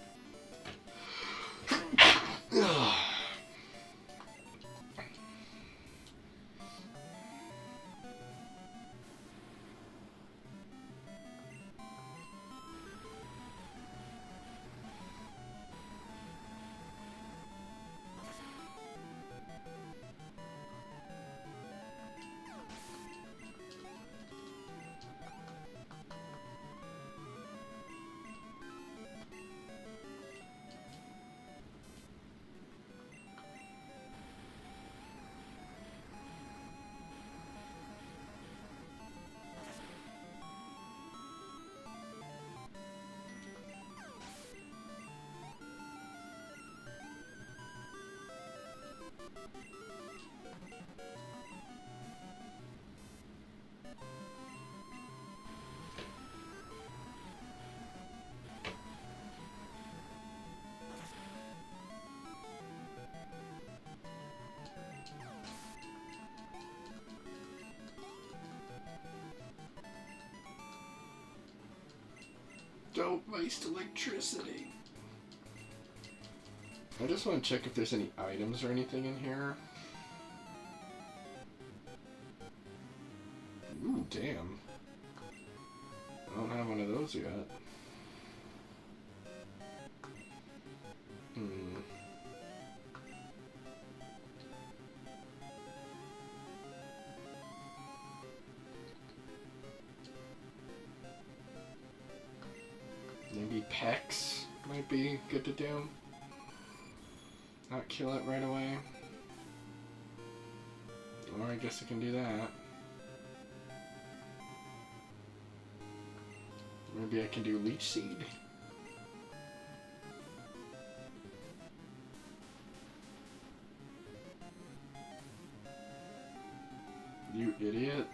Don't waste electricity. I just want to check if there's any items or anything in here. Ooh, damn. I don't have one of those yet. Maybe Pex might be good to do. Not kill it right away. Or I guess I can do that. Maybe I can do Leech Seed. You idiot.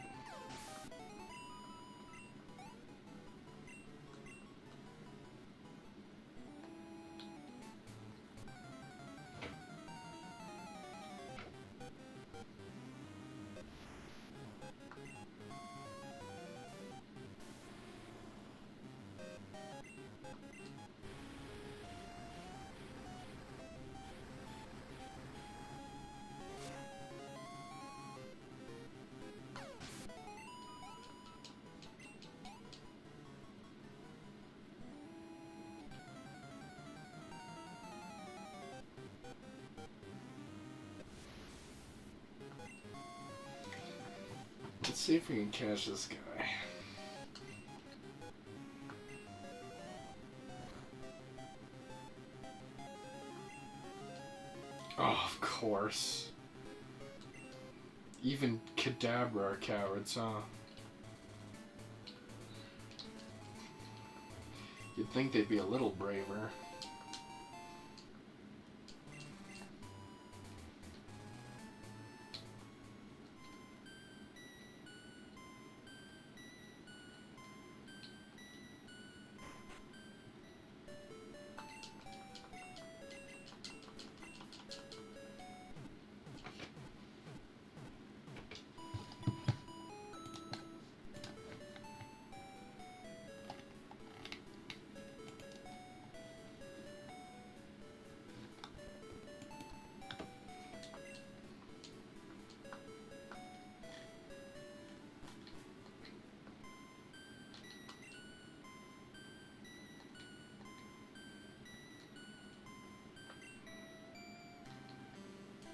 Let's see if we can catch this guy. Oh, of course. Even Kadabra are cowards, huh? You'd think they'd be a little braver.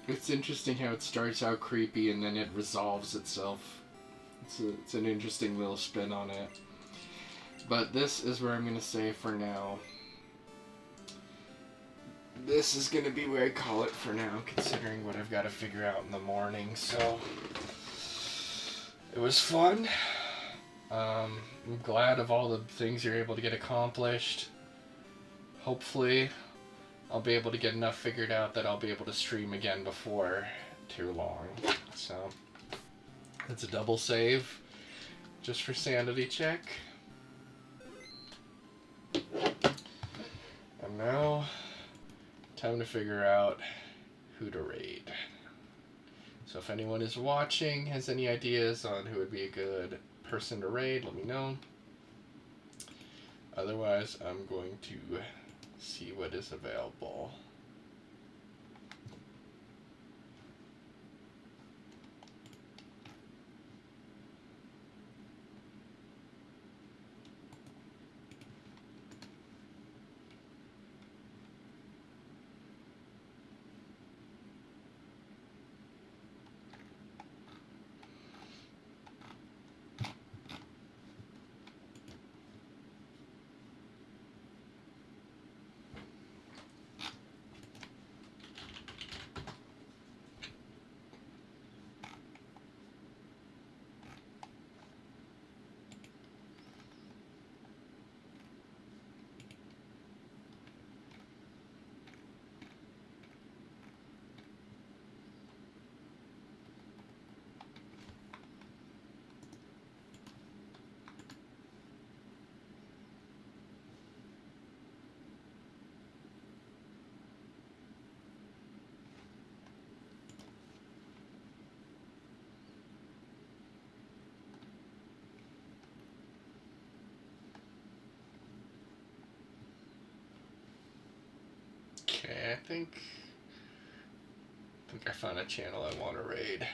It's interesting how it starts out creepy and then it resolves itself. It's an interesting little spin on it. But this is where I'm going to say for now. This is going to be where I call it for now, considering what I've got to figure out in the morning. So, it was fun. I'm glad of all the things you're able to get accomplished. Hopefully, I'll be able to get enough figured out that I'll be able to stream again before too long. So, it's a double save, just for sanity check. And now, time to figure out who to raid. So if anyone is watching, has any ideas on who would be a good person to raid, let me know. Otherwise, I'm going to see what is available. Okay, I think I found a channel I want to raid.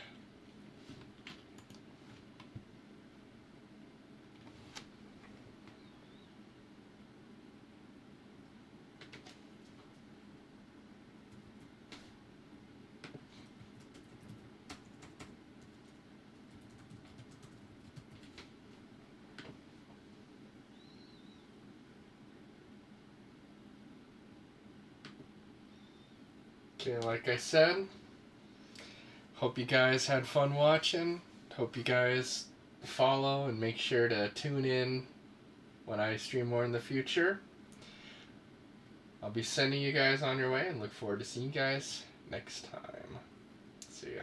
Okay, like I said, hope you guys had fun watching. Hope you guys follow and make sure to tune in when I stream more in the future. I'll be sending you guys on your way and look forward to seeing you guys next time. See ya.